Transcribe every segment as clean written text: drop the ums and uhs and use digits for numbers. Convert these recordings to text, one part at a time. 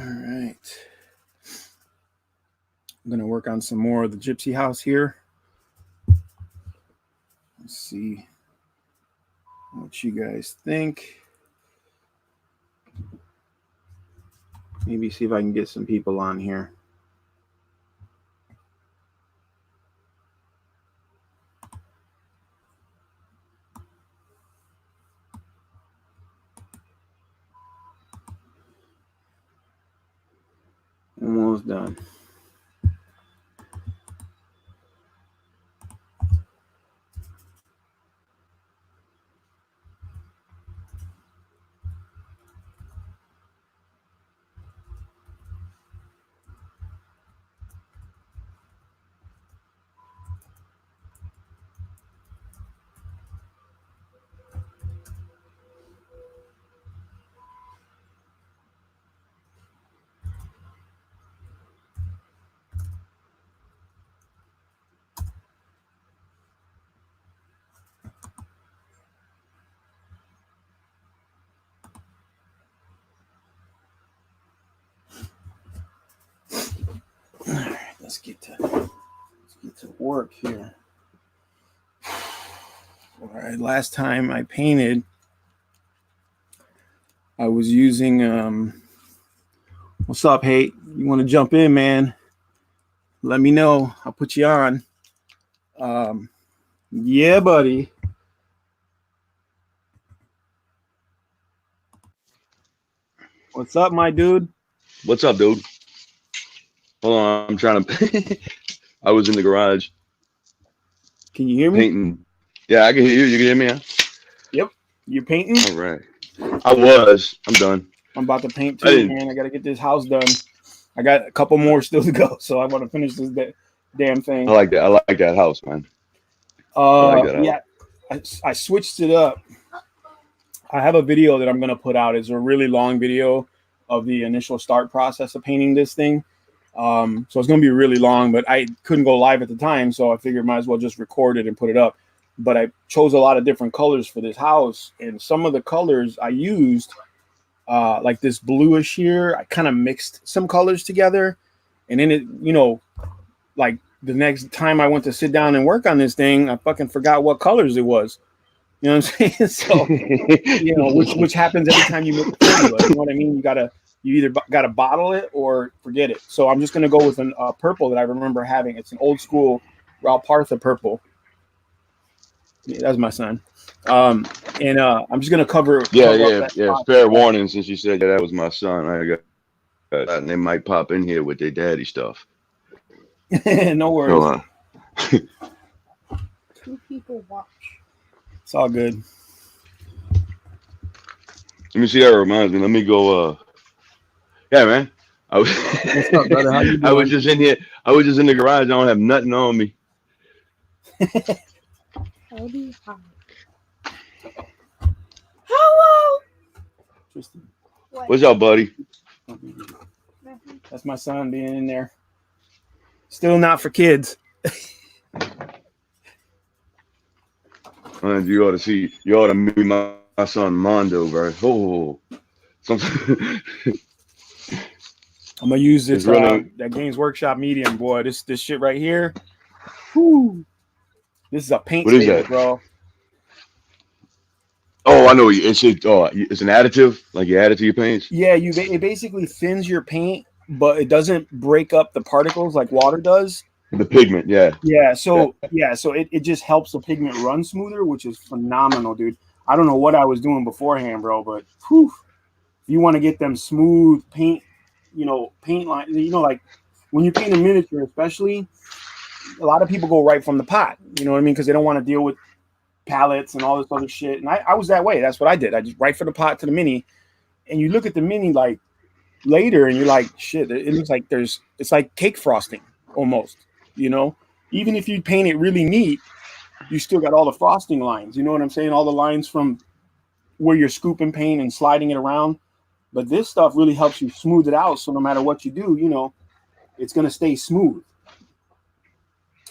right. I'm going to work on some more of the gypsy house here. Let's see what you guys think. Maybe see if I can get some people on here. Almost done. All right, let's get to work here. All right, last time I painted, I was using what's up, Hate? You want to jump in, man? Let me know. I'll put you on. Yeah, buddy. What's up, my dude? What's up, dude? Hold on, I'm trying to. I was in the garage. Can you hear me? Painting. Yeah, I can hear you. You can hear me, huh? Yep. You painting? All right. I was. I'm done. I'm about to paint too, man. I got to get this house done. I got a couple more still to go, so I want to finish this damn thing. I like that. I like that house, man. Yeah, I switched it up. I have a video that I'm going to put out. It's a really long video of the initial start process of painting this thing. So it's going to be really long, but I couldn't go live at the time, so I figured might as well just record it and put it up. But I chose a lot of different colors for this house, and some of the colors I used, like this bluish here, I kind of mixed some colors together, and then it, like the next time I went to sit down and work on this thing, I fucking forgot what colors it was. You know what I'm saying? So, which happens every time you make a formula. You know what I mean? You either got to bottle it or forget it. So I'm just going to go with a purple that I remember having. It's an old school Ralph Partha purple. Yeah, that's my son. I'm just going to cover. Yeah. Fair warning, since you said that was my son. I got and they might pop in here with their daddy stuff. No worries. Two people watch. It's all good. Let me see. That reminds me. Let me go. Yeah, man. What's up, brother? How you doing? I was just in here. I was just in the garage. I don't have nothing on me. Howdy, hi. Hello. Tristan. What's up, buddy? That's my son being in there. Still not for kids. Man, you ought to see. You ought to meet my son Mondo, bro. Oh, I'm gonna use this that Games Workshop medium, boy. This shit right here. Whew. This is a paint saver, bro. Oh, I know. It's an additive. Like you add it to your paints. Yeah, it basically thins your paint, but it doesn't break up the particles like water does. The pigment, yeah. Yeah, so it just helps the pigment run smoother, which is phenomenal, dude. I don't know what I was doing beforehand, bro, but whew, if you want to get them smooth paint, paint line, like when you paint a miniature, especially, a lot of people go right from the pot. You know what I mean? Because they don't want to deal with palettes and all this other shit. And I was that way. That's what I did. I just right from the pot to the mini. And you look at the mini like later, and you're like, shit. It looks like it's like cake frosting almost. Even if you paint it really neat, you still got all the frosting lines. You know what I'm saying? All the lines from where you're scooping paint and sliding it around. But this stuff really helps you smooth it out. So no matter what you do, it's going to stay smooth.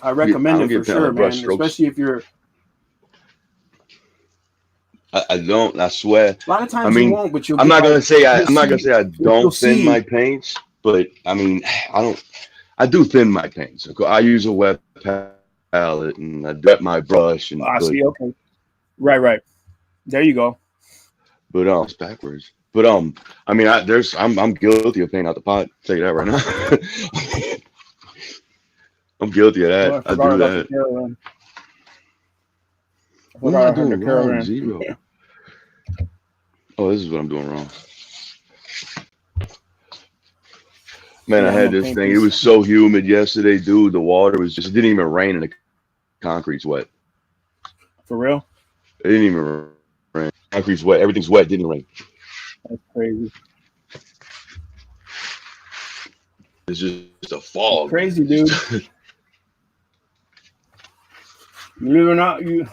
I recommend it for sure, man. Especially if you're. I don't. I swear. A lot of times I mean, you won't, but you'll I'm get not gonna like say I. you'll I'm not gonna see say I you'll don't thin see. my paints, but I mean, I don't. I do thin my paints. I use a wet palette and I wet my brush, and I see. Okay. Right. There you go. but it's backwards. But I mean, I'm guilty of painting out the pot. I'll tell you that right now. I'm guilty of Oh, that. I I forgot do about the that. caravan. I What am forgot I I had the doing wrong? caravan. Zero. Oh, this is what I'm doing wrong. Man, I Yeah, I'm had gonna this paint thing. It these was so humid yesterday, dude. The water was just, it didn't even rain and the concrete's wet. for real. It didn't even rain. Concrete's wet. Everything's wet. Didn't rain. That's crazy. It's just a It's fog. crazy, dude. Believe it or not, you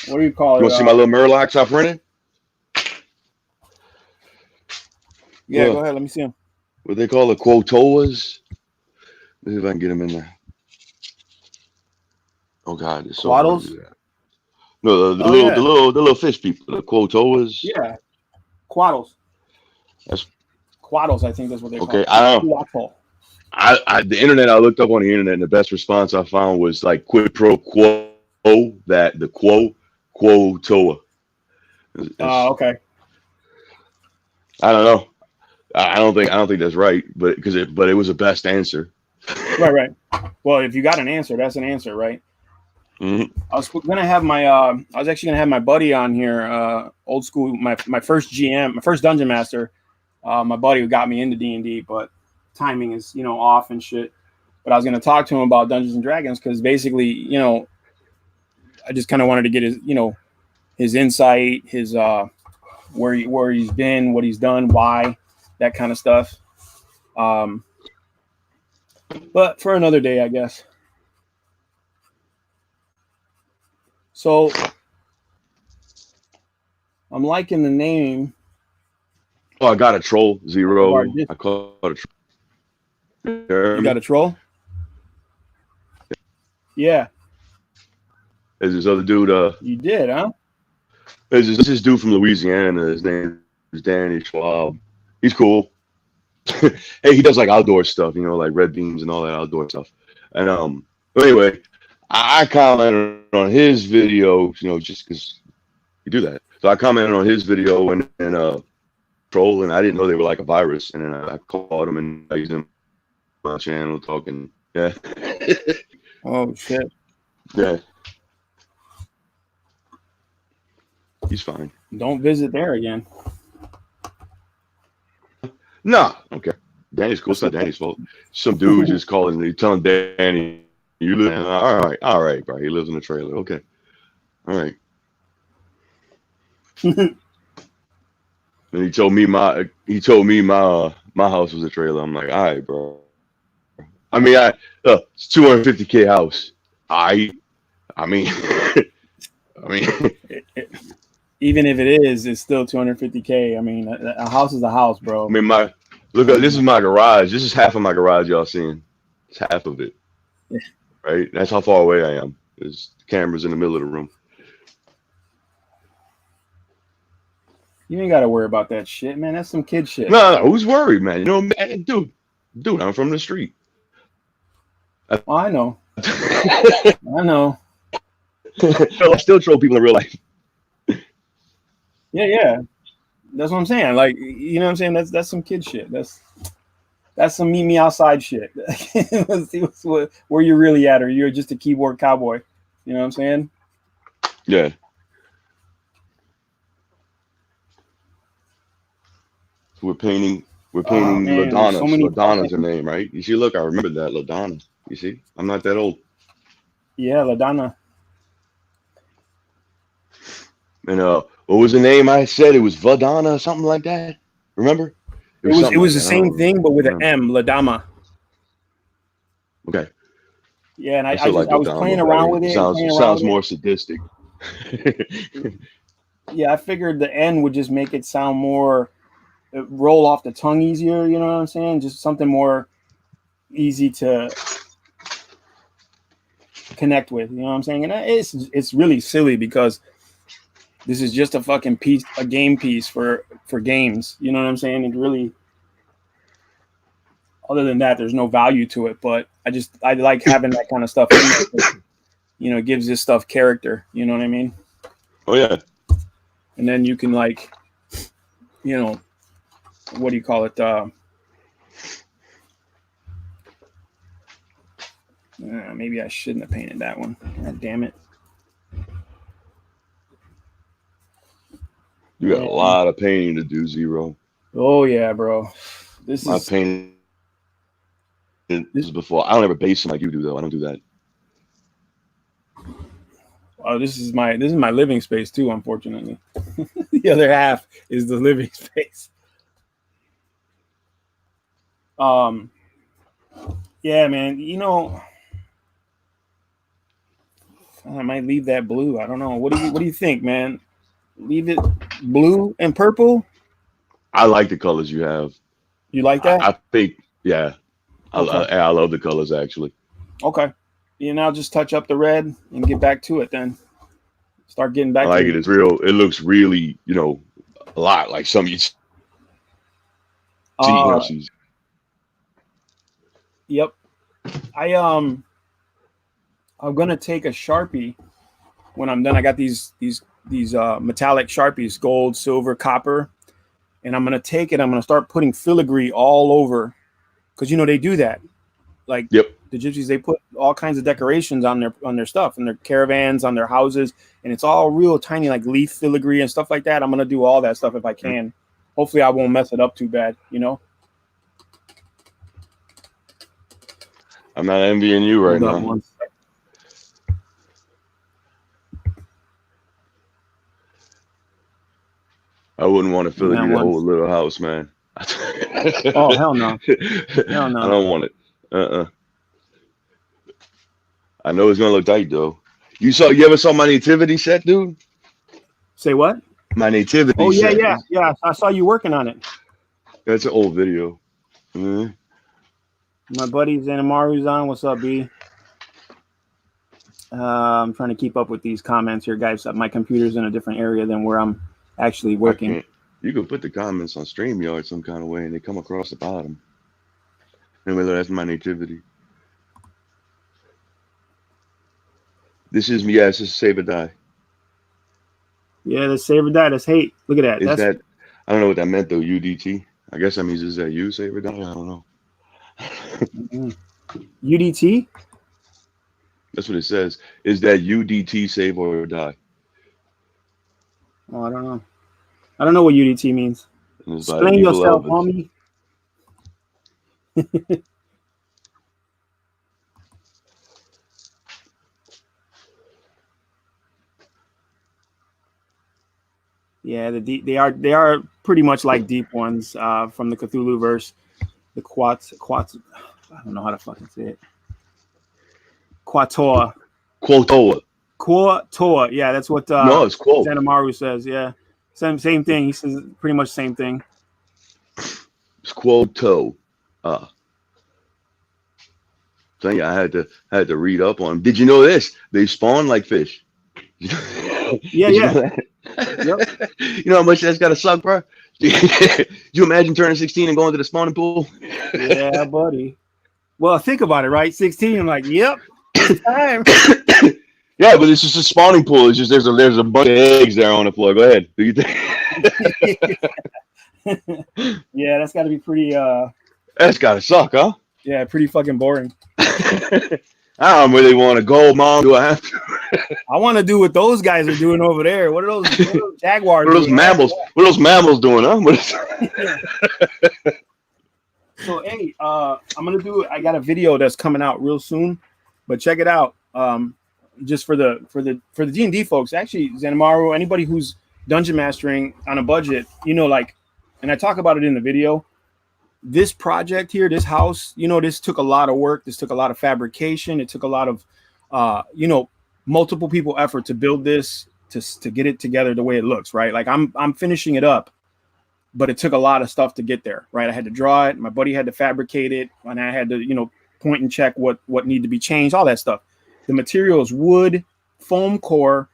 what do you call You it? want to see my little Murlocs I printed? Yeah, go Look, ahead. Let me see them. what they call the quotoas. Let's see if I can get them in there. Oh God, it's so hard to Quaddles. do that. No, Oh yeah, the little fish people, the quotoas. yeah. Quaddles. That's Quaddles. I think that's what they call okay. it. I don't. Quaddle. The internet. I looked up on the internet, and the best response I found was like quid pro quo. That the quotoa. It's, Okay. I don't know. I don't think that's right, but but it was the best answer. Right. Well, if you got an answer, that's an answer, right? Mhm. I was gonna have my I was actually gonna have my buddy on here, old school, my first GM, my first dungeon master, my buddy who got me into D&D, but timing is off and shit. But I was gonna talk to him about Dungeons and Dragons because basically, I just kind of wanted to get his his insight, his where he's been, what he's done, why, that kind of stuff. Um, but for another day, I guess. So I'm liking the name Oh, I got a troll of our zero. disc. I call it a troll. You You hear got me? a troll? Yeah, There's this other dude. you did, huh? There's this dude from Louisiana. His name is Danny Schwab. He's cool. Hey, he does like outdoor stuff, like red beans and all that outdoor stuff. And anyway, I commented on his video, just because you do that. So I commented on his video and troll, and I didn't know they were like a virus. And then I called him and I used him on my channel talking. Yeah, Oh shit! yeah, he's fine. Don't visit there again. No, okay. Danny's cool. It's not Danny's fault. Some dude just calling me, telling Danny, "You live." All right, bro. He lives in a trailer. Okay, all right. And he told me my house was a trailer. I'm like, all right, bro. I mean, it's 250K house. I mean, I mean, Even if it is, it's still 250K. I mean, a house is a house, bro. look at this is my garage. This is half of my garage, y'all seeing. It's half of it. Yeah. Right? That's how far away I am. There's cameras in the middle of the room. You ain't got to worry about that shit, man. That's some kid shit. No, who's worried, man? Man, dude, I'm from the street. Well, I know. I know. I still troll people in real life. Yeah. That's what I'm saying. Like, you know what I'm saying? That's some kid shit. That's some meet me outside shit. Let's see where you're really at, or you're just a keyboard cowboy. You know what I'm saying? Yeah. We're painting Oh man, there's LaDonna. so many LaDonna's her fucking name, right? You see, look, I remember that LaDonna. You see, I'm not that old. yeah, LaDonna. And what was the name I said? It was Vadonna, something like that. Remember? It It was was something like the that. I don't same thing, but with an remember. M, LaDama. Okay. Yeah, and I still like I was LaDonna playing around better. with It it and sounds playing it around sounds with it. more sadistic. Yeah, I figured the N would just make it sound more roll off the tongue easier. You know what I'm saying? Just something more easy to connect with. You know what I'm saying? And it's really silly because this is just a fucking piece, a game piece for games. You know what I'm saying? It really, other than that, there's no value to it. But I like having that kind of stuff in there. You know, it gives this stuff character. You know what I mean? Oh yeah. And then you can like, you know, what do you call it? Maybe I shouldn't have painted that one. God damn it. You got a lot of painting to do, Zero. Oh yeah, bro. My painting is before. I don't ever base them like you do, though. I don't do that. Oh, this is my living space too, unfortunately. The other half is the living space. Yeah, man. You know, I might leave that blue. I don't know. What do you think, man? Leave it blue and purple? I like the colors you have. You like that? I think, yeah. Okay. I love the colors, actually. Okay. Yeah, now just touch up the red and get back to it then. Start getting back I like to it. It's real. It looks really, you know, a lot like some you see. Yep. I'm gonna take a Sharpie when I'm done. I got these metallic Sharpies, gold, silver, copper, and I'm gonna take it. I'm gonna start putting filigree all over, because you know they do that. Like yep. The gypsies, they put all kinds of decorations on their stuff, and their caravans, on their houses, and it's all real tiny, like leaf filigree and stuff like that. I'm gonna do all that stuff if I can. Hopefully, I won't mess it up too bad. You know. I'm not envying you right now. I wouldn't want to filigree the whole little house, man. Oh hell no! Hell no! I don't want it. I know it's gonna look tight though. You ever saw my nativity set, dude? Say what? My nativity. Oh yeah, set. yeah. I saw you working on it. That's an old video. Mm-hmm. My buddy Zanamaru's on. What's up, B? I'm trying to keep up with these comments here, guys. My computer's in a different area than where I'm actually working. You can put the comments on StreamYard some kind of way, and they come across the bottom. Anyway, that's my nativity. This is me. Yeah, this is Save or Die. Yeah, that's Save or Die. That's hate. Look at that. I don't know what that meant though. UDT. I guess that means is that you Save or Die? I don't know. UDT? That's what it says. Is that UDT Save or Die? Oh, I don't know. I don't know what UDT means. Explain yourself, homie. Yeah, they are pretty much like deep ones from the Cthulhu verse. The Quats. I don't know how to fucking say it. Quatoa. Yeah, that's what no, it's quote. Zanamaru says. Yeah, same thing. He says pretty much same thing. It's quoto. So yeah, I had to read up on them. Did you know this? They spawn like fish. Yeah. You know yep. You know how much that's got to suck, bro? You imagine turning 16 and going to the spawning pool? Yeah, buddy. Well, think about it, right? 16. I'm like, yep, it's time. Yeah, but it's just a spawning pool. It's just there's a bunch of eggs there on the floor. Go ahead. Do you think? Yeah, that's got to be pretty. That's got to suck, huh? Yeah, pretty fucking boring. I don't really want to go, Mom. Do I have to? I want to do what those guys are doing over there. What are those jaguars? What are those mammals? What are those mammals doing, huh? So hey, I'm gonna do it. I got a video that's coming out real soon, but check it out. Just for the D&D folks, actually, Zanamaru, anybody who's dungeon mastering on a budget, you know, like, and I talk about it in the video. This project here, this house, you know, this took a lot of work. This took a lot of fabrication. It took a lot of, you know, multiple people effort to build this, to get it together the way it looks, right? Like I'm finishing it up, but it took a lot of stuff to get there, right? I had to draw it. My buddy had to fabricate it, and I had to, you know, point and check what needed to be changed, all that stuff. The material is wood, foam core,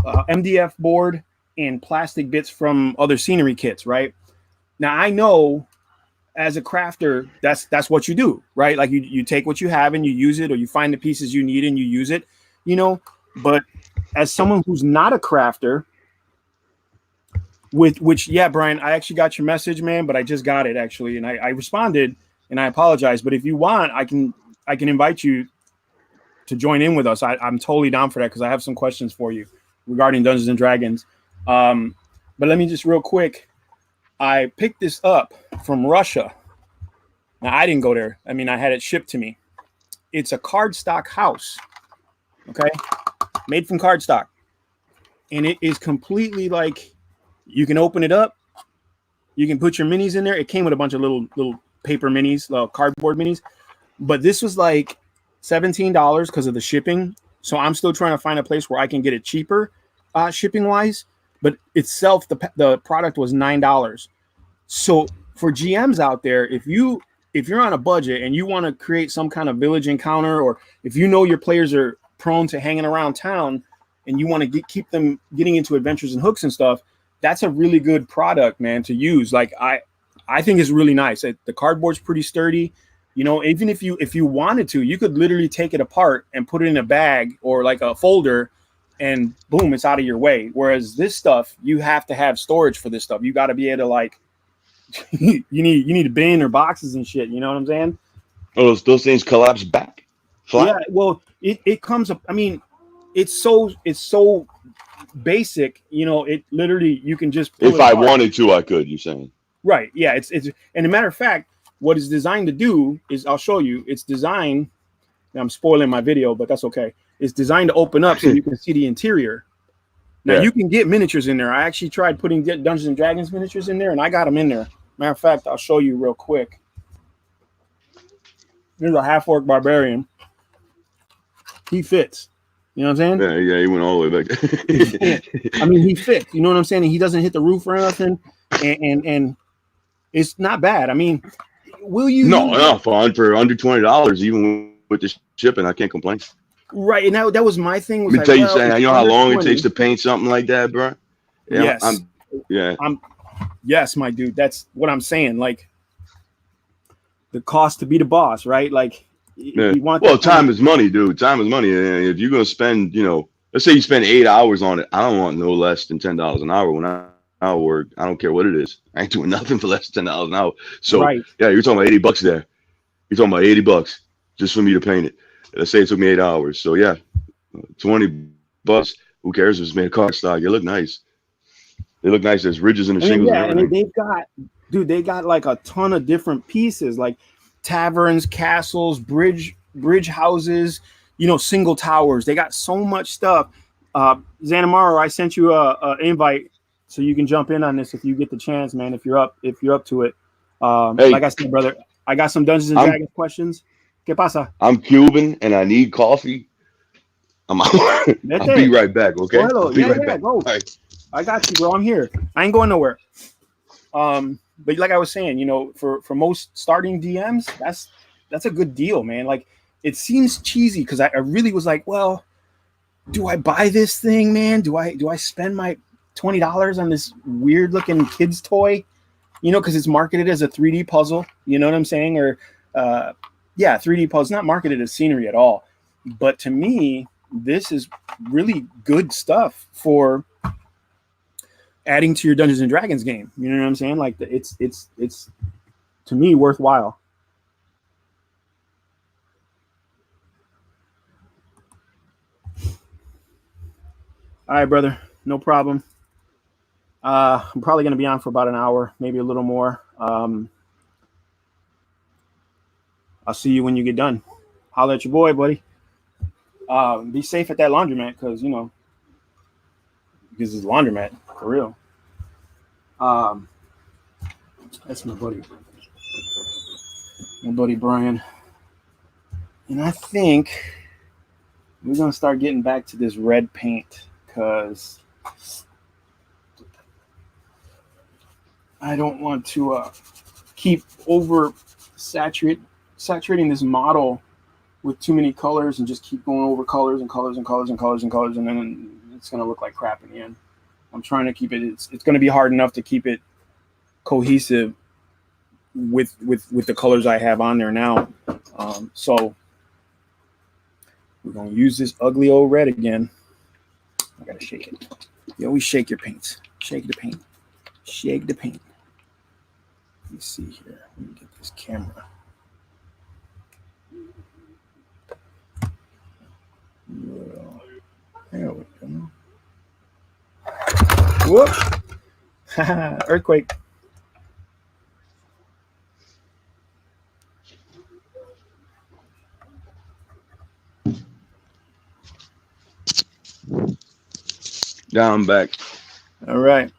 MDF board, and plastic bits from other scenery kits, right? Now I know as a crafter, that's what you do, right? Like you take what you have and you use it, or you find the pieces you need and you use it, you know. But as someone who's not a crafter, which yeah, Brian, I actually got your message, man, but I just got it actually, and I responded and I apologize. But if you want, I can invite you to join in with us. I'm totally down for that because I have some questions for you regarding Dungeons and Dragons. But let me just real quick. I picked this up from Russia. Now I didn't go there. I mean, I had it shipped to me. It's a cardstock house. Okay, made from cardstock, and it is completely like you can open it up. You can put your minis in there. It came with a bunch of little paper minis, cardboard minis, but this was like $17 because of the shipping. So I'm still trying to find a place where I can get it cheaper, shipping wise. But itself, the product was $9. So for GMs out there, if you're on a budget and you want to create some kind of village encounter, or if you know your players are prone to hanging around town and you want to keep them getting into adventures and hooks and stuff, that's a really good product, man, to use. Like I think it's really nice. The cardboard's pretty sturdy. You know, even if you wanted to, you could literally take it apart and put it in a bag or like a folder, and boom, it's out of your way. Whereas this stuff, you have to have storage for this stuff. You got to be able to like, you need a bin or boxes and shit. You know what I'm saying? Oh, those things collapse back. Flat? Yeah. Well, it comes up. I mean, it's so basic. You know, it literally you can just. If I wanted to, I could. You're saying? Right. Yeah. It's and a matter of fact, what it's designed to do is I'll show you. It's designed. I'm spoiling my video, but that's okay. It's designed to open up so you can see the interior. Now you can get miniatures in there. I actually tried putting Dungeons and Dragons miniatures in there, and I got them in there. Matter of fact, I'll show you real quick. Here's a half-orc barbarian. He fits. You know what I'm saying? Yeah, he went all the way back. I mean, he fits. You know what I'm saying? He doesn't hit the roof or nothing, and it's not bad. I mean, will you? No, for under $20, even with the shipping, I can't complain. Right, and that was my thing. Was Let me tell you something. You know how long it takes to paint something like that, bro? Yeah, yes. Yes, my dude. That's what I'm saying. Like the cost to be the boss, right? Like you want. Well, time is money, dude. Time is money. And if you're gonna spend, let's say you spend 8 hours on it, I don't want no less than $10 an hour when I work. I don't care what it is. I ain't doing nothing for less than $10 an hour. So yeah, you're talking about $80 there. You're talking about $80 just for me to paint it. Let's say it took me 8 hours. So yeah, $20. Who cares if it's made of cardstock? It look nice. They look nice. There's ridges in the shingles. Yeah, and they got like a ton of different pieces, like taverns, castles, bridge houses, single towers. They got so much stuff. Zanamaro, I sent you a invite so you can jump in on this if you get the chance, man. If you're up to it. Hey, like I said, brother, I got some Dungeons and Dragons questions. ¿Qué pasa? I'm Cuban and I need coffee. I'll be right back, okay? I'll be right back. Go. Right. I got you, bro. I'm here. I ain't going nowhere. But like I was saying, for most starting DMs, that's a good deal, man. Like it seems cheesy because I really was like, well, do I buy this thing, man? Do I spend my $20 on this weird looking kid's toy? Because it's marketed as a 3D puzzle. You know what I'm saying? Or 3D puzzle. It's not marketed as scenery at all. But to me, this is really good stuff for adding to your Dungeons and Dragons game. You know what I'm saying? Like it's to me worthwhile. All right, brother. No problem. I'm probably going to be on for about an hour, maybe a little more. I'll see you when you get done. Holler at your boy, buddy. Be safe at that laundromat because it's laundromat for real. That's my buddy Brian. And I think we're gonna start getting back to this red paint because I don't want to keep saturating this model with too many colors and just keep going over colors and colors and colors and colors and colors, and then it's going to look like crap in the end. I'm trying to keep it. It's going to be hard enough to keep it cohesive with the colors I have on there now. So we're going to use this ugly old red again. I got to shake it. You always shake your paints. Shake the paint. Shake the paint. Let me see here. Let me get this camera. There we go. Whoop! Earthquake. Now I'm back. All right.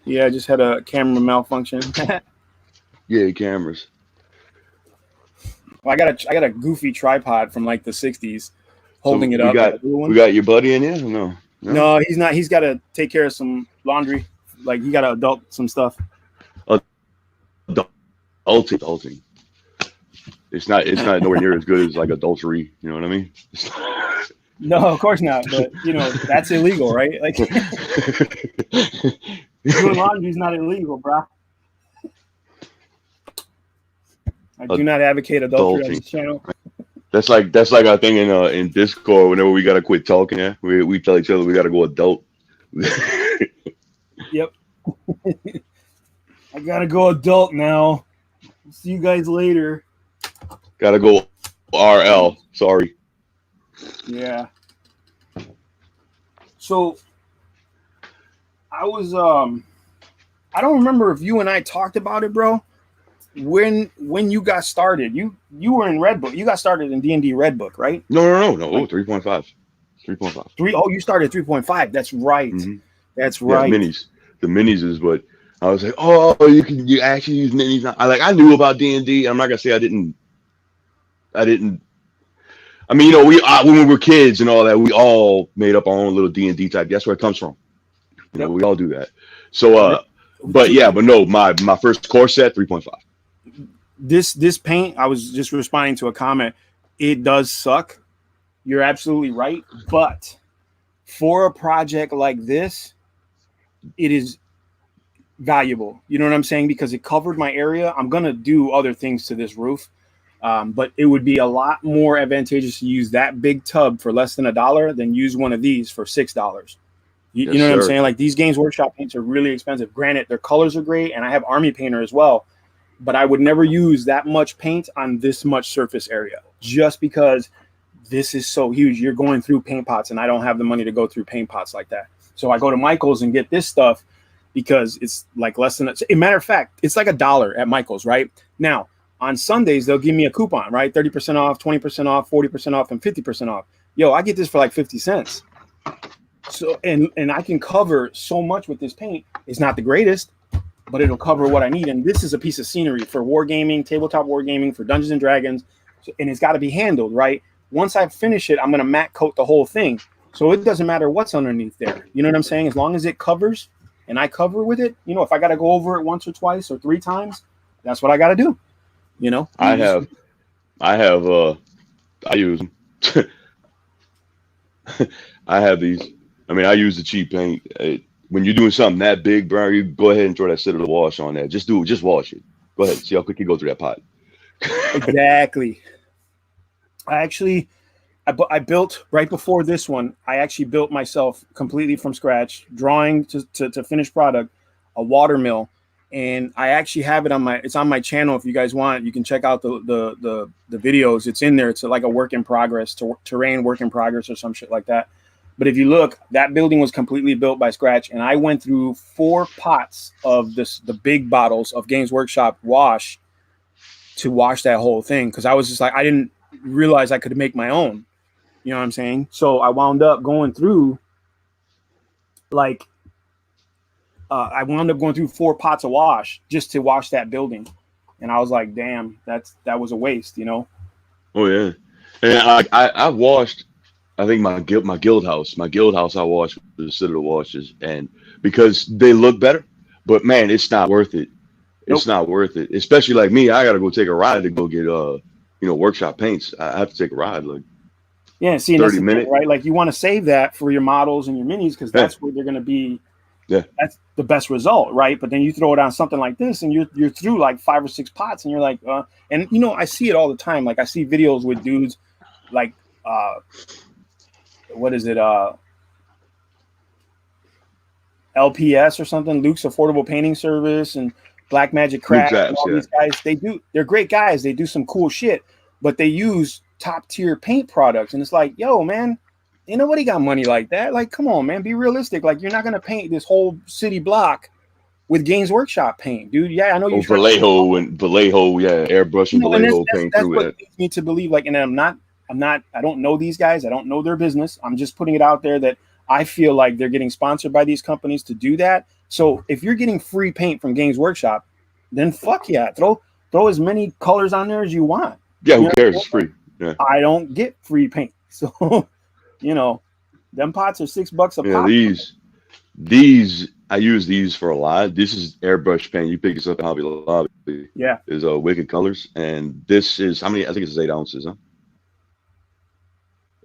Yeah, I just had a camera malfunction. Yeah, cameras. Well, I got a goofy tripod from like the 60s holding it up. We got your buddy in here? No, he's not. He's got to take care of some laundry. Like he got to adult some stuff. Adulting. It's not nowhere near as good as like adultery. You know what I mean? No, of course not. But that's illegal, right? Like doing laundry is not illegal, bro. I do not advocate adultery on this channel. That's like our thing in Discord. Whenever we gotta quit talking, we tell each other we gotta go adult. Yep. I gotta go adult now. See you guys later. Gotta go RL. Sorry. Yeah. So I was I don't remember if you and I talked about it, bro. When you got started, you were in Red Book. You got started in D&D Red Book, right? No. 3.5. 3.5. Oh, you started 3.5. That's right. Mm-hmm. That's right. Yeah, minis. The minis is what I was like. Oh, you actually use minis. I knew about D&D. I'm not gonna say I didn't. I mean, when we were kids and all that, we all made up our own little D&D type. That's where it comes from. You know, we all do that. So, but no, my first core set 3.5. This paint, I was just responding to a comment. It does suck. You're absolutely right. But for a project like this, it is valuable. You know what I'm saying? Because it covered my area. I'm going to do other things to this roof. But it would be a lot more advantageous to use that big tub for less than $1 than use one of these for $6. You know what I'm saying? Like these Games Workshop paints are really expensive. Granted, their colors are great, and I have Army Painter as well. But I would never use that much paint on this much surface area just because this is so huge. You're going through paint pots, and I don't have the money to go through paint pots like that. So I go to Michael's and get this stuff because it's like less than a matter of fact, it's like $1 at Michael's, right? Now, on Sundays, they'll give me a coupon, right? 30% off, 20% off, 40% off, and 50% off. Yo, I get this for like 50 cents. So, and I can cover so much with this paint. It's not the greatest, but it'll cover what I need. And this is a piece of scenery for wargaming, tabletop wargaming, for Dungeons and Dragons. And it's got to be handled, right? Once I finish it, I'm going to matte coat the whole thing. So it doesn't matter what's underneath there. You know what I'm saying? As long as it covers and I cover with it, if I got to go over it once or twice or 3 times, that's what I got to do. I use them. I have these. I mean, I use the cheap paint. When you're doing something that big, bro, you go ahead and throw that Citadel wash on there. Just wash it. Go ahead. See how quick you go through that pot. Exactly. I built right before this one. I actually built myself completely from scratch, drawing to finished product, a water mill. And I actually have it it's on my channel. If you guys want, you can check out the videos. It's in there. It's like a work in progress, terrain work in progress or some shit like that. But if you look, that building was completely built by scratch. And I went through 4 pots of the big bottles of Games Workshop wash to wash that whole thing. Cause I was just like, I didn't realize I could make my own, you know what I'm saying? So I wound up going through I wound up going through 4 pots of wash just to wash that building. And I was like, damn, that was a waste, Oh yeah. And I washed, I think my guild house I washed with the Citadel washes, and because they look better, but man, it's not worth it. It's not worth it. Especially like me, I gotta go take a ride to go get workshop paints, I have to take a ride, like Yeah, see, and 30 that's the thing, right? Like you want to save that for your models and your minis because that's where they're going to be. Yeah, that's the best result, right? But then you throw it on something like this, and you're through like 5 or 6 pots, and you're like, and I see it all the time. Like I see videos with dudes, like, what is it, LPS or something, Luke's Affordable Painting Service, and Black Magic Craft, and all these guys. They're great guys. They do some cool shit, but they use top tier paint products, and it's like, yo, man. Ain't nobody got money like that. Like, come on, man, be realistic. Like, you're not gonna paint this whole city block with Games Workshop paint, dude. Yeah, I know you. Vallejo, yeah, airbrush and Vallejo paint that's through what it. leads me to believe. Like, and I don't know these guys. I don't know their business. I'm just putting it out there that I feel like they're getting sponsored by these companies to do that. So if you're getting free paint from Games Workshop, then fuck yeah, throw as many colors on there as you want. Yeah, who cares? It's free. Yeah. I don't get free paint, so. Them pots are $6 a pop. Yeah, these I use these for a lot. This is airbrush paint. You pick this up at Hobby Lobby. Yeah, is Wicked Colors, and this is how many? I think it's 8 ounces. Huh?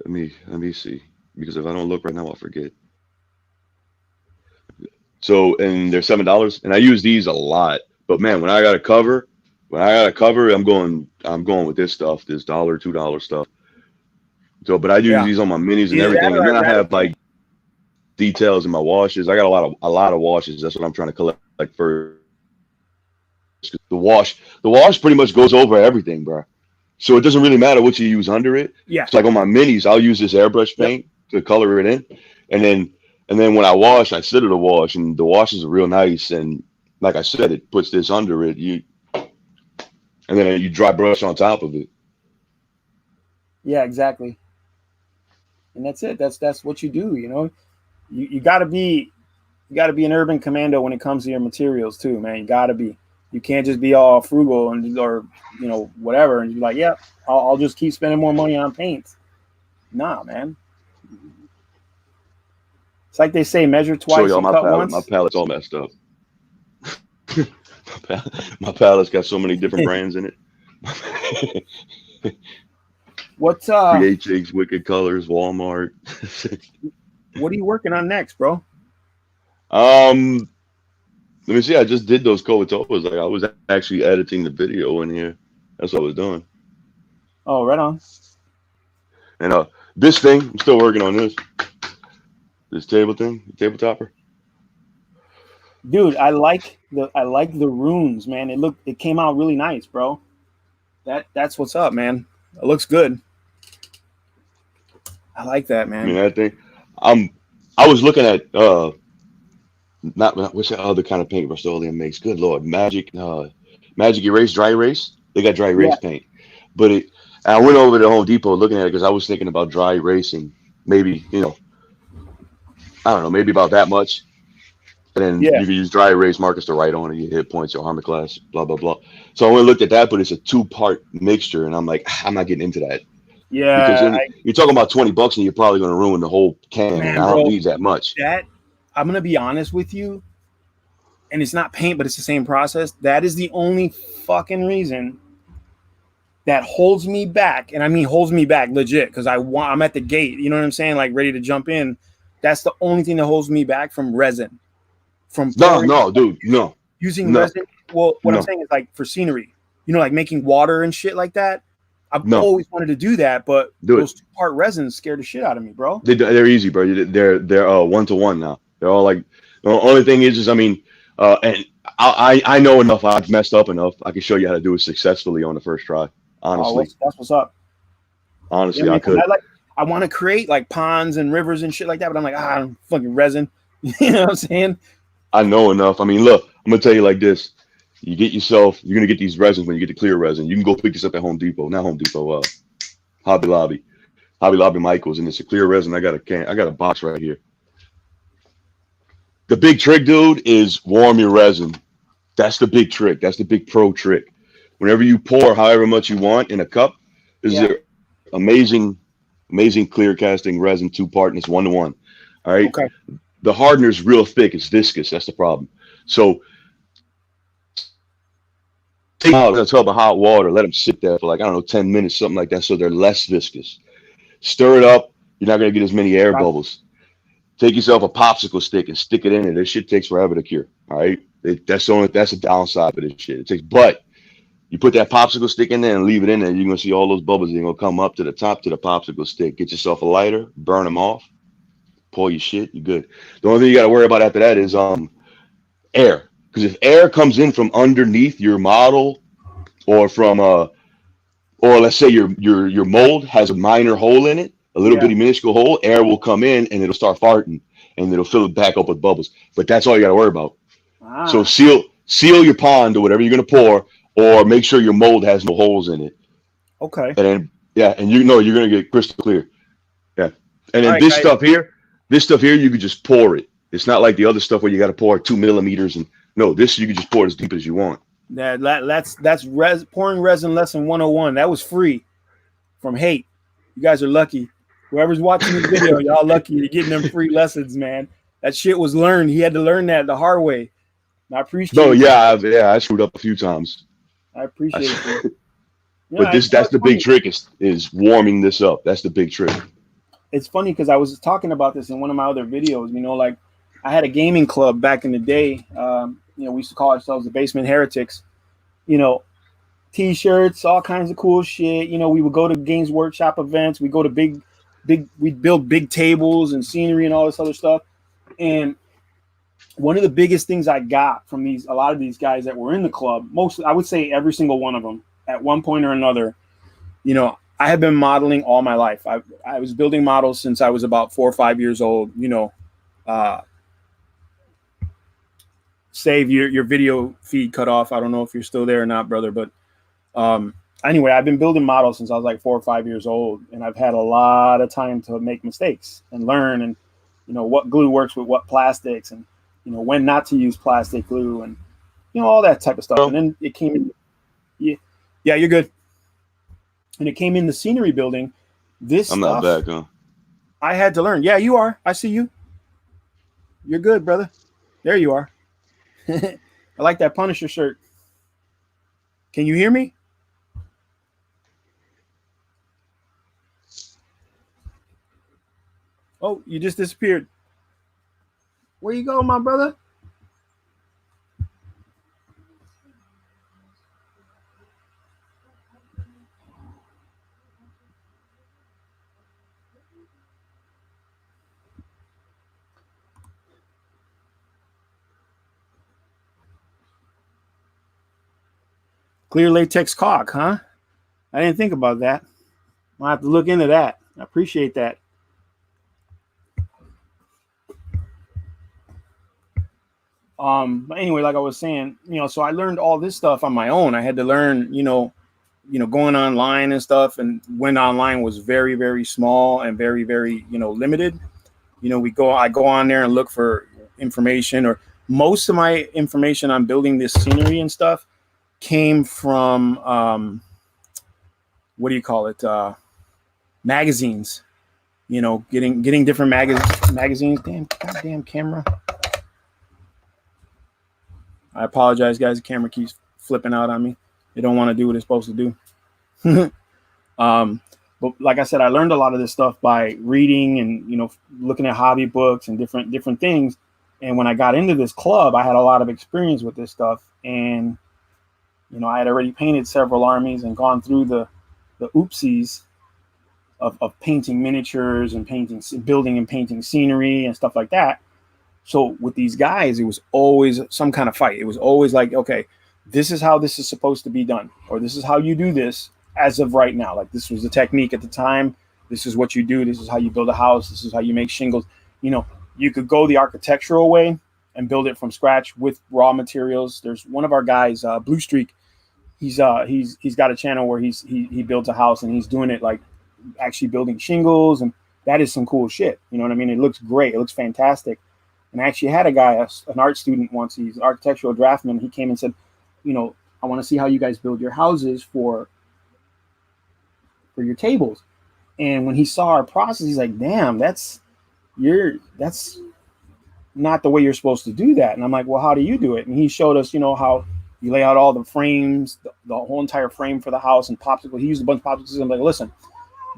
Let me see, because if I don't look right now, I'll forget. So, and they're $7, and I use these a lot. But man, when I got a cover, I'm going with this stuff, this $1, $2 stuff. So, but I use these on my minis and everything, and then I have like details in my washes. I got a lot of washes. That's what I'm trying to collect first. The wash pretty much goes over everything, bro. So it doesn't really matter what you use under it. Yeah. It's like on my minis, I'll use this airbrush paint to color it in, and then when I wash, I sit at a wash, and the washes are real nice. And like I said, it puts this under it. And then you dry brush on top of it. Yeah, exactly. And that's it. That's what you do. You gotta be an urban commando when it comes to your materials too, man. You gotta be. You can't just be all frugal or whatever, and you're like, yeah, I'll just keep spending more money on paints. Nah, man. It's like they say, measure twice and cut once. My palette's all messed up. My palette's got so many different brands in it. What's PHX, Wicked Colors, Walmart. What are you working on next, bro? Let me see. I just did those Kowatovas. Like I was actually editing the video in here. That's what I was doing. Oh, right on. And this thing, I'm still working on this. This table topper. Dude, I like the runes, man. It came out really nice, bro. That's what's up, man. It looks good. I like that, man. I mean, that thing. I was looking at not what's that other kind of paint Rust-Oleum makes? Good Lord, Magic Erase, Dry Erase. They got dry erase paint, but I went over to Home Depot looking at it because I was thinking about dry erasing. Maybe I don't know, maybe about that much. And then you can use dry erase markers to write on it. You hit points, your armor class, blah blah blah. So I went and looked at that, but it's a 2-part mixture, and I'm like, I'm not getting into that. Yeah, because you're talking about $20, and you're probably going to ruin the whole can. Man, and I don't need that much. I'm going to be honest with you, and it's not paint, but it's the same process. That is the only fucking reason that holds me back, and I mean holds me back legit, because I'm at the gate. You know what I'm saying? Like ready to jump in. That's the only thing that holds me back from resin. No. Using resin. Well, what I'm saying is like for scenery, like making water and shit like that. I've always wanted to do that, but those 2-part resins scared the shit out of me, bro. They're easy, bro. They're 1-to-1 now. They're all like, the only thing is I mean, and I know enough. I've messed up enough. I can show you how to do it successfula on the first try. Honestly, that's what's up. Honestly, I could. I want to create like ponds and rivers and shit like that, but I'm like, I'm fucking resin. You know what I'm saying? I know enough. I mean, look, I'm gonna tell you like this. You're gonna get these resins when you get the clear resin. You can go pick this up at Home Depot. Not Home Depot, Hobby Lobby Michaels, and it's a clear resin. I got a box right here. The big trick, dude, is warm your resin. That's the big trick. That's the big pro trick. Whenever you pour however much you want in a cup, this is amazing clear casting resin 2-part, and it's 1-to-1. All right. Okay. The hardener's real thick. It's viscous. That's the problem. So take them out in a tub of hot water, let them sit there for like, I don't know, 10 minutes, something like that, so they're less viscous. Stir it up. You're not going to get as many air bubbles. Take yourself a popsicle stick and stick it in it. This shit takes forever to cure. All right. That's the downside of this shit. But you put that popsicle stick in there and leave it in there. You're going to see all those bubbles. They're going to come up to the top to the popsicle stick. Get yourself a lighter, burn them off, pour your shit. You're good. The only thing you got to worry about after that is air. Because if air comes in from underneath your model or from or let's say your mold has a minor hole in it, a little bitty minuscule hole, air will come in and it'll start farting and it'll fill it back up with bubbles. But that's all you got to worry about. So seal your pond or whatever you're going to pour, or make sure your mold has no holes in it. Okay. And then, and you're going to get crystal clear. Yeah. And then stuff here, you could just pour it. It's not like the other stuff where you got to pour 2 millimeters. And no, this you can just pour it as deep as you want. That's pouring resin lesson 101. That was free from Hate. You guys are lucky. Whoever's watching this video, y'all lucky you're getting them free lessons, man. That shit was learned. He had to learn that the hard way. And I appreciate it. I screwed up a few times. I appreciate it. But that's the big trick is warming this up. That's the big trick. It's funny because I was talking about this in one of my other videos. Like I had a gaming club back in the day. We used to call ourselves the Basement Heretics. T-shirts, all kinds of cool shit. We would go to Games Workshop events. We go to we'd build big tables and scenery and all this other stuff. And one of the biggest things I got from a lot of these guys that were in the club, I would say every single one of them at one point or another, I have been modeling all my life. I was building models since I was about 4 or 5 years old. Save your video feed cut off. I don't know if you're still there or not, brother, but anyway, I've been building models since I was like 4 or 5 years old, and I've had a lot of time to make mistakes and learn, and what glue works with what plastics, and when not to use plastic glue, and all that type of stuff. And then it came in, yeah, you're good. And it came in the scenery building. I'm not back, huh? I had to learn. Yeah, you are. I see you. You're good, brother. There you are. I like that Punisher shirt. Can you hear me? Oh, you just disappeared. Where you go, my brother? Clear latex caulk, huh? I didn't think about that. I'll have to look into that. I appreciate that. But anyway, like I was saying, so I learned all this stuff on my own. I had to learn, going online and stuff. And when online was very, very small and very, very, limited, I go on there and look for information, or most of my information on building this scenery and stuff came from, magazines, getting different magazines. Goddamn camera. I apologize, guys. The camera keeps flipping out on me. They don't want to do what it's supposed to do. But like I said, I learned a lot of this stuff by reading and, looking at hobby books and different things. And when I got into this club, I had a lot of experience with this stuff. And, I had already painted several armies and gone through the oopsies of painting miniatures and building and painting scenery and stuff like that. So with these guys, it was always some kind of fight. It was always like, okay, this is how this is supposed to be done, or this is how you do this as of right now. Like, this was the technique at the time. This is what you do. This is how you build a house. This is how you make shingles. You could go the architectural way and build it from scratch with raw materials. There's one of our guys, Blue Streak. He's got a channel where he builds a house, and he's doing it like actually building shingles, and that is some cool shit. You know what I mean? It looks great. It looks fantastic. And I actually had a guy, an art student once. He's an architectural draftsman. He came and said, I want to see how you guys build your houses for your tables. And when he saw our process, he's like, damn, that's not the way you're supposed to do that. And I'm like, well, how do you do it? And he showed us, how You lay out all the frames, the whole entire frame for the house, and popsicle. He used a bunch of popsicles. I'm like, listen,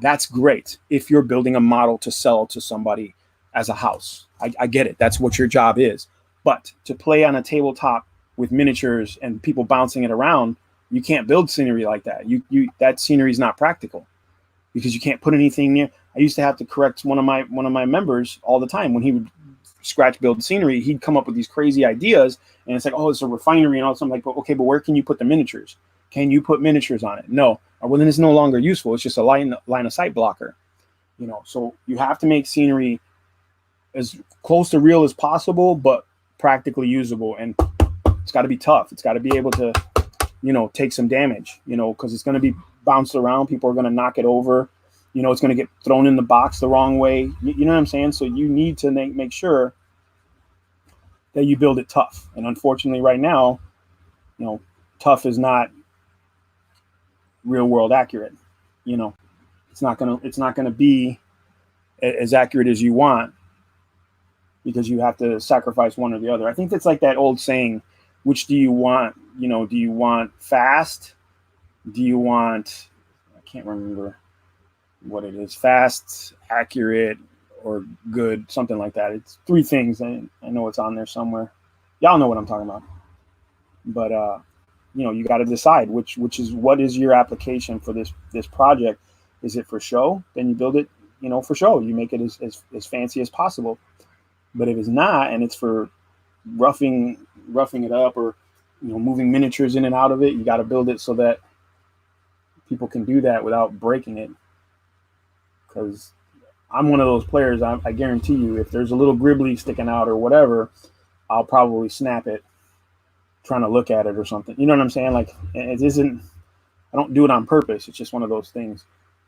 that's great if you're building a model to sell to somebody as a house. I get it. That's what your job is. But to play on a tabletop with miniatures and people bouncing it around, you can't build scenery like that. That scenery is not practical because you can't put anything near. I used to have to correct one of my members all the time when he would scratch build scenery. He'd come up with these crazy ideas, and it's like, oh, it's a refinery and all something like, okay, but where can you put the miniatures? Can you put miniatures on it? No. Well, then it's no longer useful. It's just a line of sight blocker. So you have to make scenery as close to real as possible, but practically usable. And it's got to be tough. It's got to be able to, take some damage, because it's going to be bounced around. People are going to knock it over. It's going to get thrown in the box the wrong way. You know what I'm saying? So you need to make sure that you build it tough. And unfortunately, right now, tough is not real world accurate. It's not gonna be as accurate as you want because you have to sacrifice one or the other. I think that's like that old saying, which do you want? Do you want fast? Do you want, I can't remember what it is, fast, accurate, or good, something like that. It's three things. I know it's on there somewhere. Y'all know what I'm talking about. But you got to decide which is what is your application for this project. Is it for show? Then you build it, for show. You make it as fancy as possible. But if it's not, and it's for roughing it up or moving miniatures in and out of it, you got to build it so that people can do that without breaking it. Because I'm one of those players. I guarantee you, if there's a little gribbly sticking out or whatever, I'll probably snap it trying to look at it or something. You know what I'm saying? Like, it isn't, I don't do it on purpose. It's just one of those things.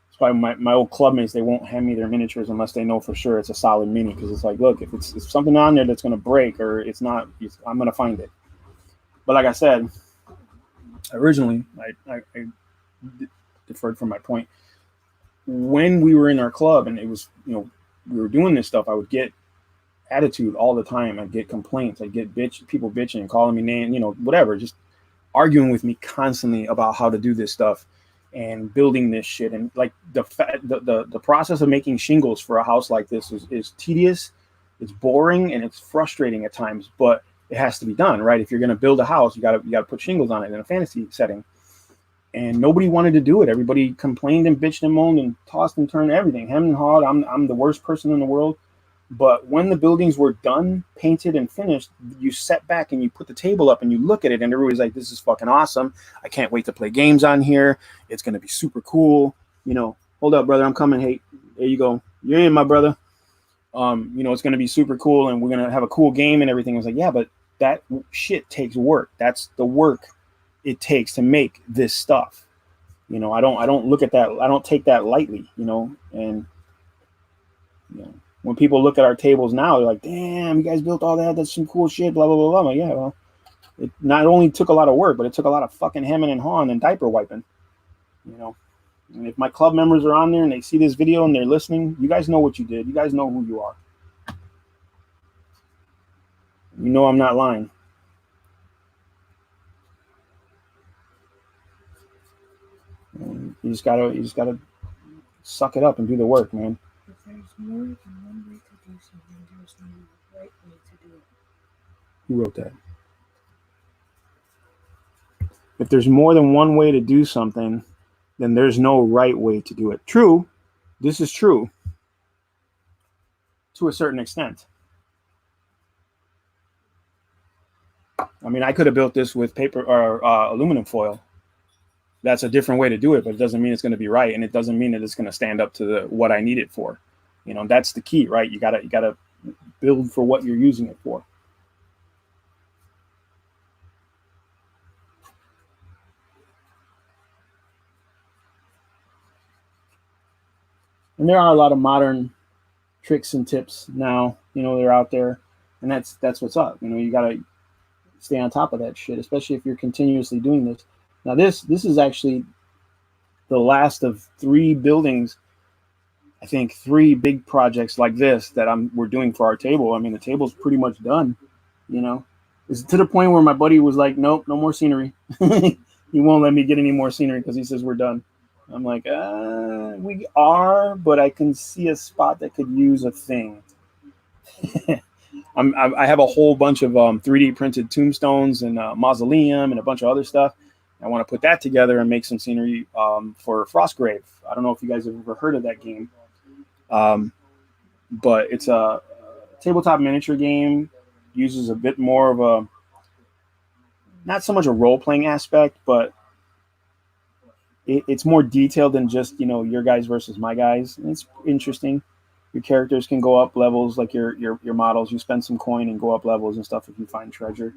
That's why my old clubmates, they won't hand me their miniatures unless they know for sure it's a solid mini. Because it's like, look, if it's something on there that's going to break or it's not, I'm going to find it. But like I said, originally, I deferred from my point. When we were in our club and it was, we were doing this stuff, I would get attitude all the time. I'd get complaints. I'd get people bitching, calling me name, whatever, just arguing with me constantly about how to do this stuff and building this shit. And like the process of making shingles for a house like this is tedious, it's boring, and it's frustrating at times, but it has to be done, right? If you're going to build a house, you got to put shingles on it in a fantasy setting. And nobody wanted to do it. Everybody complained and bitched and moaned and tossed and turned everything. Hem and hawed. I'm the worst person in the world. But when the buildings were done, painted, and finished, you sat back and you put the table up and you look at it, and everybody's like, this is fucking awesome. I can't wait to play games on here. It's going to be super cool. Hold up, brother. I'm coming. Hey, there you go. You're in, my brother. It's going to be super cool, and we're going to have a cool game and everything. I was like, yeah, but that shit takes work. That's the work it takes to make this stuff. I don't look at that. I don't take that lightly, and, when people look at our tables now, they're like, damn, you guys built all that. That's some cool shit, blah, blah, blah, blah. I'm like, yeah, well, it not only took a lot of work, but it took a lot of fucking hemming and hawing and diaper wiping, And if my club members are on there and they see this video and they're listening, you guys know what you did. You guys know who you are. I'm not lying. And you just gotta suck it up and do the work, man. If there's more than one way to do something, there's no right way to do it. Who wrote that? If there's more than one way to do something, then there's no right way to do it. True. This is true. To a certain extent. I mean, I could have built this with paper or aluminum foil. That's a different way to do it, but it doesn't mean it's going to be right, and it doesn't mean that it's going to stand up to what I need it for. That's the key, right? You gotta build for what you're using it for. And there are a lot of modern tricks and tips now. They're out there, and that's what's up. You gotta stay on top of that shit, especially if you're continuously doing this. Now, this is actually the last of 3 buildings. I think 3 big projects like this that we're doing for our table. I mean, the table's pretty much done, It's to the point where my buddy was like, nope, no more scenery. He won't let me get any more scenery because he says we're done. I'm like, we are, but I can see a spot that could use a thing. I have a whole bunch of 3D printed tombstones and mausoleum and a bunch of other stuff. I want to put that together and make some scenery for Frostgrave. I don't know if you guys have ever heard of that game, but it's a tabletop miniature game. Uses a bit more of a, not so much a role-playing aspect, but it's more detailed than just, your guys versus my guys. And it's interesting. Your characters can go up levels, like your models. You spend some coin and go up levels and stuff if you find treasure.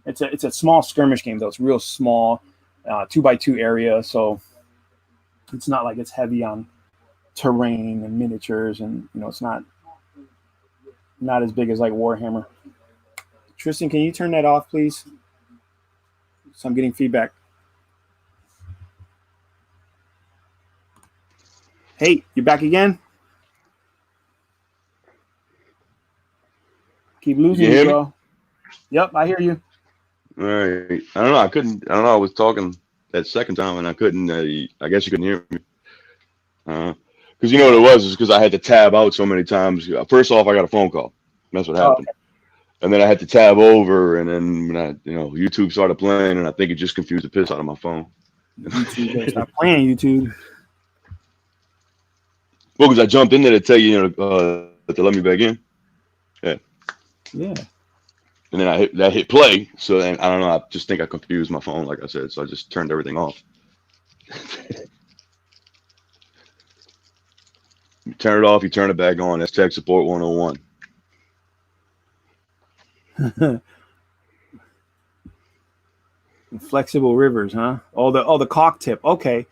It's a small skirmish game though. It's real small, 2x2 area, so it's not like it's heavy on terrain and miniatures, and it's not as big as like Warhammer. Tristan, can you turn that off, please? So I'm getting feedback. Hey, you back again? Keep losing you, bro. Yep, I hear you. All right. I don't know. I was talking that second time and I couldn't. I guess you couldn't hear me. Because you know what it was? Is because I had to tab out so many times. First off, I got a phone call. That's what happened. Okay. And then I had to tab over, and then when YouTube started playing, and I think it just confused the piss out of my phone. YouTube, stop playing YouTube. Well, because I jumped in there to tell you, to let me back in. Yeah. Yeah. And then I hit play. So then I don't know. I just think I confused my phone, like I said. So I just turned everything off. You turn it off, you turn it back on. That's tech support 101. Flexible rivers, huh? The caulk tip. Okay,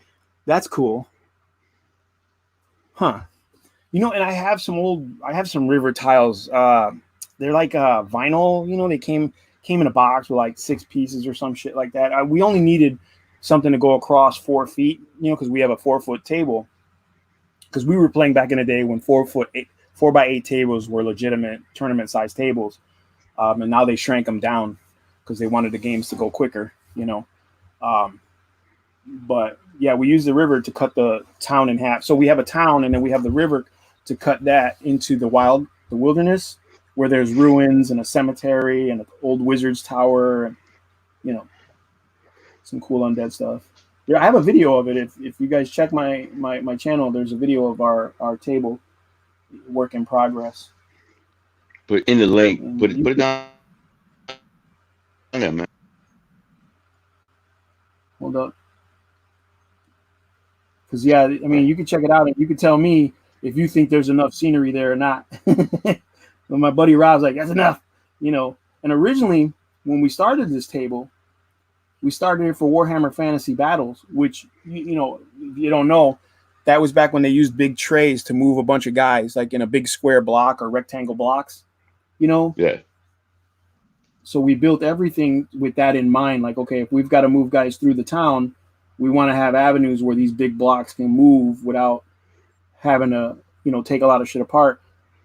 that's cool. Huh? And I have some river tiles. They're like vinyl. They came in a box with like 6 pieces or some shit like that. We only needed something to go across 4 feet. Because we have a 4-foot table. Because we were playing back in the day when 4x8 tables were legitimate tournament size tables. And now they shrank them down because they wanted the games to go quicker, But yeah, we use the river to cut the town in half. So we have a town, and then we have the river to cut that into the wilderness, where there's ruins and a cemetery and an old wizard's tower, and some cool undead stuff. Yeah, I have a video of it. If you guys check my channel, there's a video of our table, work in progress. Put in the link. Put it down there, man. Hold up. Because you can check it out and you can tell me if you think there's enough scenery there or not. But my buddy Rob's like, that's enough, And originally, when we started this table, we started it for Warhammer Fantasy Battles, which if you don't know, that was back when they used big trays to move a bunch of guys, like in a big square block or rectangle blocks. Yeah. So we built everything with that in mind. Like, okay, if we've got to move guys through the town, we want to have avenues where these big blocks can move without having to, take a lot of shit apart.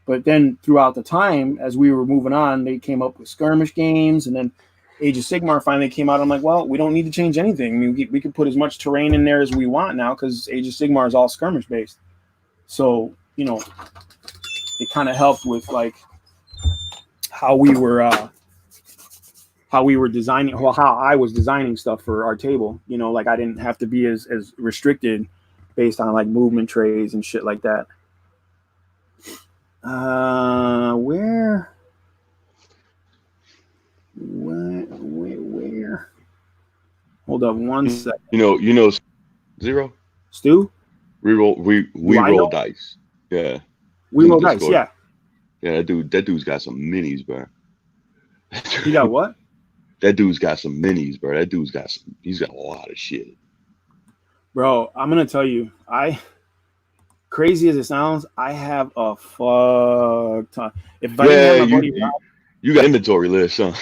But then throughout the time, as we were moving on, they came up with skirmish games, and then Age of Sigmar finally came out. I'm like, well, we don't need to change anything. I mean, we can put as much terrain in there as we want now because Age of Sigmar is all skirmish based. So, it kind of helped with like how we were designing, well, how I was designing stuff for our table. Like I didn't have to be as restricted based on like movement trays and shit like that. Where? Hold up one second. Zero? Stu? We roll dice. Yeah. We roll dice, yeah. Yeah, that dude's got some minis, bro. He got what? That dude's got some minis, bro. He's got a lot of shit. Bro, I'm gonna tell you, crazy as it sounds, I have a fuck ton. If I didn't have my buddy Rob, you got inventory list, huh?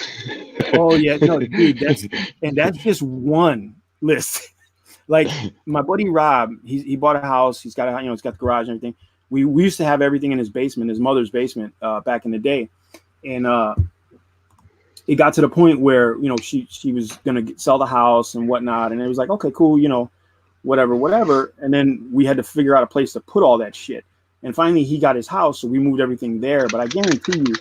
Oh yeah, no, dude, that's just one list. Like my buddy Rob, he bought a house. He's got it's got the garage and everything. We used to have everything in his basement, his mother's basement, back in the day, and it got to the point where, you know, she was going to sell the house and whatnot. And it was like, okay, cool. You know, whatever. And then we had to figure out a place to put all that shit. And finally he got his house. So we moved everything there. But I guarantee you,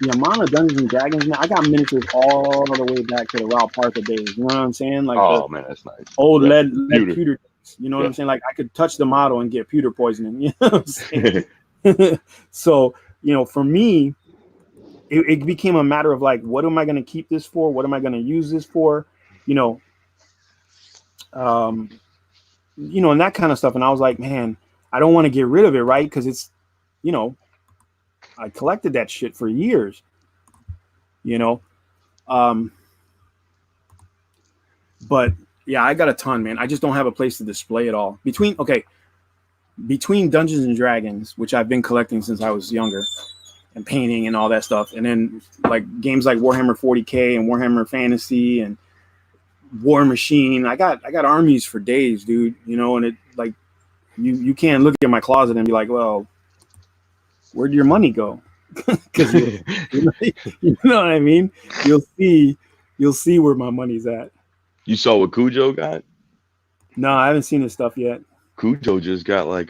the amount of Dungeons and Dragons, man, I got miniatures all the way back to the Ralph Parker days. You know what I'm saying? Like, man, that's nice. Old lead pewter. You know what I'm saying? Like, I could touch the model and get pewter poisoning. You know what I'm saying? So, you know, for me, it became a matter of like, what am I going to keep this for? What am I going to use this for? You know, and that kind of stuff. And I was like, man, I don't want to get rid of it, right? Because it's, you know, I collected that shit for years, you know. But yeah, I got a ton, man. I just don't have a place to display it all. Between Dungeons and Dragons, which I've been collecting since I was younger, and painting and all that stuff, and then like games like Warhammer 40K and Warhammer Fantasy and War Machine, I got armies for days, dude. You know, and it like you can't look at my closet and be like, well, where'd your money go? Because you know what I mean. You'll see where my money's at. You saw what Cujo got? No, I haven't seen his stuff yet. Cujo just got like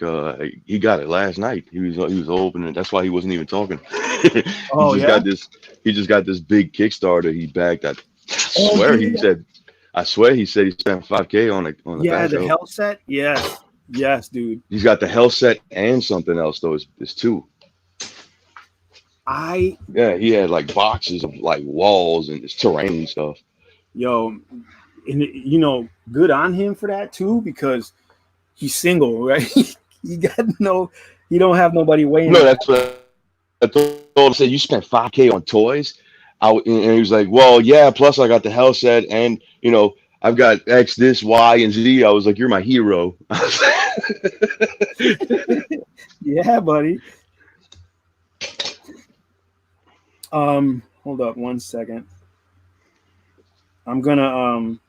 he got it last night. He was opening. That's why he wasn't even talking. He just got this big Kickstarter he backed. I swear he said he spent $5,000 on it. The hell set. Yes, dude. He's got the hell set and something else though. It's two. He had like boxes of like walls and it's terrain stuff. Yo, and you know, good on him for that too, because he's single, right? He don't have nobody waiting. No, that's what I told him. I said, you spent $5,000 on toys? And he was like, well, yeah, plus I got the hell set and, you know, I've got X, this, Y, and Z. I was like, you're my hero. Yeah, buddy. Hold up 1 second. I'm going on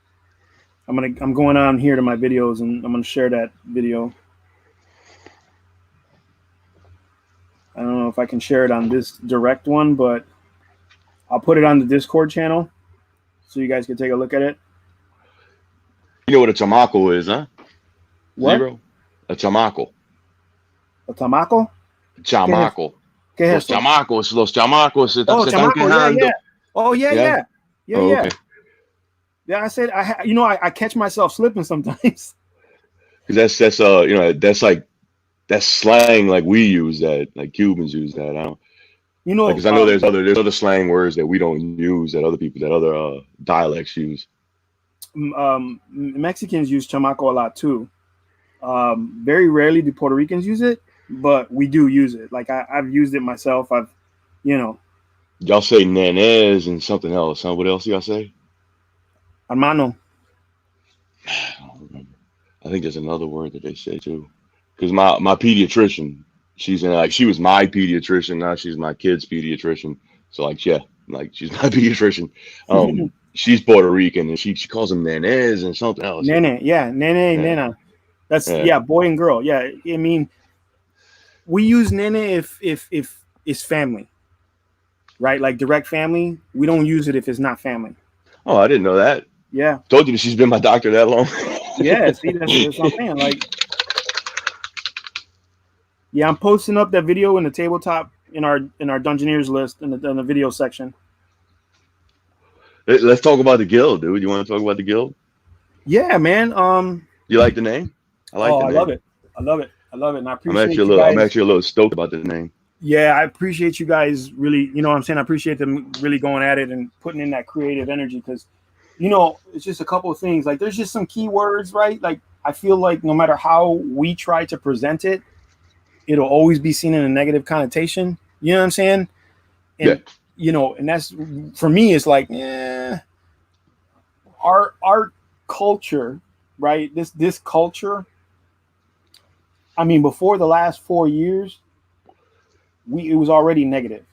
here to my videos and I'm going to share that video. I don't know if I can share it on this direct one, but I'll put it on the Discord channel so you guys can take a look at it. You know what a chamaco is, huh? What? Zero? A chamaco. A tamaco? Chamaco. ¿Qué es eso? Los chamacos se están quejando. Yeah. Oh, yeah. Okay. Yeah, I said, I catch myself slipping sometimes. Because that's slang like we use that, like Cubans use that. I don't. You know, because I know there's other slang words that we don't use that other dialects use. Mexicans use chamaco a lot too. Very rarely do Puerto Ricans use it, but we do use it. Like I've used it myself. Y'all say nenes and something else, huh? What else y'all say? Hermano. I don't remember. I think there's another word that they say too. Because my pediatrician, she was my pediatrician. Now she's my kid's pediatrician. So she's my pediatrician. She's Puerto Rican and she calls them nenes and something else. Nene, yeah, nene, nena. That's boy and girl. Yeah, I mean, we use nene if it's family, right? Like direct family. We don't use it if it's not family. Oh, I didn't know that. Yeah, told you she's been my doctor that long. Yeah, see, that's what I'm saying. Like, yeah, I'm posting up that video in the tabletop in our Dungeoneers list in the video section. Let's talk about the guild, dude. You want to talk about the guild? Yeah, man. You like the name? I love it. I love it. And I appreciate I'm actually a little stoked about the name. Yeah, I appreciate you guys really, you know what I'm saying? I appreciate them really going at it and putting in that creative energy because, it's just a couple of things. Like, there's just some keywords, right? Like, I feel like no matter how we try to present it, it'll always be seen in a negative connotation. You know what I'm saying? And, and that's, for me, it's like, our culture, right? This culture, I mean, before the last 4 years, it was already negative.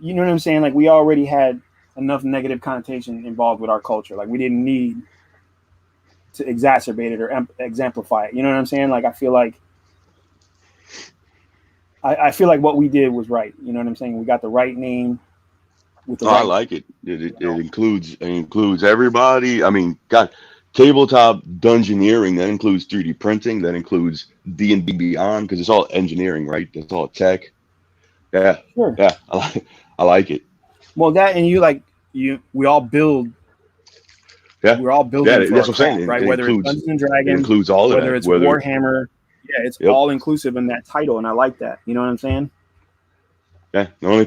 You know what I'm saying? Like, we already had enough negative connotation involved with our culture. Like, we didn't need to exacerbate it or exemplify it. You know what I'm saying? Like, I feel like what we did was right. You know what I'm saying? We got the right name. with the Oh, I right. like it. It includes everybody. I mean, God, tabletop dungeoneering, that includes 3D printing, that includes D&D Beyond, because it's all engineering, right? It's all tech. Yeah, Sure. yeah, I like it. Well, that and you like we all build. Yeah, We're all yeah, building for that's our what I'm saying. craft, right? Whether it's Dungeons and Dragons, All of whether that. it's Whether, Warhammer, yeah, it's yep, all inclusive in that title, and I like that. You know what I'm saying? yeah. The only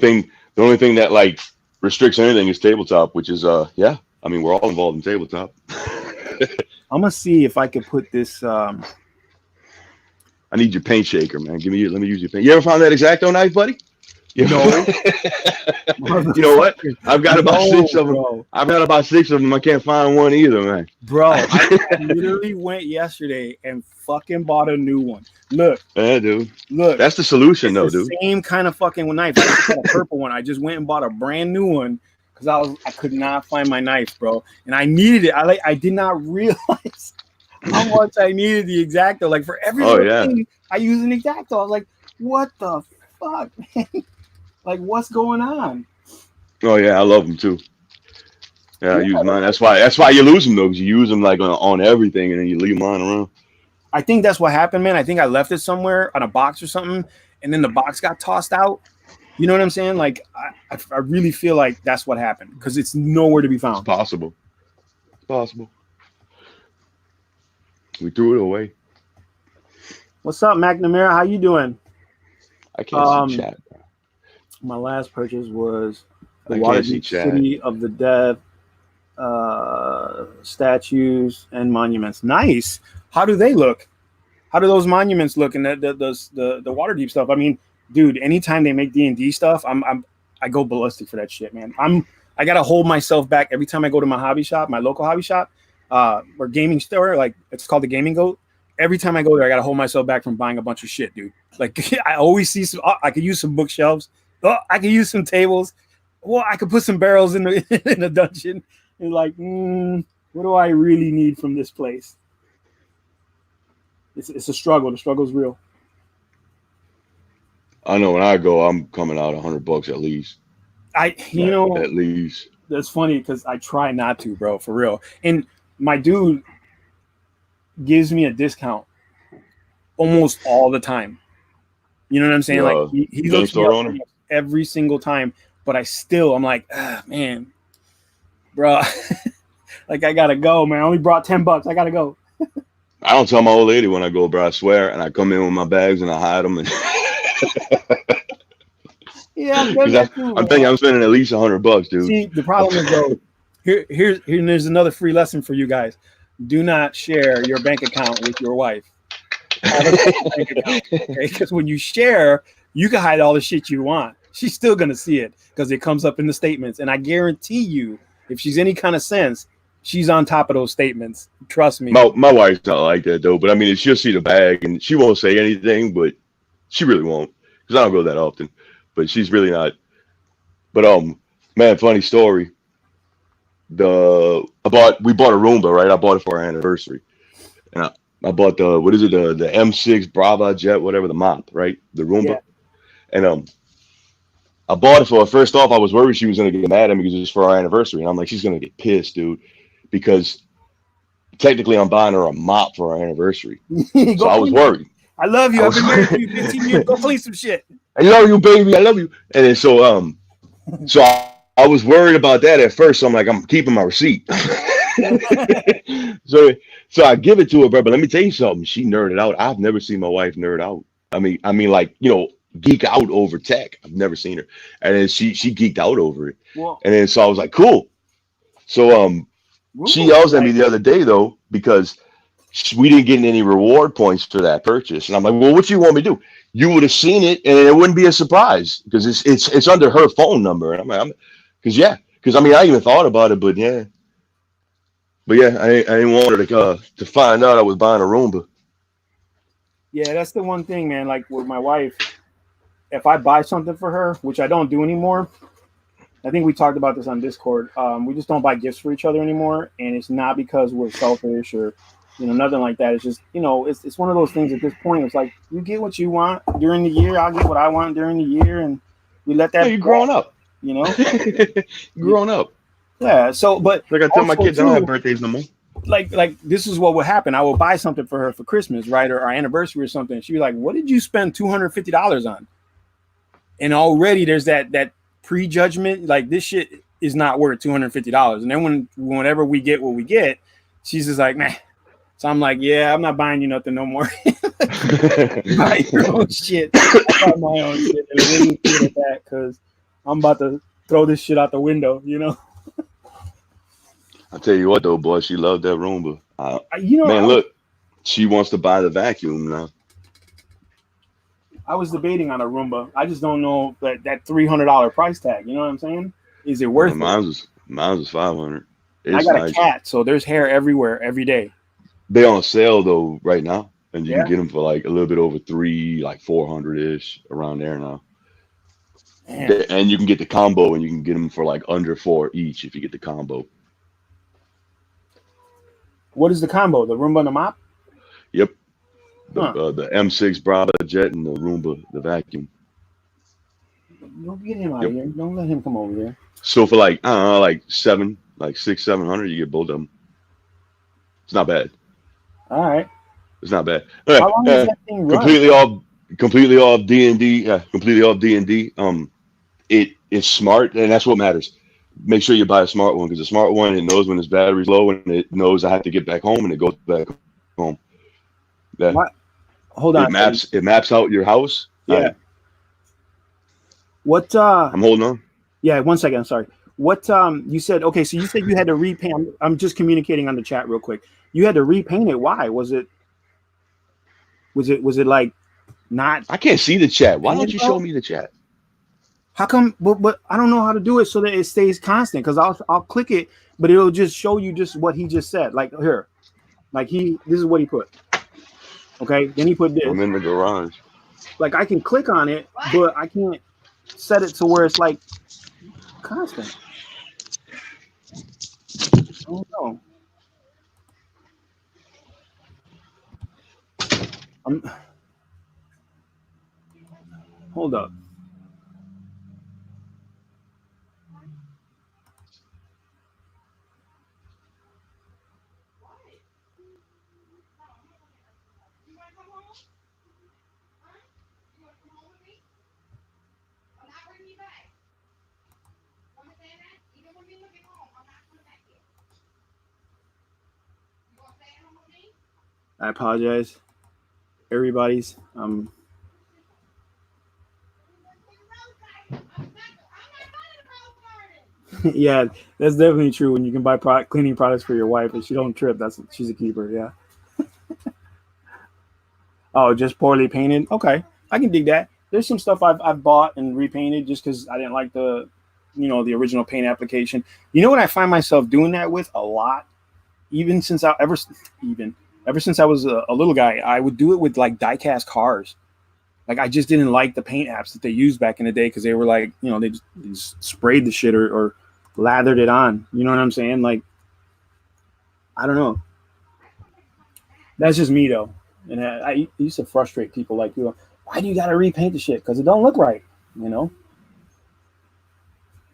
thing that like restricts anything is tabletop, which is yeah. I mean, we're all involved in tabletop. I'm gonna see if I could put this. I need your paint shaker, man. Let me use your paint. You ever found that X-Acto knife, buddy? You No, you know what? I've got about no, six of them. bro. I've got about six of them. I can't find one either, man. Bro, I literally went yesterday and fucking bought a new one. Look, Yeah, dude. look. That's the solution, It's though, the dude. same kind of fucking knife. I just got a purple one. I just went and bought a brand new one because I could not find my knife, bro, and I needed it. I did not realize how much I needed the X-Acto. Like for every little thing, I use an X-Acto. I was like, what the fuck, man? Like, what's going on? Oh yeah, I love them too. Yeah, I use mine. That's why you lose them though, because you use them like on everything, and then you leave mine around. I think that's what happened, man. I think I left it somewhere on a box or something, and then the box got tossed out. You know what I'm saying? Like, I really feel like that's what happened because it's nowhere to be found. It's possible. It's possible. We threw it away. What's up, McNamara? How you doing? I can't see chat. My last purchase was the Waterdeep City of the Dead statues and monuments. Nice. How do they look? How do those monuments look? And the Waterdeep stuff. I mean, dude, anytime they make D&D stuff, I go ballistic for that shit, man. I gotta hold myself back every time I go to my hobby shop, my local hobby shop, or gaming store. Like it's called the Gaming Goat. Every time I go there, I gotta hold myself back from buying a bunch of shit, dude. Like I always see some. I could use some bookshelves. I could use some tables. Well, I could put some barrels in the dungeon. And like, what do I really need from this place? It's a struggle. The struggle's real. I know when I go, I'm coming out $100 at least. At least. That's funny because I try not to, bro, for real. And my dude gives me a discount almost all the time. You know what I'm saying? Like he looks me up every single time, but I'm like, man, bro, like I gotta go, man. I only brought $10. I gotta go. I don't tell my old lady when I go, bro. I swear, and I come in with my bags and I hide them. And yeah, I'm thinking I'm spending at least $100, dude. See, the problem is though, here's another free lesson for you guys: do not share your bank account with your wife. Have a bank account, okay? Because when you share, you can hide all the shit you want. She's still gonna see it because it comes up in the statements, and I guarantee you, if she's any kind of sense, she's on top of those statements. Trust me. My wife's not like that though, but I mean, she'll see the bag and she won't say anything, but she really won't because I don't go that often. But she's really not. But man, funny story. We bought a Roomba, right? I bought it for our anniversary, and I bought the M6 Brava jet, whatever, the mop, right? The Roomba, and I bought it for her. First off, I was worried she was gonna get mad at me because it was for our anniversary, and I'm like, she's gonna get pissed, dude, because technically I'm buying her a mop for our anniversary. So I was worried. I love you. I've been married to you 15 years. Go clean some shit. I love you, baby. I love you. And then so I was worried about that at first. So I'm like, I'm keeping my receipt. So I give it to her, bro. But let me tell you something. She nerded out. I've never seen my wife nerd out. I mean, like, geek out over tech. I've never seen her. And then she geeked out over it. Well, and then so I was like, cool. So she yells at me the other day though, because we didn't get any reward points for that purchase. And I'm like, well, what do you want me to do? You would have seen it and it wouldn't be a surprise because it's under her phone number. And I'm like, because I mean, I even thought about it, but yeah. But yeah, I didn't want her to find out I was buying a Roomba. Yeah, that's the one thing, man. Like with my wife, if I buy something for her, which I don't do anymore, I think we talked about this on Discord. We just don't buy gifts for each other anymore, and it's not because we're selfish or nothing like that. It's just it's one of those things at this point. It's like you get what you want during the year, I'll get what I want during the year, and we let that. You're growing up. you know. Grown up. Yeah. So, but like I tell my kids, I don't have too, birthdays no more. Like this is what would happen. I will buy something for her for Christmas, right, or our anniversary or something. She'd be like, "What did you spend $250 on?" And already there's that prejudgment, like this shit is not worth $250. And then whenever we get what we get, she's just like, "Nah." So I'm like, "Yeah, I'm not buying you nothing no more. Buy your own shit. I buy my own shit, and it isn't good at that because I'm about to throw this shit out the window, you know." I tell you what though, boy, she loved that Roomba. Man, look, she wants to buy the vacuum now. I was debating on a Roomba. I just don't know that $300 price tag. You know what I'm saying? Is it worth it? Mine was 500. I got a cat, so there's hair everywhere every day. They on sale though right now, and you can get them for like a little bit over 400 ish around there now. And you can get the combo, and you can get them for like under 4 each if you get the combo. What is the combo? The Roomba and the mop? Yep. The M6 Brava jet and the Roomba, the vacuum. Don't get him out of here. Don't let him come over here. So for like, I don't know, like 700, you get both of them. It's not bad. All right. It's not bad. How long does that thing run? Completely off D&D. Yeah, completely off D&D. It's smart, and that's what matters. Make sure you buy a smart one, because a smart one, it knows when its battery's low, and it knows I have to get back home, and it goes back home. Yeah. What? Hold on. It maps out your house. Yeah. What? I'm holding on. Yeah. 1 second. I'm sorry. What? You said okay. So you said you had to repaint. I'm just communicating on the chat real quick. You had to repaint it. Why? Was it like not? I can't see the chat. Why don't you show me the chat? How come? But I don't know how to do it so that it stays constant. Because I'll click it, but it'll just show you just what he just said. Like here, like this is what he put. Okay, then he put this. I'm in the garage. Like I can click on it, but I can't set it to where it's like constant. I don't know. Hold up. I apologize, everybody's. Yeah, that's definitely true. When you can buy cleaning products for your wife and she don't trip, she's a keeper. Yeah. Oh, just poorly painted. Okay, I can dig that. There's some stuff I've bought and repainted just because I didn't like the original paint application. You know what I find myself doing that with a lot, ever since I was a little guy. I would do it with like die-cast cars. Like I just didn't like the paint apps that they used back in the day because they were like, they just sprayed the shit or lathered it on. You know what I'm saying? Like, I don't know. That's just me though. And I used to frustrate people like, why do you got to repaint the shit? Because it don't look right.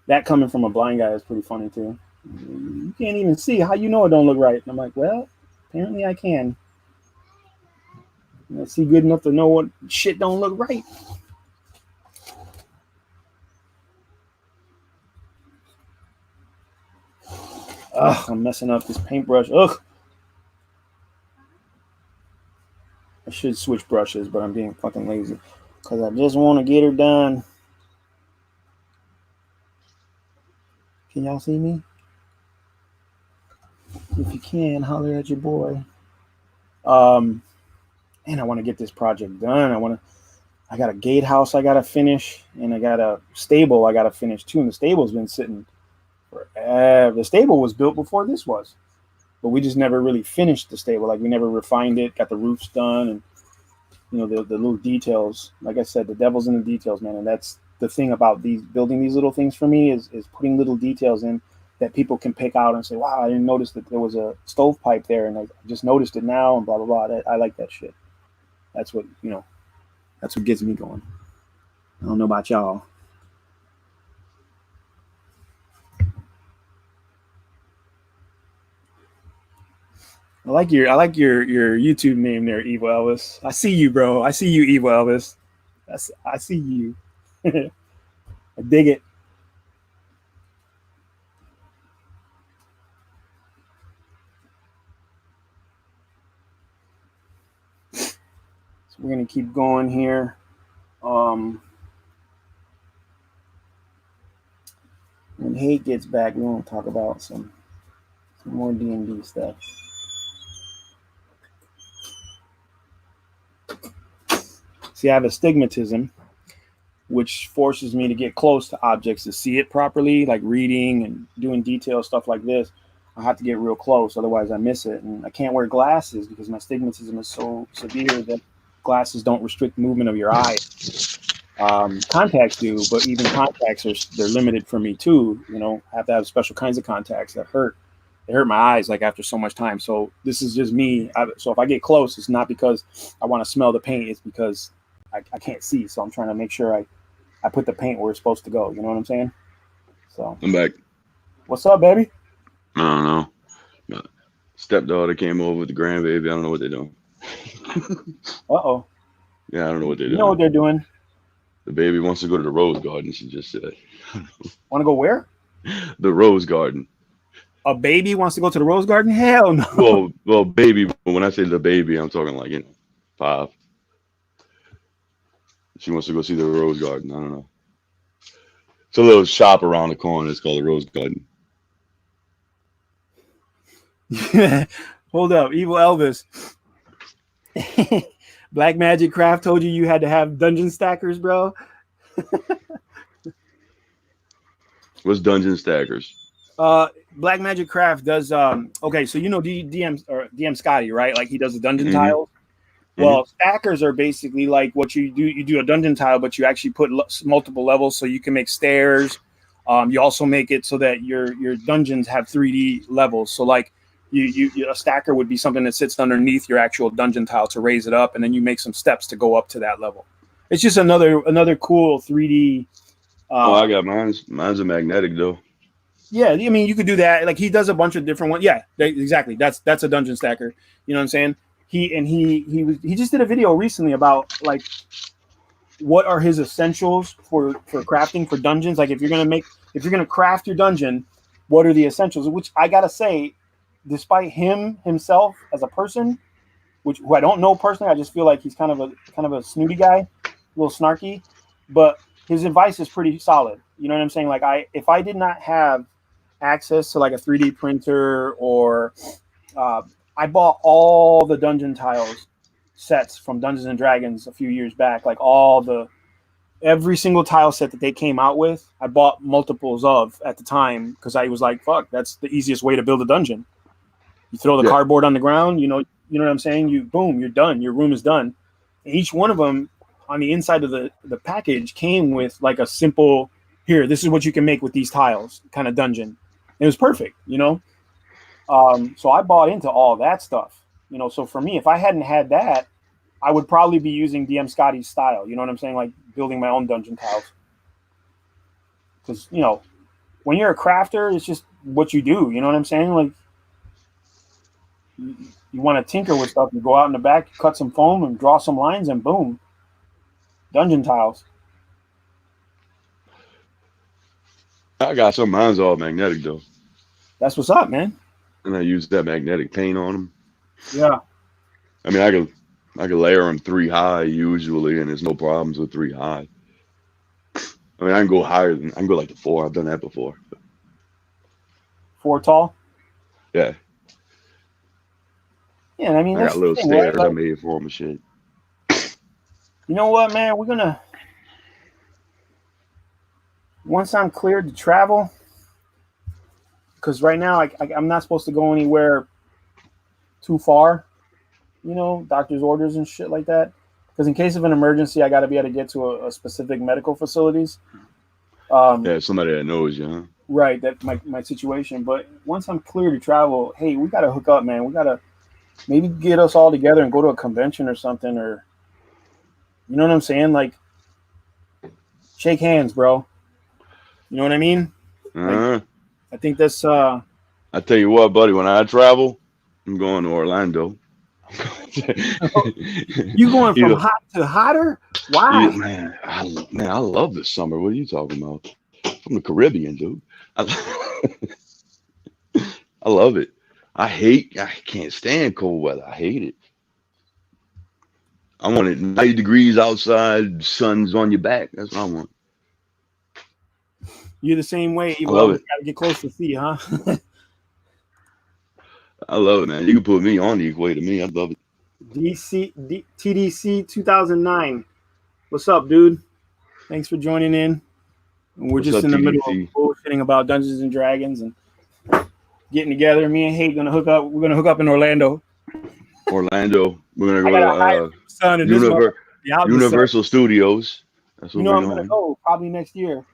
That coming from a blind guy is pretty funny too. You can't even see. How you know it don't look right? And I'm like, well, apparently I can. I see good enough to know what shit don't look right. Ugh, I'm messing up this paintbrush. Ugh. I should switch brushes, but I'm being fucking lazy because I just want to get her done. Can y'all see me? If you can, holler at your boy. And I want to get this project done. I got a gatehouse I gotta finish, and I got a stable I gotta finish too. And the stable's been sitting forever. The stable was built before this was, but we just never really finished the stable. Like we never refined it, got the roofs done, and the little details. Like I said, the devil's in the details, man. And that's the thing about building these little things for me is putting little details in that people can pick out and say, wow, I didn't notice that there was a stovepipe there, and I just noticed it now, and blah blah blah. I like that shit. That's what that's what gets me going. I don't know about y'all. I like your YouTube name there, Evil Elvis. I see you, bro. I see you, Evil Elvis. I see you. I dig it. So we're gonna keep going here. When Hate gets back, we want to talk about some more D&D stuff. See, I have astigmatism, which forces me to get close to objects to see it properly, like reading and doing detailed stuff like this. I have to get real close, otherwise I miss it. And I can't wear glasses because my astigmatism is so severe that glasses don't restrict movement of your eye. Contacts do, but even contacts they're limited for me too. You know, I have to have special kinds of contacts that hurt. They hurt my eyes like after so much time. So this is just me. So if I get close, it's not because I want to smell the paint. It's because I can't see. So I'm trying to make sure I put the paint where it's supposed to go. You know what I'm saying? So I'm back. What's up, baby? I don't know. My stepdaughter came over with the grandbaby. I don't know what they're doing. Uh-oh. Yeah, I don't know what they're doing. You know what they're doing? The baby wants to go to the rose garden, she just said. Want to go where? The rose garden. A baby wants to go to the rose garden? Hell no. Well, baby. When I say the baby, I'm talking like 5. She wants to go see the rose garden. I don't know. It's a little shop around the corner. It's called the Rose Garden. Hold up, Evil Elvis. Black Magic Craft told you had to have dungeon stackers, bro. What's dungeon stackers? Black Magic Craft does okay, so you know DM Scotty, right? Like he does the dungeon tiles. Well, stackers are basically like what you do. You do a dungeon tile, but you actually put multiple levels, so you can make stairs. You also make it so that your dungeons have 3D levels. So like a stacker would be something that sits underneath your actual dungeon tile to raise it up, and then you make some steps to go up to that level. It's just another cool 3D. I got mine's a magnetic though. Yeah, I mean you could do that. Like he does a bunch of different ones. Yeah, exactly. That's a dungeon stacker. You know what I'm saying? He just did a video recently about like what are his essentials for crafting for dungeons. Like if you're gonna craft your dungeon, what are the essentials? Which I gotta say, despite himself as a person, who I don't know personally, I just feel like he's kind of a snooty guy, a little snarky, but his advice is pretty solid. You know what I'm saying? Like if I did not have access to like a 3D printer or I bought all the dungeon tiles sets from Dungeons and Dragons a few years back, like every single tile set that they came out with, I bought multiples of at the time because I was like, fuck, that's the easiest way to build a dungeon. You throw the cardboard on the ground, you know what I'm saying? You're done. Your room is done. And each one of them on the inside of the package came with like a simple, here, this is what you can make with these tiles kind of dungeon. It was perfect, you know? So I bought into all that stuff, you know. So for me, if I hadn't had that, I would probably be using DM Scotty's style. You know what I'm saying? Like building my own dungeon tiles. Because, you know, when you're a crafter, it's just what you do. You know what I'm saying? Like you want to tinker with stuff. You go out in the back, cut some foam and draw some lines and boom, dungeon tiles. I got some. Mine's all magnetic though. That's what's up, man. And I use that magnetic paint on them. Yeah. I mean, I can layer them 3 high usually, and there's no problems with 3 high. I mean, I can go like to 4. I've done that before. 4 tall? Yeah. Yeah, I mean, I got little stairs I made for them and shit. You know what, man? We're gonna, once I'm cleared to travel, because right now I'm not supposed to go anywhere too far, you know, doctor's orders and shit like that. Because in case of an emergency, I got to be able to get to a specific medical facilities. Yeah, somebody that knows you, huh? Right, that's my situation. But once I'm clear to travel, hey, we got to hook up, man. We got to maybe get us all together and go to a convention or something, or, you know what I'm saying? Like, shake hands, bro. You know what I mean? Like, I think that's. I tell you what, buddy. When I travel, I'm going to Orlando. You going from hot to hotter? Why? Man, I love the summer. What are you talking about? From the Caribbean, dude. I love it. I can't stand cold weather. I hate it. I want it 90 degrees outside, sun's on your back. That's what I want. You're the same way. I love it. Gotta get close to sea, huh? I love it, man. You can put me on the equator. Me, I love it. TDC 2009. What's up, dude? Thanks for joining in. We're What's just up, in the TDC? middle of bullshitting about Dungeons and Dragons and getting together. Me and Hate gonna hook up. We're gonna hook up in Orlando. We're gonna go to Universal Studios. That's what I'm gonna go probably next year.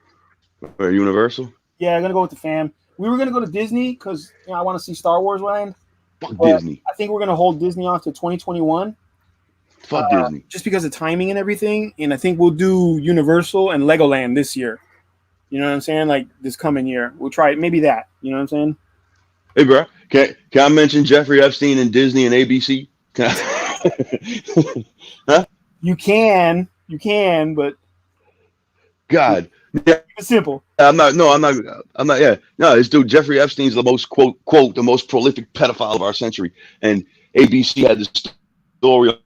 Where, Universal? Yeah, I'm gonna go with the fam. We were gonna go to Disney because I want to see Star Wars land. Fuck Disney. I think we're gonna hold Disney off to 2021. Fuck Disney. Just because of timing and everything. And I think we'll do Universal and Legoland this year. You know what I'm saying? Like this coming year. We'll try it. Maybe that. You know what I'm saying? Hey, bro. Can I mention Jeffrey Epstein and Disney and ABC? Huh? You can, but God. it's simple. I'm not. Yeah. No, this dude, Jeffrey Epstein's the most quote, the most prolific pedophile of our century. And ABC had this story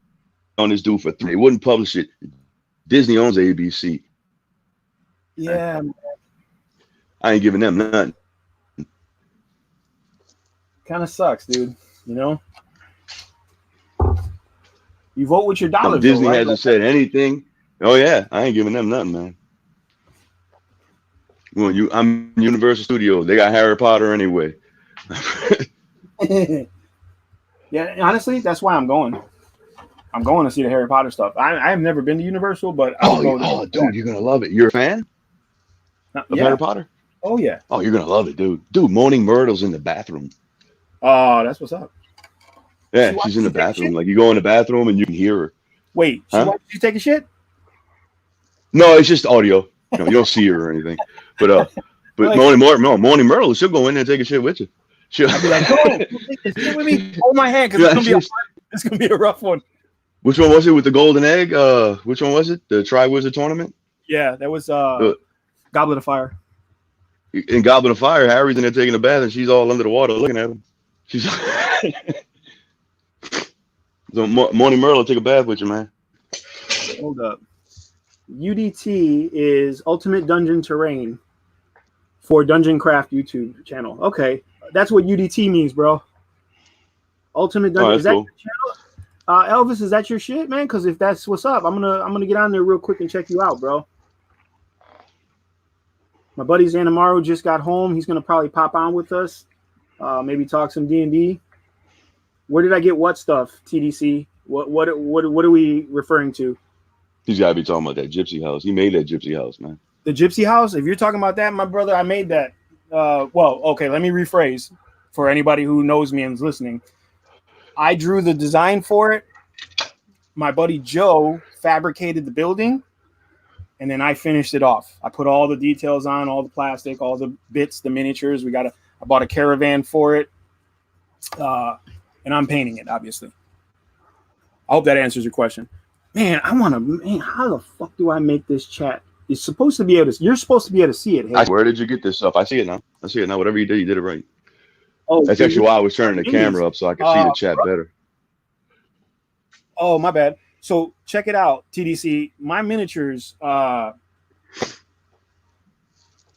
on this dude for 3. They wouldn't publish it. Disney owns ABC. Yeah. I ain't giving them nothing. Kind of sucks, dude. You know? You vote with your dollars. Disney hasn't said anything. Oh, yeah. I ain't giving them nothing, man. Well, I'm Universal Studios. They got Harry Potter anyway. Yeah, honestly, that's why I'm going. I'm going to see the Harry Potter stuff. I have never been to Universal, but dude, you're gonna love it. You're a fan of Harry Potter? Oh yeah. Oh, you're gonna love it, dude. Dude, Moaning Myrtle's in the bathroom. Oh, that's what's up. Yeah, she's in the bathroom. Like you go in the bathroom and you can hear her. Wait, she take a shit? No, it's just audio. You don't see her or anything. But like, Moaning Myrtle, she'll go in there and take a shit with you. I'll be like, take this shit with me. Hold my hand because it's gonna be a rough one. Which one was it with the golden egg? Which one was it? The Tri-Wizard tournament? Yeah, that was Goblet of Fire. In Goblet of Fire, Harry's in there taking a bath and she's all under the water looking at him. She's so Moaning Myrtle, take a bath with you, man. Hold up. UDT is Ultimate Dungeon Terrain for Dungeon Craft YouTube channel. Okay, that's what UDT means, bro. Ultimate Dungeon. Is that cool. Your channel? Elvis, is that your shit, man? Because if that's what's up, I'm gonna get on there real quick and check you out, bro. My buddy Zanamaru just got home. He's gonna probably pop on with us. Maybe talk some D&D. Where did I get what stuff? TDC. What are we referring to? He's got to be talking about that gypsy house. He made that gypsy house, man. The gypsy house? If you're talking about that, my brother, I made that. Okay, let me rephrase for anybody who knows me and is listening. I drew the design for it. My buddy Joe fabricated the building, and then I finished it off. I put all the details on, all the plastic, all the bits, the miniatures. I bought a caravan for it, and I'm painting it, obviously. I hope that answers your question. Man, how the fuck do I make this chat? You're supposed to be able to see it. Hey. Where did you get this stuff? I see it now. Whatever you did it right. Oh, that's actually why I was turning the camera up so I could see the chat better. Oh, my bad. So check it out, TDC. My miniatures,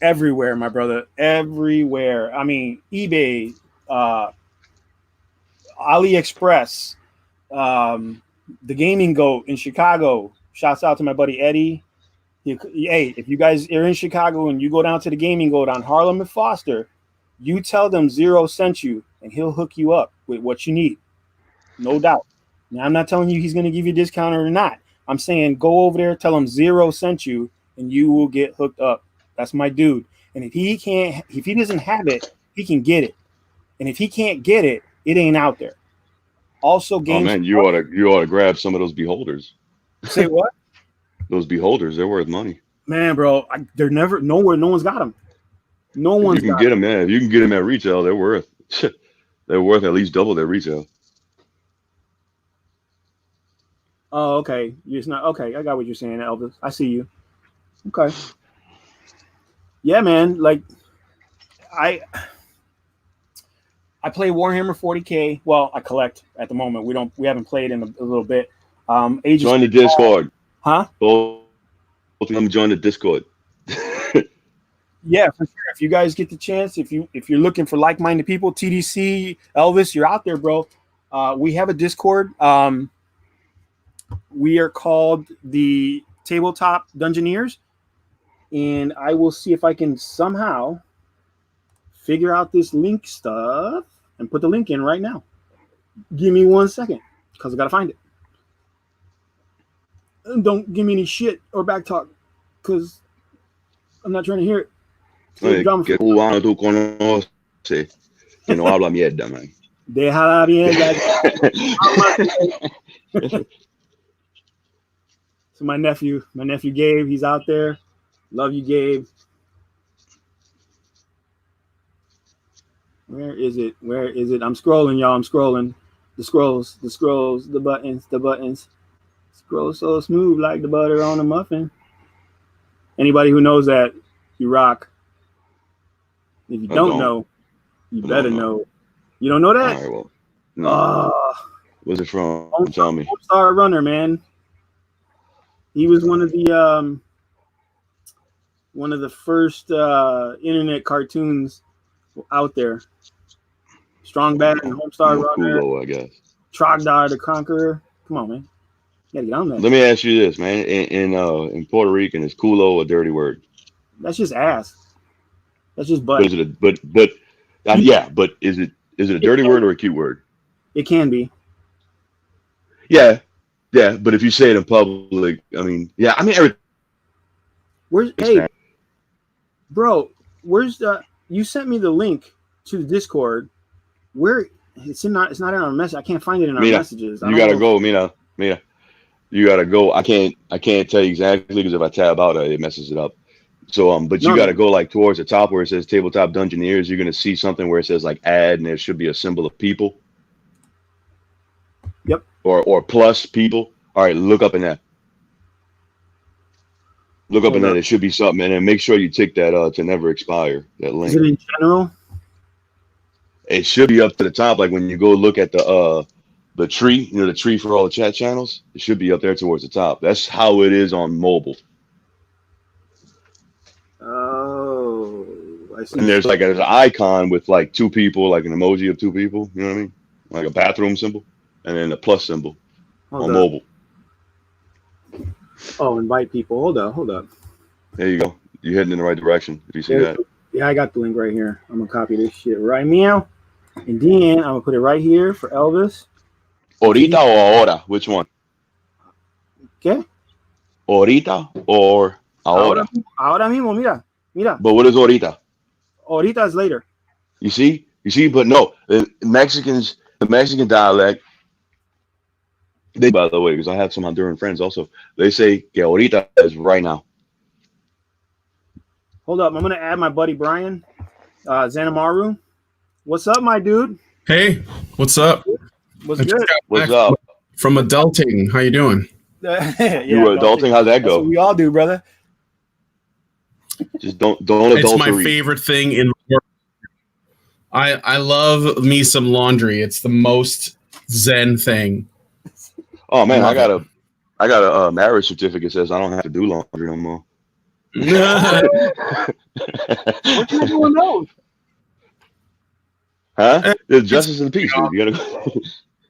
everywhere, my brother, everywhere. I mean, eBay, AliExpress, the Gaming Goat in Chicago. Shouts out to my buddy Eddie. Hey, if you guys are in Chicago and you go down to the Gaming Goat on Harlem and Foster, you tell them Zero sent you, and he'll hook you up with what you need. No doubt. Now, I'm not telling you he's going to give you a discount or not. I'm saying go over there, tell him Zero sent you, and you will get hooked up. That's my dude. And if he doesn't have it, he can get it. And if he can't get it, it ain't out there. Also, games. Oh man, you ought to grab some of those beholders. Say what? Those beholders, they're worth money. Man, bro, they're never nowhere. No one's got them. No one's. You can get them, man. If you can get them at retail, they're worth. They're worth at least double their retail. Oh, okay. It's not okay. I got what you're saying, Elvis. I see you. Okay. Yeah, man. Like, I play Warhammer 40K. Well, I collect at the moment. We haven't played in a little bit. Join the Discord. Huh? Both of them join the Discord. Yeah, for sure. If you guys get the chance, if you're looking for like-minded people, TDC, Elvis, you're out there, bro. We have a Discord. We are called the Tabletop Dungeoneers, and I will see if I can somehow figure out this link stuff and put the link in right now. Give me 1 second, because I gotta find it. And don't give me any shit or back talk, because I'm not trying to hear it. Oye, ¿qué cubano tú conoces que no habla mierda, man? Deja la mierda. So my nephew Gabe, he's out there. Love you, Gabe. Where is it? I'm scrolling, y'all. I'm scrolling. The scrolls, the buttons. Scroll so smooth like the butter on a muffin. Anybody who knows that, you rock. If you don't know, you better know. You don't know that? All right, well, no. Where's it from? Tell me. Star Runner, man. He was one of the first internet cartoons out there. Strong Bad and Homestar Runner. Kulo, I guess. Trogdor the Conqueror. Come on, man. You gotta get on that. Let me ask you this, man. In Puerto Rican, is culo a dirty word? That's just ass. That's just butt. But is it a dirty word or a cute word? It can be. Yeah. But if you say it in public, bro, where's you sent me the link to the Discord. Where it's not in our message. I can't find it in our messages. You gotta go, Mina. You gotta go. I can't tell you exactly because if I tab out, it messes it up. So but you gotta go like towards the top where it says Tabletop Dungeoneers. You're gonna see something where it says like add, and there should be a symbol of people. Yep. Or plus people. All right, look up in that. It should be something, and then make sure you tick that to never expire. That link. Is it in general? It should be up to the top, like when you go look at the tree, the tree for all the chat channels. It should be up there towards the top. That's how it is on mobile. Oh, I see. And there's like an icon with like two people, like an emoji of two people. You know what I mean? Like a bathroom symbol, and then a plus symbol on mobile. Oh, invite people. Hold up. There you go. You're heading in the right direction. If you see that. Yeah, I got the link right here. I'm gonna copy this shit right now, and then I'm gonna put it right here for Elvis. Ahorita or ahora? Which one? Okay. Ahorita or ahora? Ahora mismo, mira. But what is ahorita? Ahorita is later. You see, but no, the Mexican dialect. They, by the way, because I have some Honduran friends also, they say que ahorita is right now. Hold up, I'm gonna add my buddy Brian Zanamaru. What's up, my dude? Hey, what's up? What's good? What's up? From adulting, how you doing? Yeah, you were adulting. How'd that go? That's what we all do, brother. Just don't adultery. It's my favorite thing in the world. I love me some laundry. It's the most zen thing. Oh man, I got a marriage certificate that says I don't have to do laundry no more. What can I do on those? Huh? There's justice of the peace. Dude.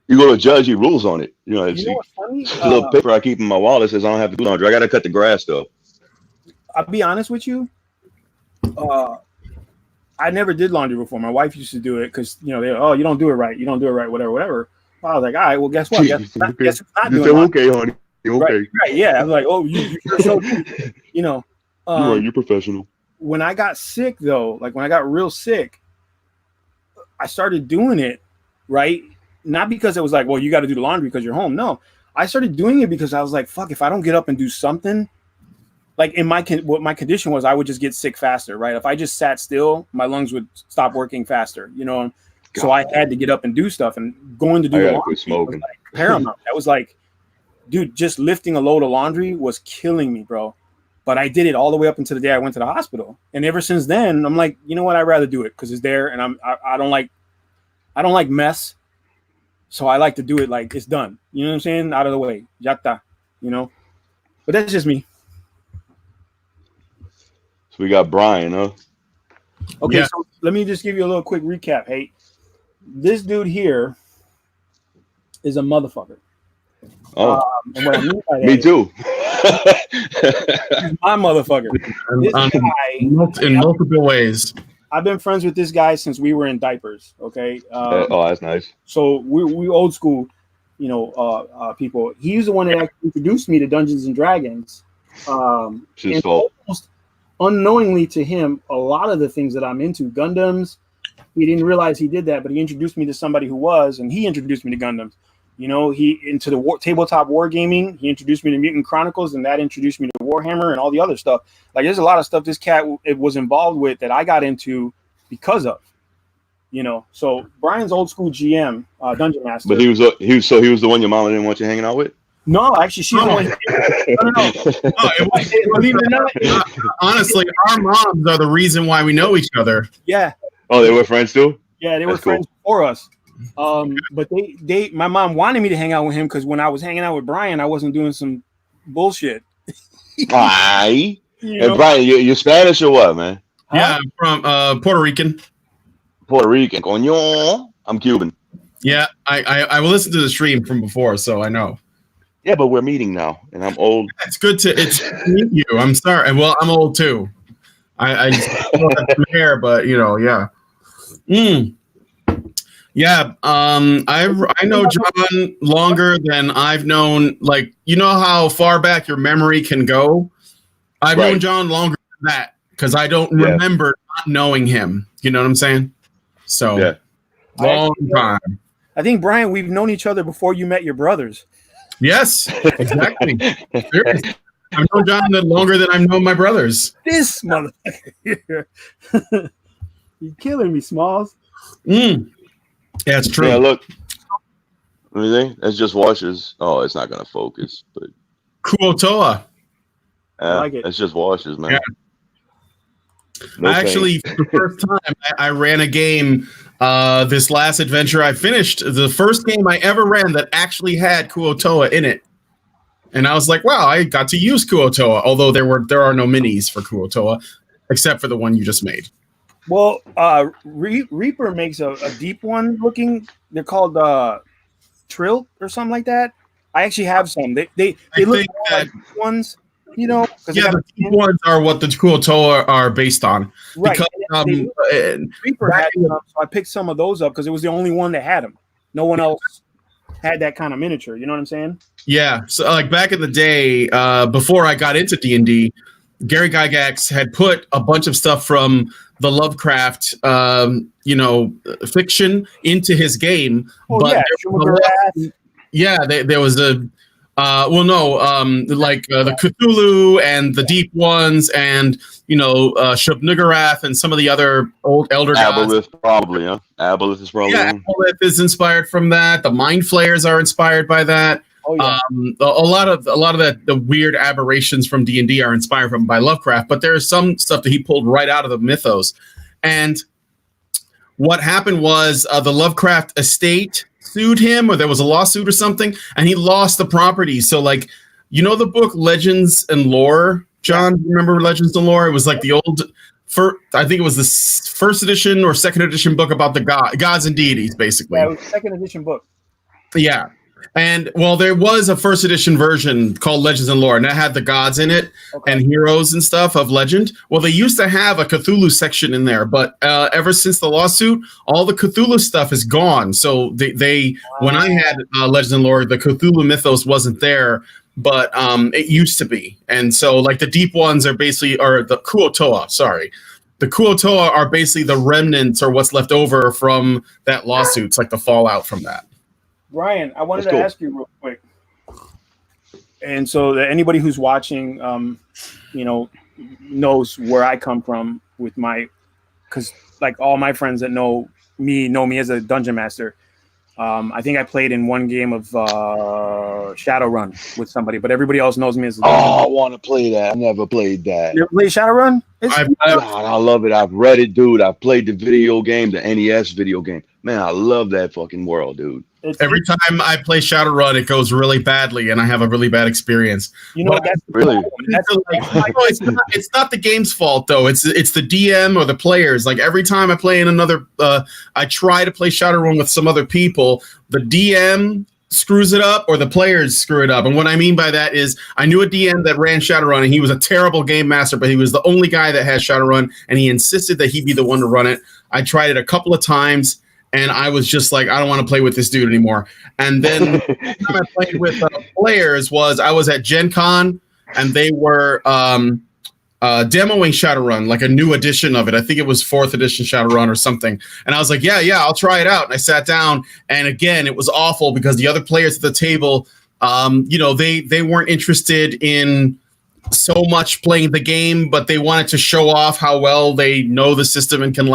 You go to a judge, he rules on it. It's what's funny? a little paper I keep in my wallet says I don't have to do laundry. I got to cut the grass though. I'll be honest with you. I never did laundry before. My wife used to do it because you don't do it right. You don't do it right. Whatever. I was like, all right. Well, guess what? Guess it's not doing okay, honey. Okay. Right. Yeah. I was like, oh, you so you're professional. When I got sick, though, like when I got real sick, I started doing it, right? Not because it was like, well, you got to do the laundry because you're home. No, I started doing it because I was like, fuck, if I don't get up and do something, like what my condition was, I would just get sick faster, right? If I just sat still, my lungs would stop working faster, So I had to get up and do stuff, and going to do the laundry was like paramount. That was like, dude, just lifting a load of laundry was killing me, bro. But I did it all the way up until the day I went to the hospital. And ever since then, I'm like, you know what? I'd rather do it because it's there, and I don't like mess. So I like to do it like it's done. You know what I'm saying? Out of the way. Yatta. You know? But that's just me. So we got Brian, huh? Okay, so let me just give you a little quick recap. Hey, this dude here is a motherfucker. Oh, and what I mean by that me too. He's my motherfucker. This guy, in multiple ways. I've been friends with this guy since we were in diapers. Okay. Oh, that's nice. So we old school, you know, people. He's the one that actually introduced me to Dungeons and Dragons. His fault. Almost unknowingly to him, a lot of the things that I'm into, Gundams. He didn't realize he did that, but he introduced me to somebody who was, and he introduced me to Gundams. You know, he into the tabletop wargaming. He introduced me to Mutant Chronicles, and that introduced me to Warhammer and all the other stuff. Like, there's a lot of stuff this cat was involved with that I got into because of. You know, so Brian's old school GM, Dungeon Master. But he was the one your mama didn't want you hanging out with. No, actually, she's the one. No. Believe it or not. Honestly, our moms are the reason why we know each other. Yeah. Oh, they were friends too? Yeah, they were friends before us. But my mom wanted me to hang out with him because when I was hanging out with Brian, I wasn't doing some bullshit. Aye. And Brian, you're Spanish or what, man? Yeah, I'm from Puerto Rican. Puerto Rican. Coño. I'm Cuban. Yeah, I will listen to the stream from before, so I know. Yeah, but we're meeting now, and I'm old. It's good to meet you. I'm sorry. Well, I'm old too. I just don't have some hair, but you know, yeah. Yeah. I know John longer than I've known. Like, you know how far back your memory can go. I've known John longer than that because I don't remember not knowing him. You know what I'm saying? So long time. I think, Brian, we've known each other before you met your brothers. Yes, exactly. I've known John longer than I've known my brothers. This motherfucker. You're killing me, Smalls. Yeah, it's true. Yeah, look. What do you think? That's just washes. Oh, it's not gonna focus, but Kuotoa. I like it. It's just washes, man. Yeah. No Actually, for the first time, I ran a game. This last adventure I finished, the first game I ever ran that actually had Kuotoa in it, and I was like, "Wow, I got to use Kuotoa." Although there are no minis for Kuotoa, except for the one you just made. Well, Reaper makes a deep one looking. They're called Trill or something like that. I actually have some. They look like ones. You know, the deep ones are what the Kuotoa are based on. Right. Because, Reaper had them, so I picked some of those up because it was the only one that had them. No one else had that kind of miniature. You know what I'm saying? Yeah. So, like back in the day, before I got into D&D, Gary Gygax had put a bunch of stuff from the Lovecraft, fiction into his game. Oh, but yeah. There was a. The Cthulhu and the Deep Ones and, Shub-Niggurath and some of the other old elder gods. Aboleth, probably, huh? Aboleth is probably one. Aboleth is inspired from that. The Mind Flayers are inspired by that. Oh, yeah. A lot of the weird aberrations from D&D are inspired by Lovecraft, but there's some stuff that he pulled right out of the mythos. And what happened was the Lovecraft estate sued him, or there was a lawsuit or something, and he lost the property. So, like, the book Legends and Lore, John? Remember Legends and Lore? It was like the old, I think it was the first edition or second edition book about the gods and deities, basically. Yeah, it was the second edition book. Yeah. And, well, there was a first edition version called Legends and Lore, and that had the gods in it and heroes and stuff of legend. Well, they used to have a Cthulhu section in there, but ever since the lawsuit, all the Cthulhu stuff is gone. So when I had Legends and Lore, the Cthulhu mythos wasn't there, but it used to be. And so, like, the deep ones are basically, or the Kuotoa, sorry. The Kuotoa are basically the remnants or what's left over from that lawsuit. It's like the fallout from that. Ryan, I wanted to ask you real quick, and so that anybody who's watching, knows where I come from with because like all my friends that know know me as a dungeon master. I think I played in one game of Shadowrun with somebody, but everybody else knows me as a dungeon master. I want to play that. I never played that. You ever played Shadowrun? God, I love it. I've read it, dude. I've played the video game, the NES video game. Man, I love that fucking world, dude. Every time I play Shadowrun, it goes really badly, and I have a really bad experience. You know, that's really. It's not the game's fault though. It's the DM or the players. Like every time I play in another, I try to play Shadowrun with some other people. The DM screws it up, or the players screw it up. And what I mean by that is, I knew a DM that ran Shadowrun, and he was a terrible game master, but he was the only guy that had Shadowrun, and he insisted that he be the one to run it. I tried it a couple of times. And I was just like, I don't want to play with this dude anymore. And then the time I played with players I was at Gen Con, and they were demoing Shadowrun, like a new edition of it. I think it was 4th edition Shadowrun or something. And I was like, yeah, I'll try it out. And I sat down, and again, it was awful because the other players at the table, they weren't interested in so much playing the game, but they wanted to show off how well they know the system and can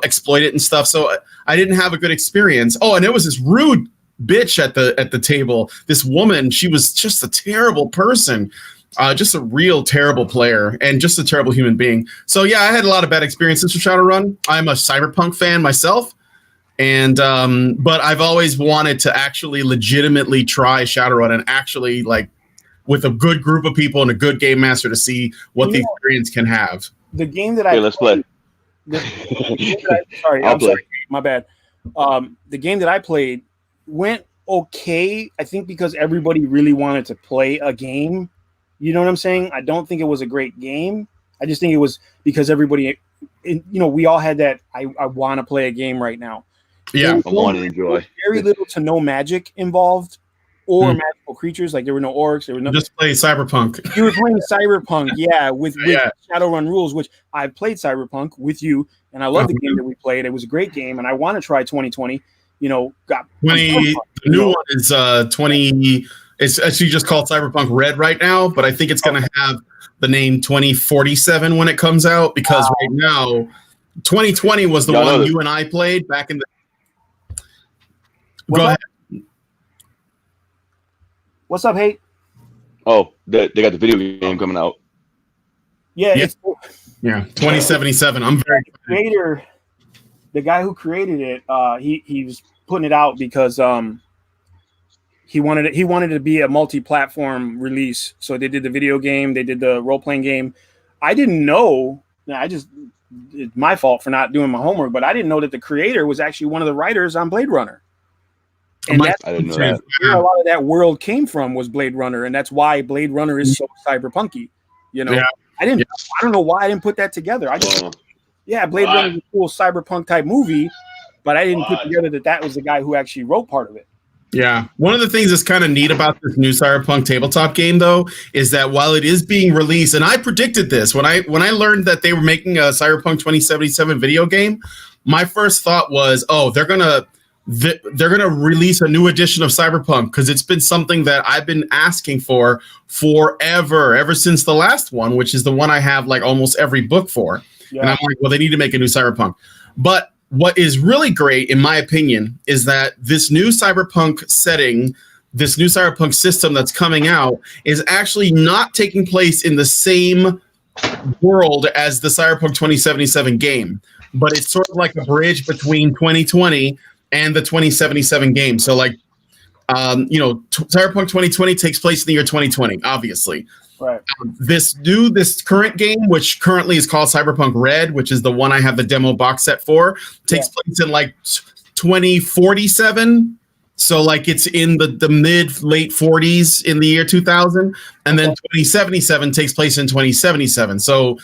exploit it and stuff. So I didn't have a good experience. Oh, and there was this rude bitch at the table. This woman, she was just a terrible person, just a real terrible player and just a terrible human being. So yeah, I had a lot of bad experiences with Shadowrun. I'm a Cyberpunk fan myself. And but I've always wanted to actually legitimately try Shadowrun and actually with a good group of people and a good game master to see what the experience can have. The game that let's play. Sorry, my bad. The game that I played went okay, I think, because everybody really wanted to play a game. You know what I'm saying? I don't think it was a great game. I just think it was because everybody, we all had that, I want to play a game right now. Yeah, I want to enjoy. Very little to no magic involved. Or magical creatures, like there were no orcs, there were no. Just play Cyberpunk. You were playing Cyberpunk, with Shadowrun rules, which I've played Cyberpunk with you, and I love the game that we played. It was a great game, and I want to try 2020. Got 20. The new one is 20. It's actually just called Cyberpunk Red right now, but I think it's going to have the name 2047 when it comes out because right now, 2020 was the one you and I played back in the. Go ahead. What's up, Hate? Oh, they got the video game coming out. Yeah. 2077. I'm very creator. The guy who created it, he was putting it out because he wanted it to be a multi-platform release. So they did the video game, they did the role-playing game. I didn't know. It's my fault for not doing my homework, but I didn't know that the creator was actually one of the writers on Blade Runner. And that's I didn't know that. Where a lot of that world came from was Blade Runner, and that's why Blade Runner is so cyberpunky. I don't know why I didn't put that together. Blade Runner is a cool cyberpunk type movie, but I didn't put together that was the guy who actually wrote part of it. Yeah. One of the things that's kind of neat about this new Cyberpunk tabletop game, though, is that while it is being released, and I predicted this when I learned that they were making a Cyberpunk 2077 video game, my first thought was, they're gonna release a new edition of Cyberpunk because it's been something that I've been asking for forever, ever since the last one, which is the one I have almost every book for. Yeah. And I'm like, well, they need to make a new Cyberpunk. But what is really great, in my opinion, is that this new Cyberpunk setting, this new Cyberpunk system that's coming out is actually not taking place in the same world as the Cyberpunk 2077 game, but it's sort of like a bridge between 2020 and the 2077 game. So Cyberpunk 2020 takes place in the year 2020, obviously. Right. This current game, which currently is called Cyberpunk Red, which is the one I have the demo box set for, takes place in 2047. So it's in the late 40s in the year 2000. And then 2077 takes place in 2077. So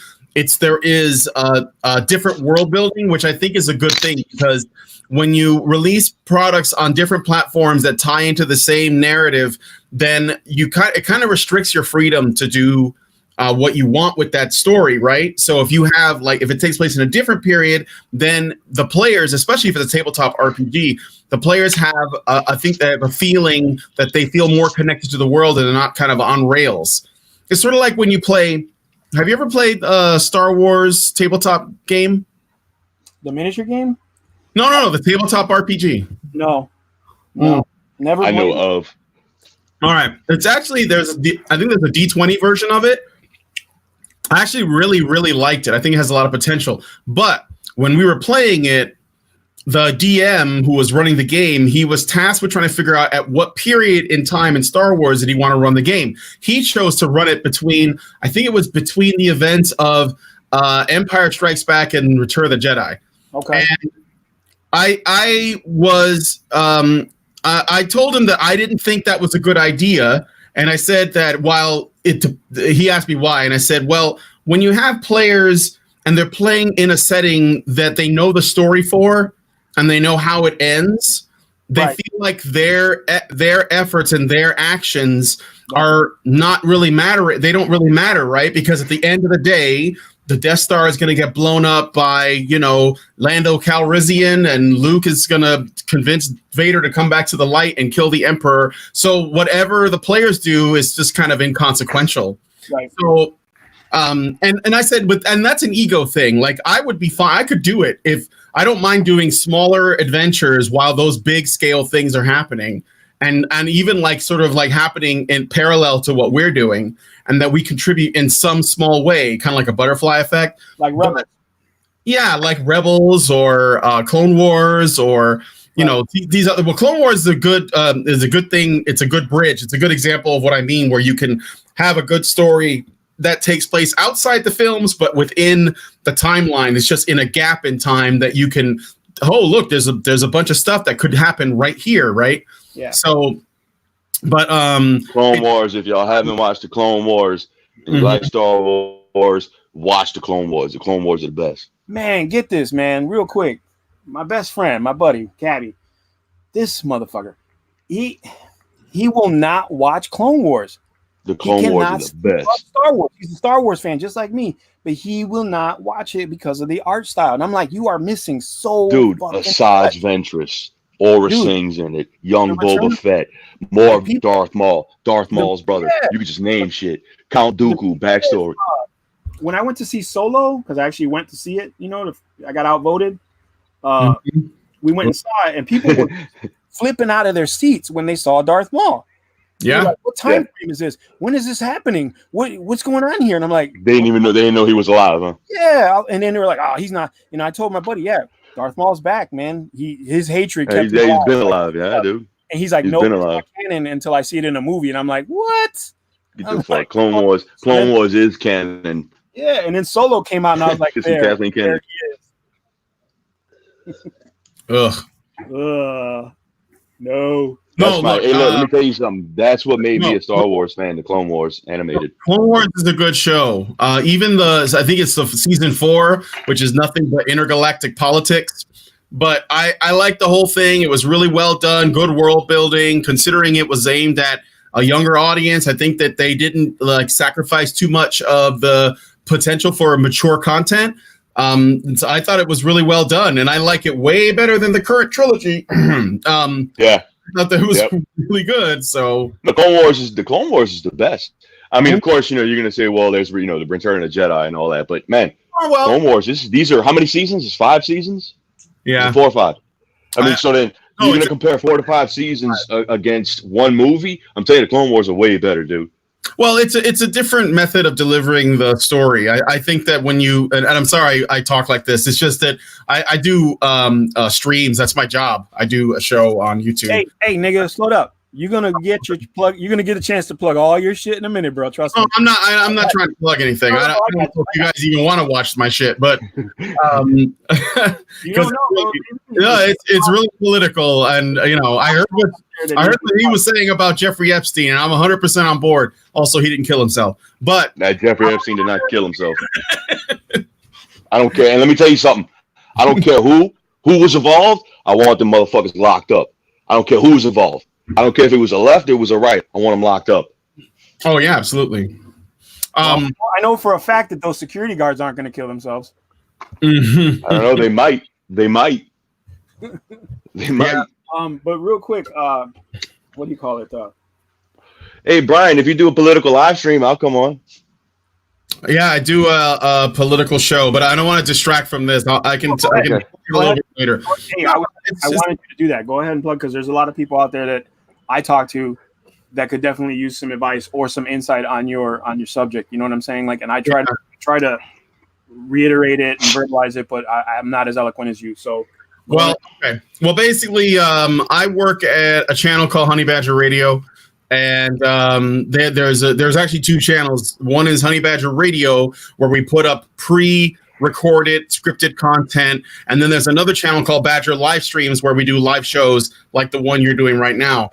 there is a different world building, which I think is a good thing because when you release products on different platforms that tie into the same narrative, then it kind of restricts your freedom to do what you want with that story, right? So if you have if it takes place in a different period, then the players, especially if it's a tabletop RPG, the players have I think they have a feeling that they feel more connected to the world and they're not kind of on rails. It's sort of like when you play. Have you ever played Star Wars tabletop game? The miniature game? No, the tabletop RPG. No, Mm. never. I know played. of. All right. It's actually I think there's a D20 version of it. I actually really, really liked it. I think it has a lot of potential. But when we were playing it, the DM who was running the game, he was tasked with trying to figure out at what period in time in Star Wars did he want to run the game. He chose to run it between, I think it was between the events of Empire Strikes Back and Return of the Jedi. Okay. And I told him that I didn't think that was a good idea. And I said that he asked me why. And I said, well, when you have players and they're playing in a setting that they know the story for, and they know how it ends, they feel like their efforts and their actions are not really matter. They don't really matter, right? Because at the end of the day, the Death Star is going to get blown up by, Lando Calrissian, and Luke is going to convince Vader to come back to the light and kill the Emperor. So whatever the players do is just kind of inconsequential. Right. So, and I said, and that's an ego thing. Like, I would be fine. I could do it if I don't mind doing smaller adventures while those big scale things are happening. And even like sort of like happening in parallel to what we're doing, and that we contribute in some small way, kind of like a butterfly effect. Like Rebels. Yeah, like Rebels or Clone Wars, or these other. Well, Clone Wars is a good thing. It's a good bridge. It's a good example of what I mean, where you can have a good story that takes place outside the films, but within the timeline. It's just in a gap in time that you can. Oh, look! There's a bunch of stuff that could happen right here, right? Yeah. So, but Clone Wars. If y'all haven't watched the Clone Wars and you like Star Wars, watch the Clone Wars. The Clone Wars are the best. Man, get this, man, real quick. My best friend, my buddy, Caddy, this motherfucker, he will not watch Clone Wars. The Clone Wars are the best. Star Wars. He's a Star Wars fan, just like me, but he will not watch it because of the art style. And I'm like, you are missing so. Dude, Asajj Ventress, Aura sings in it, young Boba Fett, more Darth Maul, Darth Maul's brother. Yeah. You could just name shit. Count Dooku, backstory. When I went to see Solo, because I actually went to see it, I got outvoted. We went and saw it, and people were flipping out of their seats when they saw Darth Maul. Yeah. Like, what time frame is this? When is this happening? What's going on here? And I'm like, they didn't know he was alive, huh? Yeah. And then they were like, oh, he's not. I told my buddy, Darth Maul's back, man. His hatred kept he's been alive, dude. And he's like, no, it's not canon until I see it in a movie. And I'm like, what? Like, Clone Wars is canon. Yeah, and then Solo came out, and I was like, there he is. Ugh. No. Look, let me tell you something. That's what made me a Star Wars fan, the Clone Wars animated. Clone Wars is a good show. Even I think it's the season 4, which is nothing but intergalactic politics. But I like the whole thing. It was really well done, good world building, considering it was aimed at a younger audience. I think that they didn't sacrifice too much of the potential for mature content. So I thought it was really well done, and I like it way better than the current trilogy. Yeah. I thought that was really good. So the Clone Wars is the best. I mean, of course, you're gonna say, well, there's the Return of the Jedi and all that, but man, Clone Wars. These are how many seasons? It's 5 seasons. Yeah, 4 or 5. I mean, so then you're gonna compare 4 to 5 seasons against one movie. I'm telling you, the Clone Wars are way better, dude. Well, it's a different method of delivering the story. I think that when you and I'm sorry I talk like this. It's just that I do streams. That's my job. I do a show on YouTube. Hey, nigga, slow up. You're gonna get your plug. You're gonna get a chance to plug all your shit in a minute, bro. Trust me. I'm not trying to plug anything. I don't know if you guys even want to watch my shit, but you don't know. It's really political, and I heard what he was saying about Jeffrey Epstein, and I'm 100% on board. Also, he didn't kill himself, but Jeffrey Epstein did not kill himself. I don't care, and let me tell you something. I don't care who was involved. I want the motherfuckers locked up. I don't care who was involved. I don't care if it was a left or it was a right. I want them locked up. Oh yeah, absolutely. I know for a fact that those security guards aren't going to kill themselves. Mm-hmm. I don't know. They might. Yeah. But real quick, what do you call it? Hey Brian, if you do a political live stream, I'll come on. Yeah, I do a political show, but I don't want to distract from this. I can later. Hey, I wanted you to do that. Go ahead and plug, because there's a lot of people out there that I talk to that could definitely use some advice or some insight on your subject. You know what I'm saying? Like, and I try to reiterate it and verbalize it, but I'm not as eloquent as you. So, well, okay. Well, basically, I work at a channel called Honey Badger Radio, and there's actually two channels. One is Honey Badger Radio, where we put up pre-recorded, scripted content, and then there's another channel called Badger Live Streams, where we do live shows like the one you're doing right now.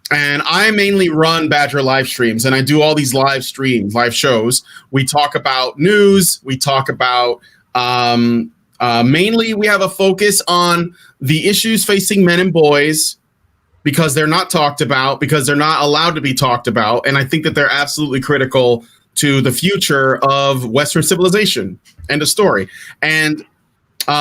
And I mainly run Badger live streams, and I do all these live streams, live shows. We talk about news. We talk about mainly we have a focus on the issues facing men and boys, because they're not talked about, because they're not allowed to be talked about. And I think that they're absolutely critical to the future of Western civilization. End of story. And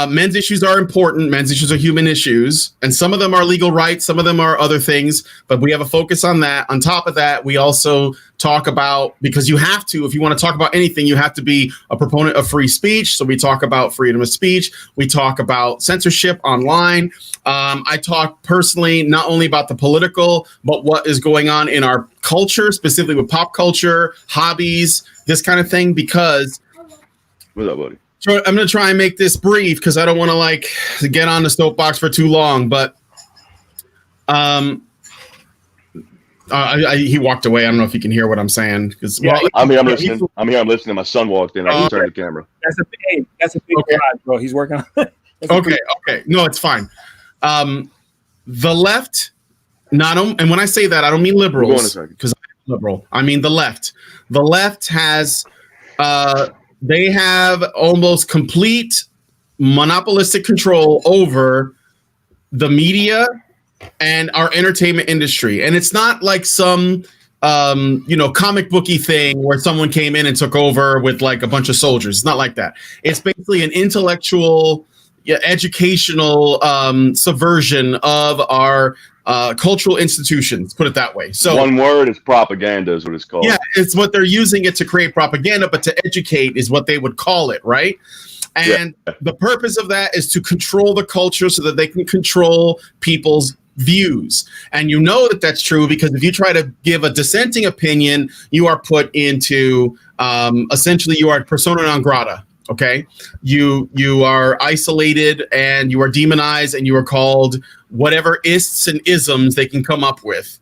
men's issues are important. Men's issues are human issues. And some of them are legal rights. Some of them are other things. But we have a focus on that. On top of that, we also talk about, because you have to, if you want to talk about anything, you have to be a proponent of free speech. So we talk about freedom of speech. We talk about censorship online. I talk personally not only about the political, but what is going on in our culture, specifically with pop culture, hobbies, this kind of thing, because... What's up, buddy? So I'm going to try and make this brief, because I don't want to get on the soapbox for too long. But he walked away. I don't know if you can hear what I'm saying. I'm listening. I'm listening. My son walked in. I just turned the camera. That's a big garage, bro. He's working on it. Okay. No, it's fine. The left, and when I say that, I don't mean liberals, because I'm liberal. I mean the left. The left has... they have almost complete monopolistic control over the media and our entertainment industry. And it's not like some, comic booky thing where someone came in and took over with like a bunch of soldiers. It's not like that. It's basically an intellectual, educational subversion of our cultural institutions, put it that way. So one word is propaganda is what it's called. Yeah, it's what they're using it to create propaganda, but to educate is what they would call it, right? And the purpose of that is to control the culture so that they can control people's views. And you know that that's true, because if you try to give a dissenting opinion, you are put into essentially you are persona non grata. Okay, you are isolated and you are demonized and you are called whatever ists and isms they can come up with.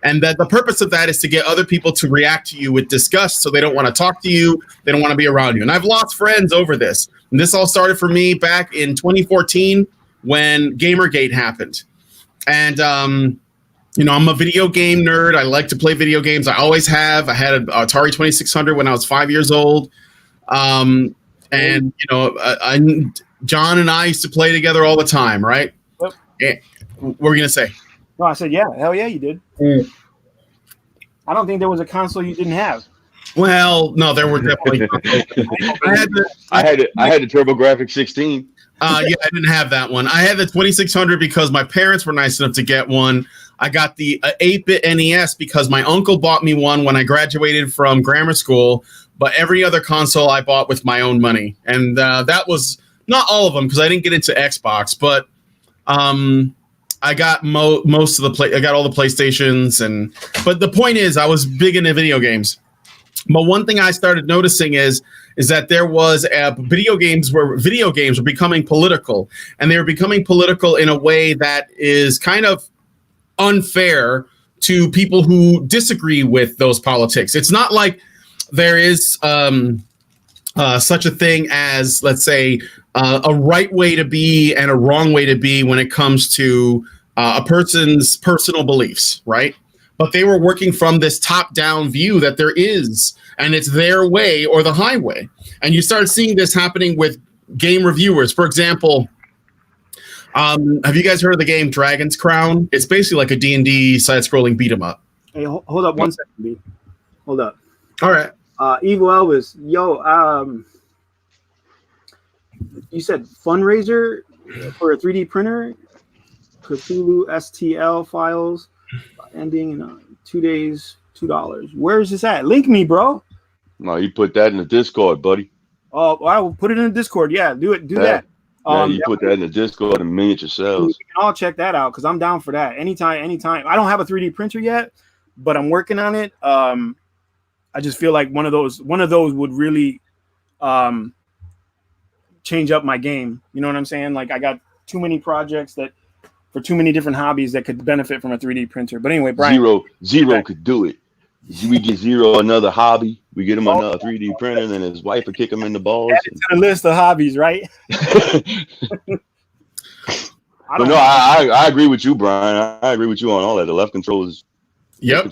And that the purpose of that is to get other people to react to you with disgust, so they don't want to talk to you, they don't want to be around you. And I've lost friends over this. And this all started for me back in 2014 when Gamergate happened. And I'm a video game nerd. I like to play video games. I always have. I had an Atari 2600 when I was 5 years old. And John and I used to play together all the time, right? Yep. What were you gonna say? No, I said, yeah, hell yeah, you did. I don't think there was a console you didn't have. Well, no, there were definitely. I had the TurboGrafx 16. I didn't have that one. I had the 2600 because my parents were nice enough to get one. I got the 8-bit NES because my uncle bought me one when I graduated from grammar school. But every other console I bought with my own money. And that was not all of them, because I didn't get into Xbox. But I got most of I got all the PlayStations. But the point is, I was big into video games. But one thing I started noticing is that there was video games were becoming political. And they were becoming political in a way that is kind of unfair to people who disagree with those politics. It's not like there is such a thing as, let's say, a right way to be and a wrong way to be when it comes to a person's personal beliefs, right? But they were working from this top-down view that there is, and it's their way or the highway. And you start seeing this happening with game reviewers. For example, have you guys heard of the game Dragon's Crown? It's basically like a D&D side-scrolling beat-em-up. Hey, hold up 1 second, B. Hold up. All right. Evil Elvis, you said fundraiser for a 3D printer, Cthulhu STL files, ending in 2 days, $2. Where is this at? Link me, bro. No, you put that in the Discord, buddy. Oh, I will put it in the Discord. Yeah, do it. Do that. You put that in the Discord and miniature cells. We can all check that out because I'm down for that. Anytime. I don't have a 3D printer yet, but I'm working on it. I just feel like one of those would really change up my game. You know what I'm saying? Like I got too many projects for too many different hobbies that could benefit from a 3D printer. But anyway, Brian. Zero could do it. We get Zero another hobby. We get him another 3D printer, and then his wife would kick him in the balls. Add it to the list of hobbies, right? I agree with you, Brian. I agree with you on all that. The left controls. Yep.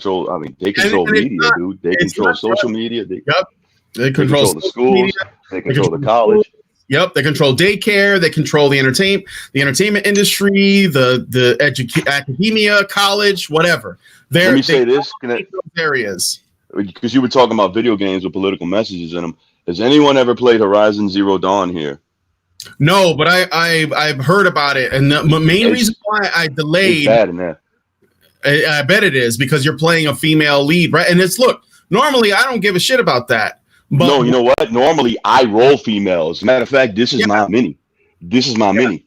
They control media, dude. They control social media. They control the schools. Media. They control the college. Yep, they control daycare. They control the entertainment industry, the academia, college, whatever. Let me say this: areas. Because you were talking about video games with political messages in them. Has anyone ever played Horizon Zero Dawn here? No, but I've heard about it, and the main reason why I delayed. It's bad in there. I bet it is because you're playing a female lead, right? And normally I don't give a shit about that. But no, you know what? Normally I roll females. Matter of fact, this is my mini. This is my mini.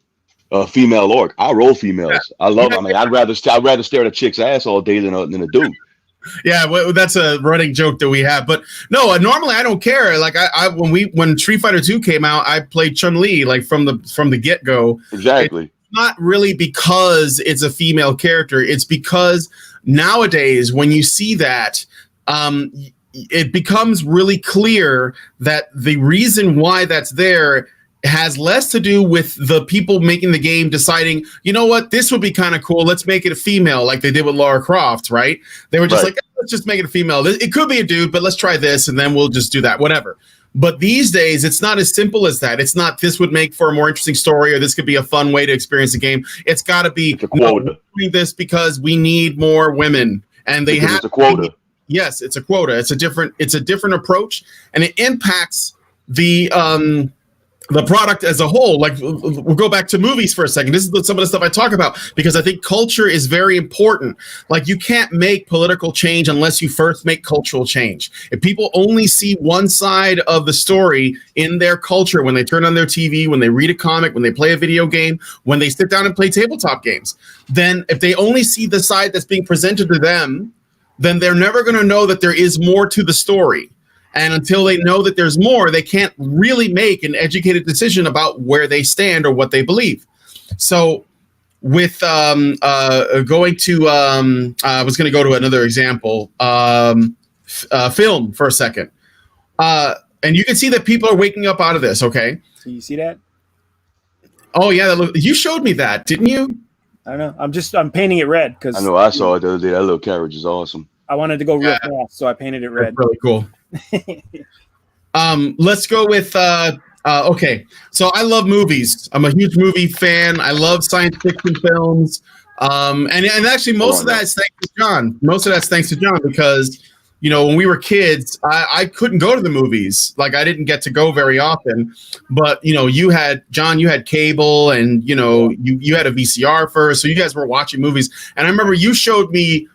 Female orc. I roll females. Yeah. I love. I mean, I'd rather stare at a chick's ass all day than a dude. Yeah, well, that's a running joke that we have. But no, normally I don't care. Like when Street Fighter 2 came out, I played Chun-Li like from the get go. Exactly. It's not really because it's a female character. It's because nowadays when you see that, it becomes really clear that the reason why that's there has less to do with the people making the game deciding, you know what, this would be kind of cool. Let's make it a female like they did with Lara Croft, right? They were just like, let's just make it a female. It could be a dude, but let's try this and then we'll just do that, whatever. But these days, it's not as simple as that. It's not this would make for a more interesting story or this could be a fun way to experience the game. It's got to be we're doing this because we need more women. And they have a quota. Yes, it's a quota. It's a different approach, and it impacts the product as a whole. Like we'll go back to movies for a second. This is some of the stuff I talk about because I think culture is very important. Like you can't make political change unless you first make cultural change. If people only see one side of the story in their culture when they turn on their TV, when they read a comic, when they play a video game, when they sit down and play tabletop games, then if they only see the side that's being presented to them, then they're never going to know that there is more to the story. And until they know that there's more, they can't really make an educated decision about where they stand or what they believe. So with going to, I was going to go to another example, film for a second. And you can see that people are waking up out of this, okay? So you see that? Oh, yeah. You showed me that, didn't you? I don't know. I'm painting it red because I know I saw it the other day. That little carriage is awesome. I wanted to go real fast, so I painted it red. That's really cool. Let's go with okay. So I love movies. I'm a huge movie fan. I love science fiction films. And actually most of that is thanks to John. Most of that's thanks to John because you know, when we were kids, I couldn't go to the movies. Like I didn't get to go very often, but you know, you had cable and you know, you had a VCR first. So you guys were watching movies. And I remember you showed me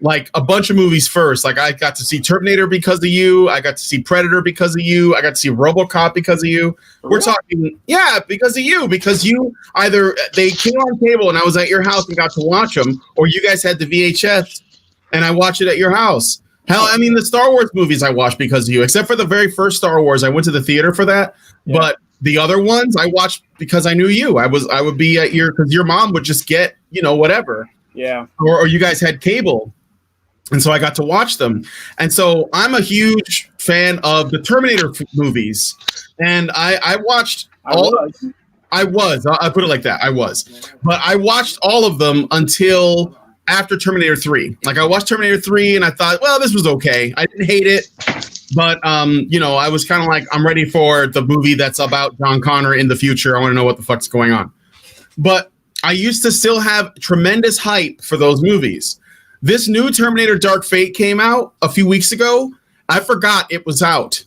like a bunch of movies first. Like I got to see Terminator because of you. I got to see Predator because of you. I got to see RoboCop because of you. We're talking, because of you, because you either they came on cable and I was at your house and got to watch them, or you guys had the VHS and I watched it at your house. Hell, I mean, the Star Wars movies I watched because of you, except for the very first Star Wars. I went to the theater for that. Yeah. But the other ones I watched because I knew you. I would be at because your mom would just get, you know, whatever. Yeah. Or you guys had cable. And so I got to watch them. And so I'm a huge fan of the Terminator movies. And I watched all I put it like that. I was. But I watched all of them until after Terminator 3. Like I watched Terminator 3 and I thought, well, this was okay. I didn't hate it. But, you know, I was kind of like, I'm ready for the movie that's about John Connor in the future. I want to know what the fuck's going on. But I used to still have tremendous hype for those movies. This new Terminator Dark Fate came out a few weeks ago. I forgot it was out.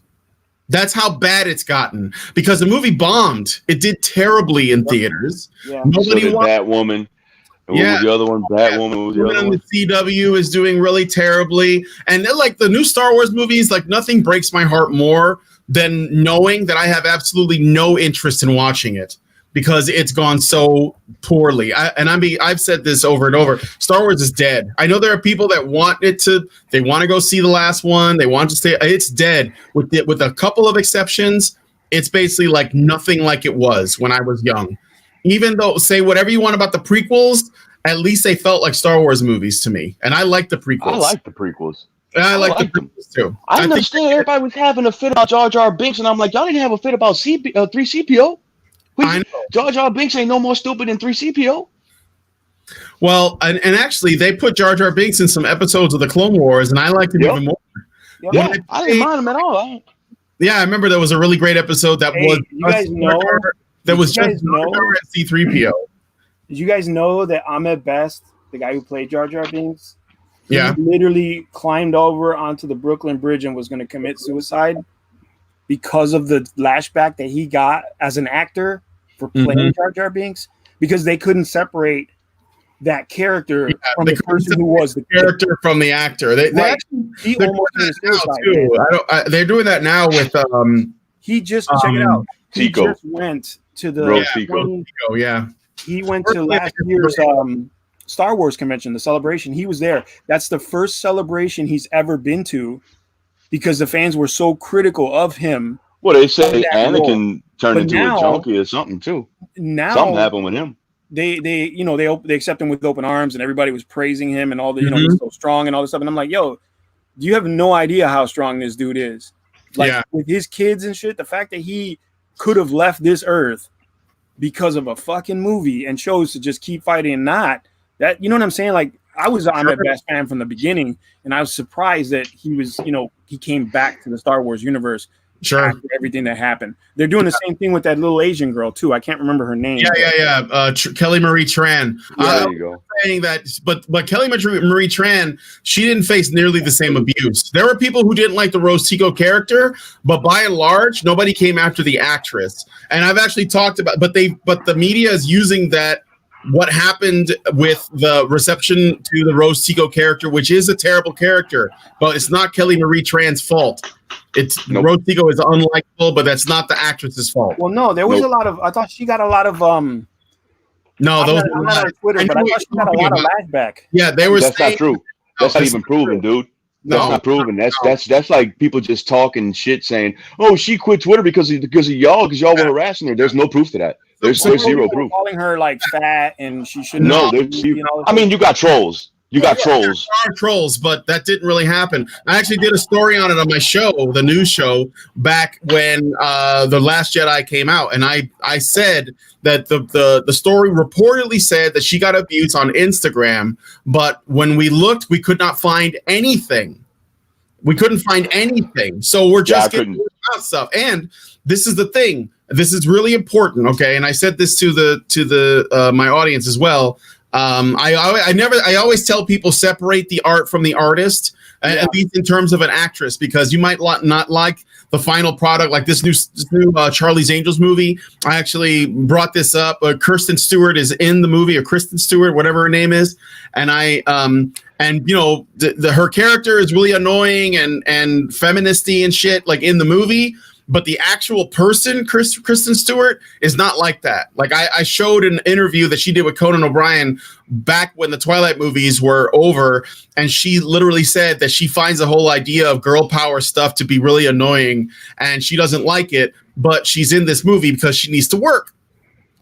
That's how bad it's gotten because the movie bombed. It did terribly in theaters. Yeah. Nobody wanted Batwoman. And what was the other one? Batwoman was the other one. The CW is doing really terribly. And like the new Star Wars movies, like nothing breaks my heart more than knowing that I have absolutely no interest in watching it. because it's gone so poorly. I've said this over and over. Star Wars is dead. I know there are people that want they want to go see the last one. They want to stay. It's dead with a couple of exceptions. It's basically like nothing like it was when I was young. Even though, say whatever you want about the prequels, at least they felt like Star Wars movies to me. And I like the prequels. I like the prequels. I like the prequels too. I understand everybody was having a fit about Jar Jar Binks, and I'm like, y'all didn't have a fit about 3CPO. I know. Jar Jar Binks ain't no more stupid than 3CPO. Well, and actually, they put Jar Jar Binks in some episodes of the Clone Wars, and I liked him even more. Yeah, I didn't mind him at all. Yeah, I remember there was a really great episode that was you guys know that was just C-3PO. Did you guys know that Ahmed Best, the guy who played Jar Jar Binks, he literally climbed over onto the Brooklyn Bridge and was going to commit suicide because of the lashback that he got as an actor for playing Jar Jar Binks, because they couldn't separate that character from the person who was the character from the actor. They're doing that now with he just check it out. He Tico. just went to the he went to last year's Star Wars convention, the celebration. He was there. That's the first celebration he's ever been to because the fans were so critical of him. Well, they say Anakin turned into a junkie or something too. Now something happened with him. They accept him with open arms, and everybody was praising him and all the he's so strong and all this stuff. And I'm like, yo, you have no idea how strong this dude is. Like with his kids and shit, the fact that he could have left this earth because of a fucking movie and chose to just keep fighting and not that, you know what I'm saying? Like, I was an Ahmed Best fan from the beginning, and I was surprised that he was, he came back to the Star Wars universe after everything that happened. They're doing the same thing with that little Asian girl too. I can't remember her name. Kelly Marie Tran. There you go. Saying that, but Kelly Marie Tran, she didn't face nearly the same abuse. There were people who didn't like the Rose Tico character, but by and large, nobody came after the actress. And I've actually talked about, but the media is using that. What happened with the reception to the Rose Tico character, which is a terrible character, but it's not Kelly Marie Tran's fault. Rose Tico is unlikable, but that's not the actress's fault. Well, no, there was a lot of. I thought she got a lot of. No, those I'm not on Twitter, but I thought she got a lot of lashback. Yeah, they were. That's not true. That's not even proven, dude. That's not proven. That's like people just talking shit, saying, "Oh, she quit Twitter because of y'all were harassing her." There's no proof to that. There's zero proof. Calling her like fat and she shouldn't. No, I mean, you got trolls. You got trolls. There are trolls, but that didn't really happen. I actually did a story on it on my show, the news show, back when The Last Jedi came out, and I said that the story reportedly said that she got abused on Instagram, but when we looked, we could not find anything. We couldn't find anything, so we're just getting stuff. And this is the thing. This is really important, okay? And I said this to the my audience as well. I always tell people separate the art from the artist, at least in terms of an actress, because you might not like the final product, like this new Charlie's Angels movie. I actually brought this up. Kristen Stewart is in the movie, or Kristen Stewart, whatever her name is, and her character is really annoying and feministy and shit, like in the movie. But the actual person, Kristen Stewart, is not like that. Like I showed an interview that she did with Conan O'Brien back when the Twilight movies were over, and she literally said that she finds the whole idea of girl power stuff to be really annoying, and she doesn't like it, but she's in this movie because she needs to work.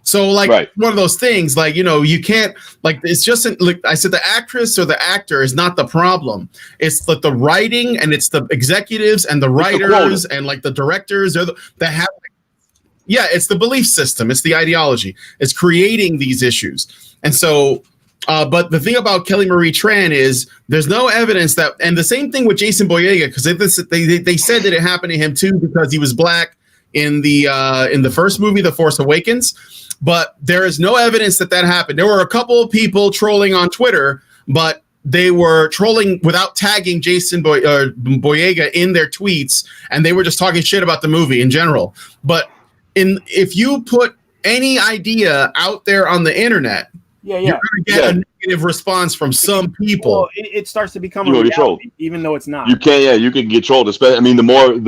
So, like, one of those things, like, you can't, like, it's just, like I said, the actress or the actor is not the problem. It's like the writing, and it's the executives and the writers and, like, the directors that have, it's the belief system. It's the ideology. It's creating these issues. And so, but the thing about Kelly Marie Tran is there's no evidence that, and the same thing with Jason Boyega, because they said that it happened to him too because he was black in the first movie, The Force Awakens. But there is no evidence that happened. There were a couple of people trolling on Twitter, but they were trolling without tagging Jason Boyega in their tweets, and they were just talking shit about the movie in general. But if you put any idea out there on the internet, Yeah, you're going to get a negative response from some people. Well, it starts to become a reality, even though it's not. You can, yeah, you can get trolled. Especially, I mean, the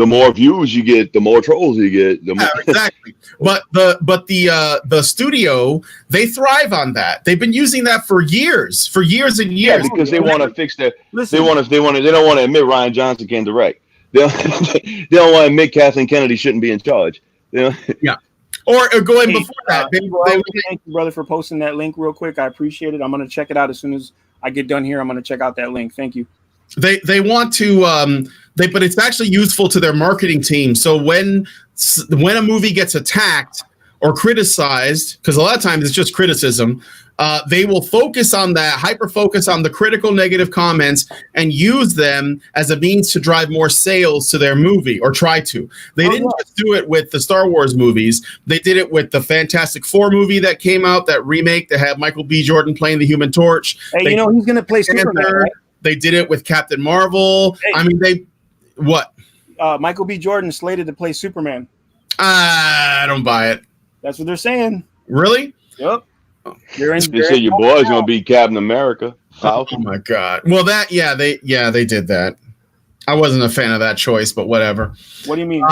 more views you get, the more trolls you get. The more exactly. But the studio, they thrive on that. They've been using that for years and years. Yeah, because they want to fix their. They don't want to admit Ryan Johnson can direct. They don't want to admit Kathleen Kennedy shouldn't be in charge. Yeah. Or going before that. Thank you, brother, for posting that link real quick. I appreciate it. I'm going to check it out as soon as I get done here. I'm going to check out that link. Thank you. They want to but it's actually useful to their marketing team. So when a movie gets attacked or criticized, because a lot of times it's just criticism, they will focus on that, hyper focus on the critical negative comments and use them as a means to drive more sales to their movie, or try to. They didn't just do it with the Star Wars movies. They did it with the Fantastic Four movie that came out, that remake that had Michael B. Jordan playing the Human Torch. Hey, he's going to play Superman, right? They did it with Captain Marvel. Hey. I mean, Michael B. Jordan slated to play Superman. I don't buy it. That's what they're saying. Really? Yep. They say your boy's gonna be Captain America. Oh my God! Well, they did that. I wasn't a fan of that choice, but whatever. What do you mean?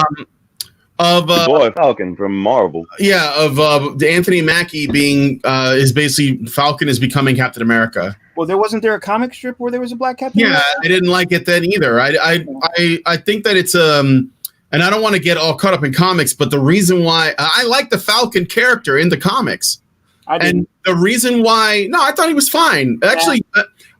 Boy Falcon from Marvel. Yeah, of Anthony Mackie being is basically Falcon is becoming Captain America. Well, wasn't there a comic strip where there was a black Captain? Yeah, America? I didn't like it then either. I think that it's and I don't want to get all caught up in comics, but the reason why I like the Falcon character in the comics. And the reason why, I thought he was fine. Actually,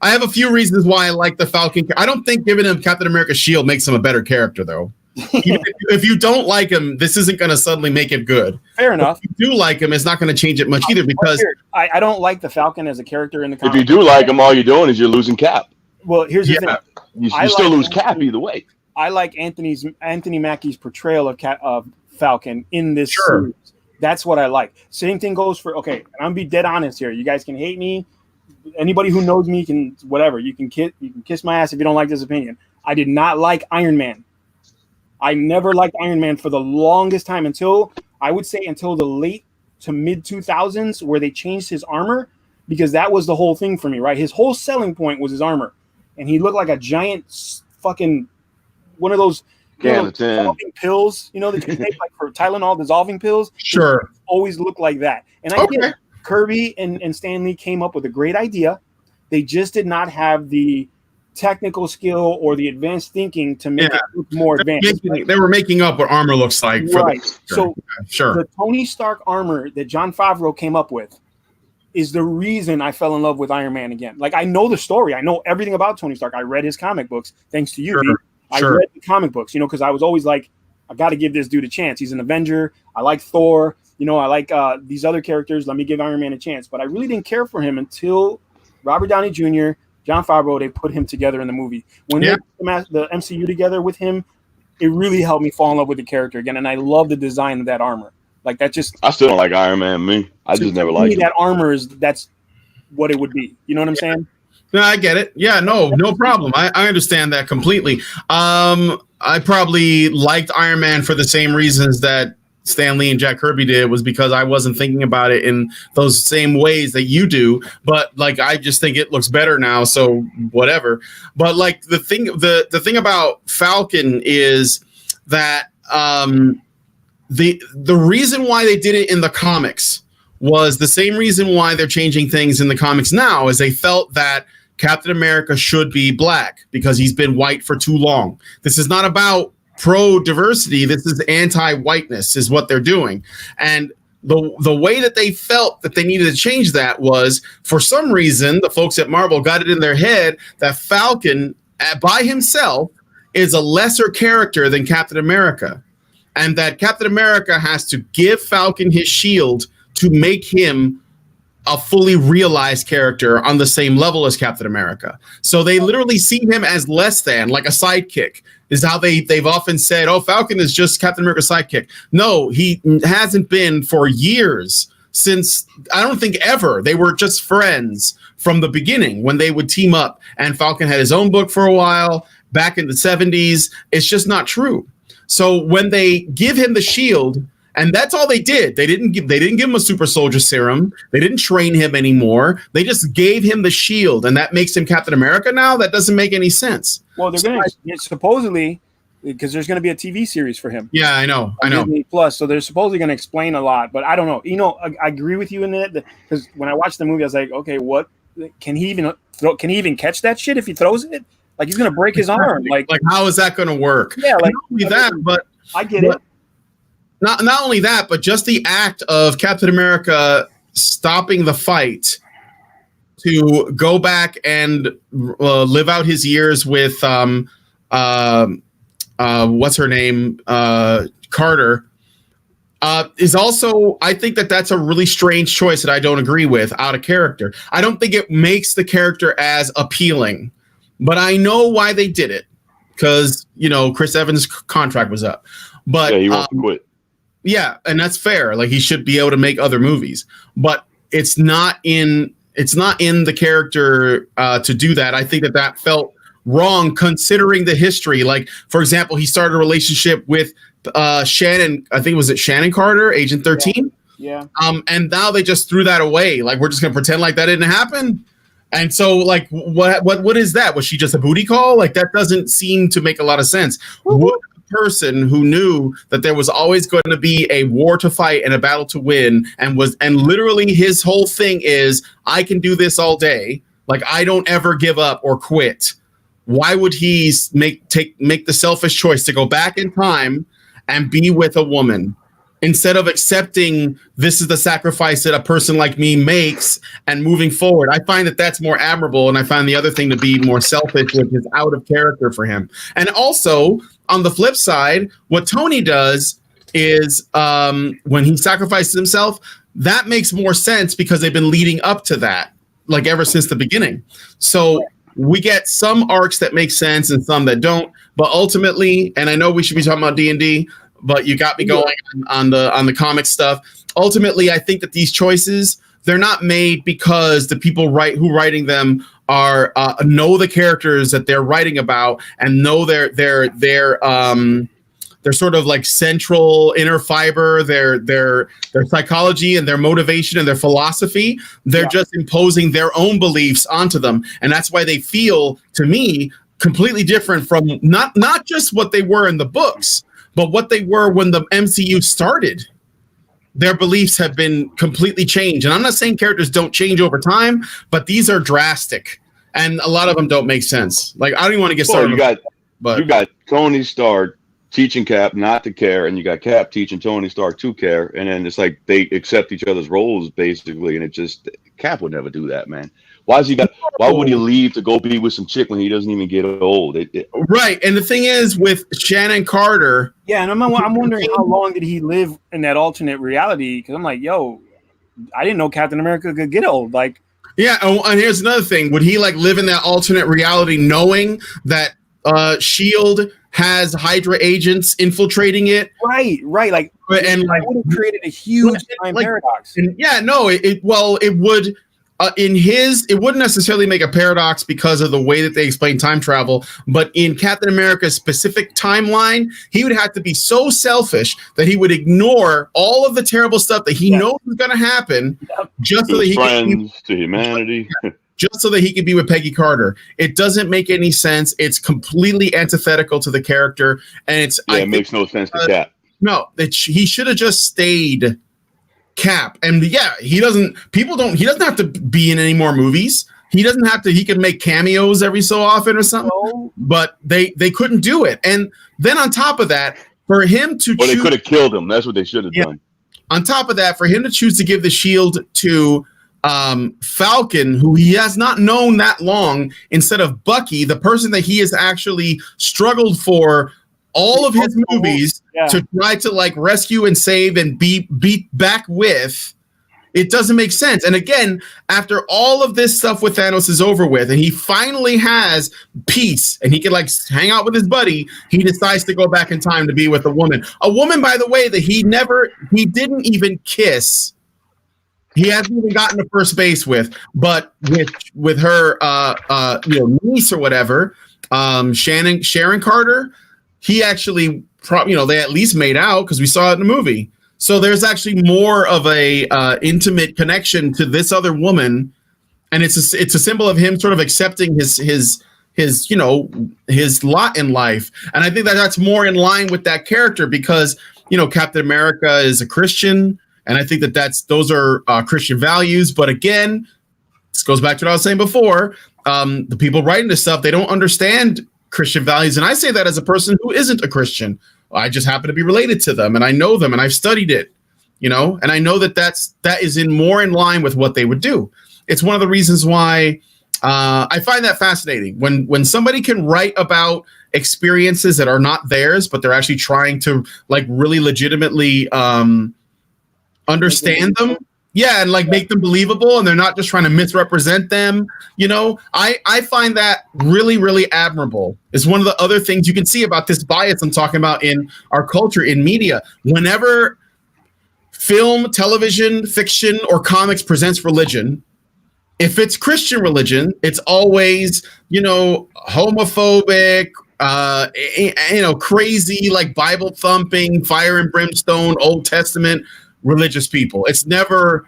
I have a few reasons why I like the Falcon. I don't think giving him Captain America's shield makes him a better character, though. If you don't like him, this isn't going to suddenly make it good. Fair enough. If you do like him, it's not going to change it much either, because I don't like the Falcon as a character in the comics. If you do like him, all you're doing is you're losing Cap. Well, here's the thing. You still lose Cap either way. I like Anthony Mackie's portrayal of Falcon in this series. That's what I like. Same thing goes for, and I'm gonna be dead honest here. You guys can hate me. Anybody who knows me can whatever. You can kiss my ass if you don't like this opinion. I did not like Iron Man. I never liked Iron Man for the longest time until the late to mid 2000s, where they changed his armor, because that was the whole thing for me, right? His whole selling point was his armor, and he looked like a giant fucking one of those dissolving pills, that you take like for Tylenol, dissolving pills. Sure. Always look like that. And I get Kirby and Stan Lee came up with a great idea. They just did not have the technical skill or the advanced thinking to make it look more advanced. They were making up what armor looks like. So the Tony Stark armor that Jon Favreau came up with is the reason I fell in love with Iron Man again. Like, I know the story. I know everything about Tony Stark. I read his comic books, thanks to you, B. I read the comic books, because I was always like, I got to give this dude a chance. He's an Avenger. I like Thor. I like these other characters. Let me give Iron Man a chance. But I really didn't care for him until Robert Downey Jr., Jon Favreau, they put him together in the movie. When they put the MCU together with him, it really helped me fall in love with the character again. And I love the design of that armor. Like, that just... I still don't like Iron Man, I just never liked it. That armor that's what it would be. You know what I'm saying? No, I get it. Yeah, no problem. I understand that completely. I probably liked Iron Man for the same reasons that Stan Lee and Jack Kirby did, was because I wasn't thinking about it in those same ways that you do. But like, I just think it looks better now, so whatever. But like, the thing about Falcon is that the reason why they did it in the comics was the same reason why they're changing things in the comics now, is they felt that Captain America should be black because he's been white for too long. This is not about pro-diversity. This is anti-whiteness is what they're doing. And the way that they felt that they needed to change that was, for some reason, the folks at Marvel got it in their head that Falcon by himself is a lesser character than Captain America, and that Captain America has to give Falcon his shield to make him a fully realized character on the same level as Captain America. So they literally see him as less than, like a sidekick, is how they've often said, oh, Falcon is just Captain America's sidekick. No, he hasn't been for years, since, I don't think ever. They were just friends from the beginning when they would team up, and Falcon had his own book for a while back in the 70s. It's just not true. So when they give him the shield And that's all they did. They didn't give him a super soldier serum. They didn't train him anymore. They just gave him the shield, and that makes him Captain America now? That doesn't make any sense. Well, they're going to supposedly, because there's going to be a TV series for him. Yeah, I know. Disney Plus, so they're supposedly going to explain a lot, but I don't know. You know, I agree with you in that, because when I watched the movie, I was like, okay, what can he even throw? Can he even catch that shit if he throws it? Like, he's going to break his arm. Like how is that going to work? Yeah, like not only that, but I get it. Not only that, but just the act of Captain America stopping the fight to go back and live out his years with what's her name, Carter, is also, I think that's a really strange choice that I don't agree with, out of character. I don't think it makes the character as appealing, but I know why they did it, because, you know, Chris Evans' contract was up. But yeah, he wants to quit. Yeah, and that's fair. Like, he should be able to make other movies, but it's not in the character to do that. I think that felt wrong, considering the history. Like, for example, he started a relationship with Shannon. I think, was it Shannon Carter, Agent 13? Yeah. And now they just threw that away. Like, we're just gonna pretend like that didn't happen. And so, like, what is that? Was she just a booty call? Like, that doesn't seem to make a lot of sense. Would a person who knew that there was always going to be a war to fight and a battle to win, and literally his whole thing is, I can do this all day. Like, I don't ever give up or quit. Why would he make the selfish choice to go back in time and be with a woman, instead of accepting this is the sacrifice that a person like me makes and moving forward? I find that that's more admirable, and I find the other thing to be more selfish, which is out of character for him. And also, on the flip side, what Tony does is when he sacrifices himself, that makes more sense because they've been leading up to that, like, ever since the beginning. So we get some arcs that make sense and some that don't. But ultimately, and I know we should be talking about D&D, but you got me going on the comic stuff. Ultimately, I think that these choices, they're not made because the people who writing them are know the characters that they're writing about and know their sort of like central inner fiber, their psychology and their motivation and their philosophy. They're just imposing their own beliefs onto them, and that's why they feel, to me, completely different from not just what they were in the books, but what they were when the MCU started. Their beliefs have been completely changed. And I'm not saying characters don't change over time, but these are drastic. And a lot of them don't make sense. Like, I don't even want to get started. You got Tony Stark teaching Cap not to care, and you got Cap teaching Tony Stark to care. And then it's like they accept each other's roles, basically. And it just, Cap would never do that, man. Why would he leave to go be with some chick when he doesn't even get old? Right. And the thing is, with Shannon Carter. Yeah, and I'm wondering how long did he live in that alternate reality? Because I'm like, yo, I didn't know Captain America could get old. Like, yeah, and here's another thing. Would he like live in that alternate reality knowing that S.H.I.E.L.D. has Hydra agents infiltrating it? Right. Like, and like, would have created a huge time paradox. And it would. It wouldn't necessarily make a paradox because of the way that they explain time travel, but in Captain America's specific timeline, he would have to be so selfish that he would ignore all of the terrible stuff that he knows is going to happen, just so that he to humanity. Just so that he could be with Peggy Carter. It doesn't make any sense. It's completely antithetical to the character, and it makes no sense to Cap. No, he should have just stayed Cap. And he doesn't have to be in any more movies. He can make cameos every so often or something, but they couldn't do it. And then on top of that, for him to they could have killed him. That's what they should have done. On top of that, for him to choose to give the shield to Falcon, who he has not known that long, instead of Bucky, the person that he has actually struggled for all of his movies to try to like rescue and save and beat back with, it doesn't make sense. And again, after all of this stuff with Thanos is over with, and he finally has peace and he can like hang out with his buddy, he decides to go back in time to be with a woman, by the way, that he didn't even kiss. He hasn't even gotten to first base with, but with her niece or whatever, Sharon Carter, he actually they at least made out because we saw it in the movie. So there's actually more of a intimate connection to this other woman, and it's a symbol of him sort of accepting his his lot in life. And I think that that's more in line with that character because Captain America is a Christian, and I think that those are Christian values. But again, this goes back to what I was saying before. The people writing this stuff, they don't understand Christian values, and I say that as a person who isn't a Christian. I just happen to be related to them, and I know them, and I've studied it, and I know that is more in line with what they would do. It's one of the reasons why I find that fascinating when somebody can write about experiences that are not theirs, but they're actually trying to like really legitimately understand them. Yeah, and like make them believable, and they're not just trying to misrepresent them. I find that really, really admirable. It's one of the other things you can see about this bias I'm talking about in our culture, in media. Whenever film, television, fiction, or comics presents religion, if it's Christian religion, it's always, homophobic, crazy, like Bible thumping, fire and brimstone, Old Testament religious people. It's never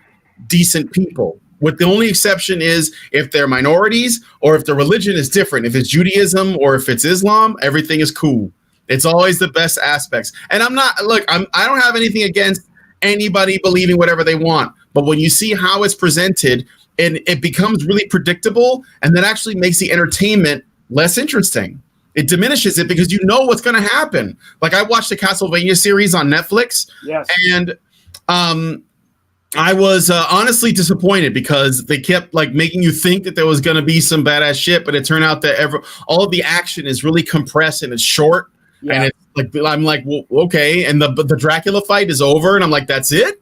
decent people. With the only exception is if they're minorities or if the religion is different. If it's Judaism or if it's Islam, everything is cool. It's always the best aspects. And I don't have anything against anybody believing whatever they want. But when you see how it's presented, and it becomes really predictable, and that actually makes the entertainment less interesting. It diminishes it because you know what's going to happen. Like I watched the Castlevania series on Netflix, yes, and I was honestly disappointed because they kept like making you think that there was going to be some badass shit, but it turned out that all of the action is really compressed and it's short, and it's like I'm like, well, okay, and the Dracula fight is over, and I'm like, that's it.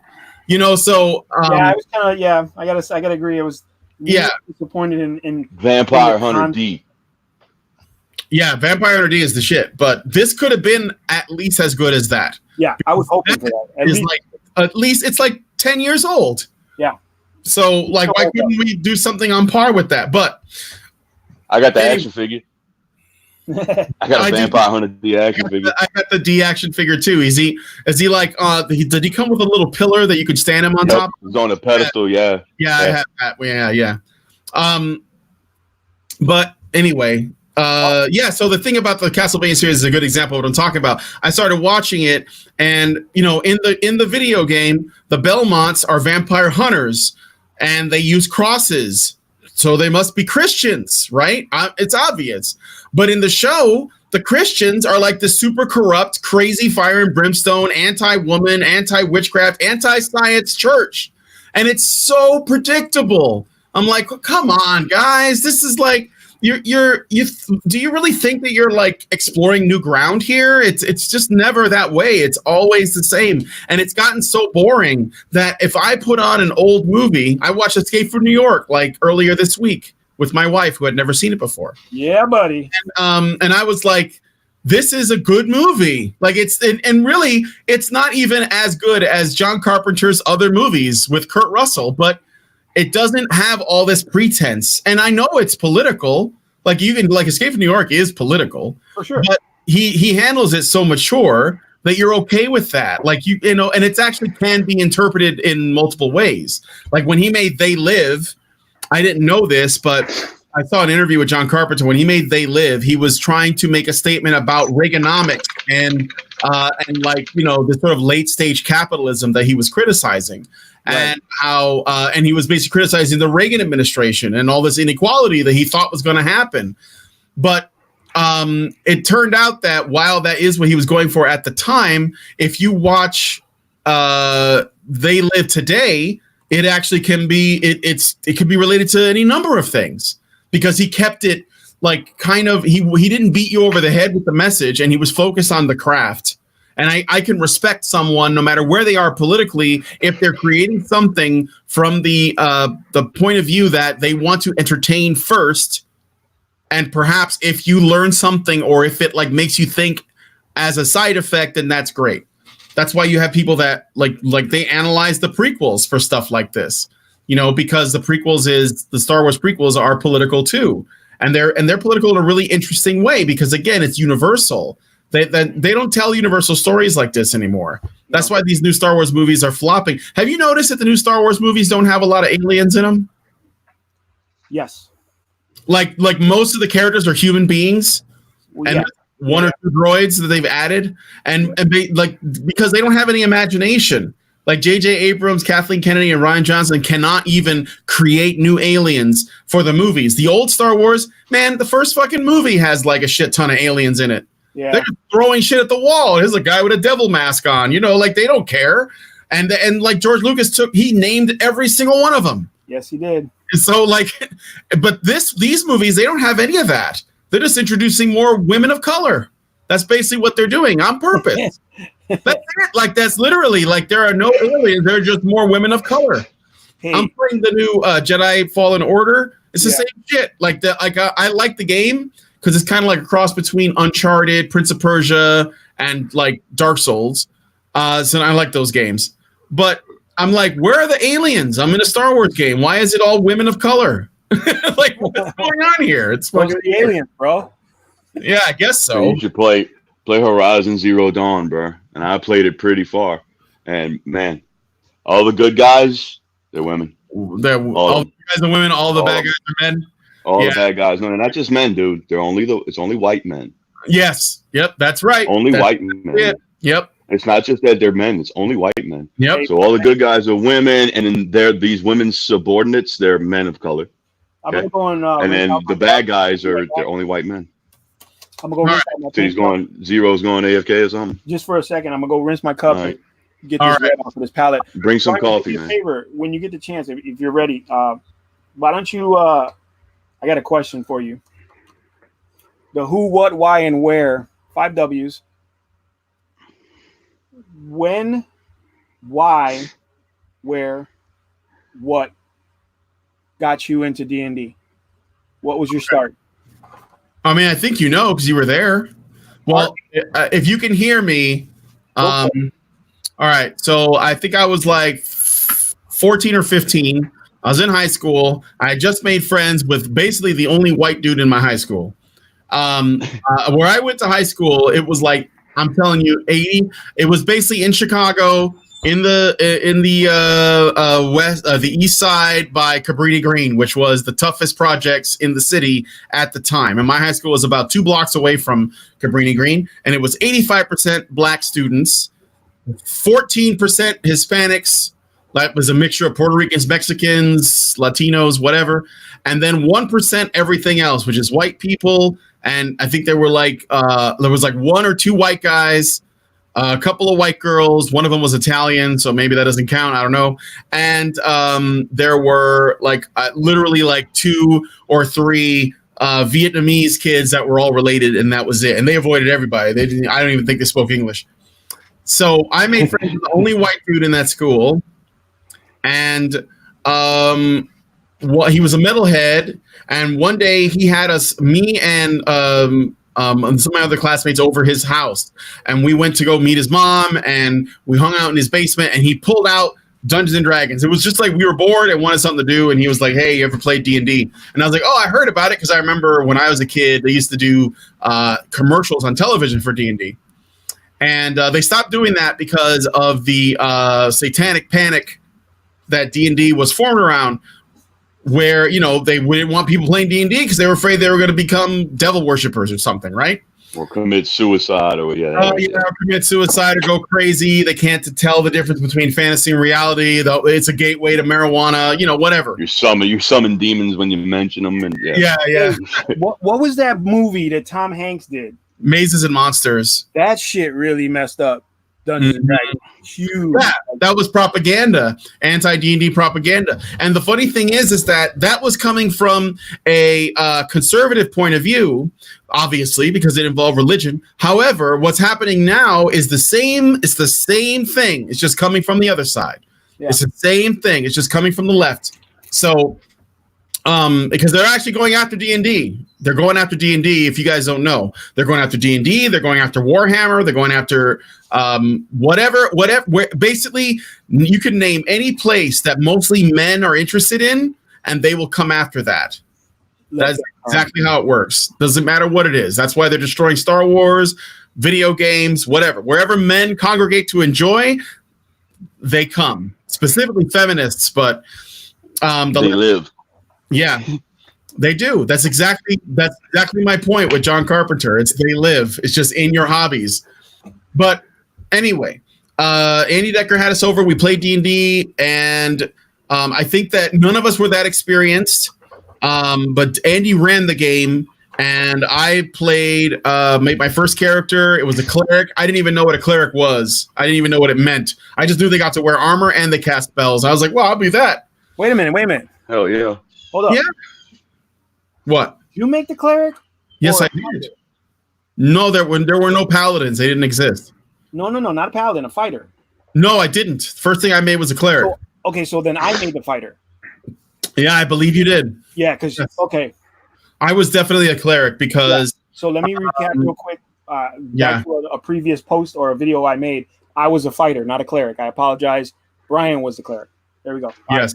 So I was kind of I gotta agree. It was disappointed in Vampire Hunter D. Yeah, Vampire Hunter D is the shit, but this could have been at least as good as that. Yeah, I was hoping for that. At least it's like 10 years old. Yeah. So like, why couldn't we do something on par with that? But I got the action figure. I got a Vampire Hunter D action figure. I got the D action figure too. Is he like did he come with a little pillar that you could stand him on top? He's on a pedestal, yeah. I have that. Yeah. But anyway, so the thing about the Castlevania series is a good example of what I'm talking about. I started watching it, and in the video game, the Belmonts are vampire hunters, and they use crosses. So they must be Christians, right? It's obvious. But in the show, the Christians are like the super corrupt, crazy fire and brimstone, anti-woman, anti-witchcraft, anti-science church. And it's so predictable. I'm like, come on, guys. This is like, do you really think that you're like exploring new ground here? It's just never that way. It's always the same. And it's gotten so boring that if I put on an old movie, I watched Escape from New York like earlier this week with my wife who had never seen it before. Yeah, buddy. And I was like, this is a good movie. Like and really it's not even as good as John Carpenter's other movies with Kurt Russell, but it doesn't have all this pretense. And I know it's political. Like Escape from New York is political. For sure. But he handles it so mature that you're okay with that. Like and it's actually can be interpreted in multiple ways. Like when he made They Live, I didn't know this, but I saw an interview with John Carpenter. When he made They Live, he was trying to make a statement about Reaganomics and the sort of late stage capitalism that he was criticizing. Right. And how and he was basically criticizing the Reagan administration and all this inequality that he thought was going to happen. But it turned out that while that is what he was going for at the time, if you watch They Live today, it actually can be it can be related to any number of things, because he kept it like kind of he didn't beat you over the head with the message, and he was focused on the craft. And I can respect someone, no matter where they are politically, if they're creating something from the point of view that they want to entertain first, and perhaps if you learn something or if it like makes you think as a side effect, then that's great. That's why you have people that like they analyze the prequels for stuff like this, because the Star Wars prequels are political too, and they're political in a really interesting way because again, it's universal. They don't tell universal stories like this anymore. That's why these new Star Wars movies are flopping. Have you noticed that the new Star Wars movies don't have a lot of aliens in them? Yes. Like most of the characters are human beings, and Yeah. one or two droids that they've added, and they, like, because they don't have any imagination. Like J.J. Abrams, Kathleen Kennedy, and Rian Johnson cannot even create new aliens for the movies. The old Star Wars, man, the first fucking movie has like a shit ton of aliens in it. Yeah. They're just throwing shit at the wall. There's a guy with a devil mask on, you know, like they don't care. And like George Lucas he named every single one of them. Yes, he did. So like, but these movies, they don't have any of that. They're just introducing more women of color. That's basically what they're doing on purpose. That's it. Like, that's literally, like, there are no aliens. There are just more women of color. Hey. I'm playing the new Jedi Fallen Order. It's the same shit. Like, I like the game because it's kind of like a cross between Uncharted, Prince of Persia, and like Dark Souls. So I like those games. But I'm like, where are the aliens? I'm in a Star Wars game. Why is it all women of color? Like, what's going on here? It's the aliens, bro. Yeah, I guess so. You should play Horizon Zero Dawn, bro. And I played it pretty far. And man, all the good guys, they're women. All the guys are women. All the bad guys are men. All the bad guys. No, they're not just men, dude. It's only white men. Yes. Yep. That's right. White men. Yeah. Yep. It's not just that they're men. It's only white men. Yep. So all the good guys are women, and then they're these women's subordinates. They're men of color. I'm gonna go and then the bad guys they're only white men. I'm gonna go rinse my So he's going Zero's going AFK or something. Just for a second, I'm gonna go rinse my cup and get All this right. red off of this palette. Bring some coffee, man. Favor, when you get the chance, if you're ready, why don't you? I got a question for you. The who, what, why, and where. 5 W's. When, why, where, what got you into D&D? What was your start? I mean, I think you know because you were there. Well, if you can hear me, all right. So I think I was like 14 or 15. I was in high school. I had just made friends with basically the only white dude in my high school. Where I went to high school, it was like, I'm telling you, 80. It was basically in Chicago, in the west, the east side by Cabrini Green, which was the toughest projects in the city at the time. And my high school was about 2 blocks away from Cabrini Green, and it was 85% black students, 14% Hispanics. That was a mixture of Puerto Ricans, Mexicans, Latinos, whatever, and then 1% everything else, which is white people. And I think there were like there was like 1 or 2 white guys, a couple of white girls. One of them was Italian, so maybe that doesn't count. I don't know. And there were like literally like 2 or 3 Vietnamese kids that were all related, and that was it. And they avoided everybody. They didn't. I don't even think they spoke English. So I made friends with the only white dude in that school, and he was a metalhead. And one day he had me and some of my other classmates over his house, and we went to go meet his mom, and we hung out in his basement, and he pulled out Dungeons and Dragons. It was just like we were bored and wanted something to do, and he was like, "Hey, you ever played D&D?" And I was like, "Oh, I heard about it because I remember when I was a kid, they used to do commercials on television for D&D." And they stopped doing that because of the satanic panic that D&D was formed around, where, you know, they wouldn't want people playing D&D because they were afraid they were going to become devil worshippers or something, right? Or commit suicide or or commit suicide or go crazy. They can't tell the difference between fantasy and reality. Though it's a gateway to marijuana, you know, whatever. You summon demons when you mention them, and yeah. What was that movie that Tom Hanks did? Mazes and Monsters. That shit really messed up Dungeons and Dragons. Huge. Yeah, that was propaganda, anti-D&D propaganda. And the funny thing is that was coming from a conservative point of view, obviously, because it involved religion. However, what's happening now is the same. It's the same thing. It's just coming from the other side. Yeah. It's the same thing. It's just coming from the left. So, because they're actually going after D&D. They're going after D&D. If you guys don't know, they're going after D&D. They're going after Warhammer. They're going after whatever. Basically, you can name any place that mostly men are interested in, and they will come after that. That's exactly how it works. Doesn't matter what it is. That's why they're destroying Star Wars, video games, whatever. Wherever men congregate to enjoy, they come. Specifically feminists, but they live. Yeah, they do. That's exactly my point with John Carpenter. It's they live. It's just in your hobbies. But anyway, Andy Decker had us over. We played D&D, and I think that none of us were that experienced. But Andy ran the game, and I made my first character. It was a cleric. I didn't even know what a cleric was. I didn't even know what it meant. I just knew they got to wear armor and they cast spells. I was like, well, I'll be that. Wait a minute. Hell yeah. Hold up. Yeah. What? Did you make the cleric? Yes, I did. No, there were no paladins. They didn't exist. No, not a paladin, a fighter. No, I didn't. First thing I made was a cleric. So then I made the fighter. Yeah, I believe you did. Yeah, because okay. I was definitely a cleric because. Yeah. So let me recap real quick. Back to a previous post or a video I made. I was a fighter, not a cleric. I apologize. Brian was the cleric. There we go. Yes.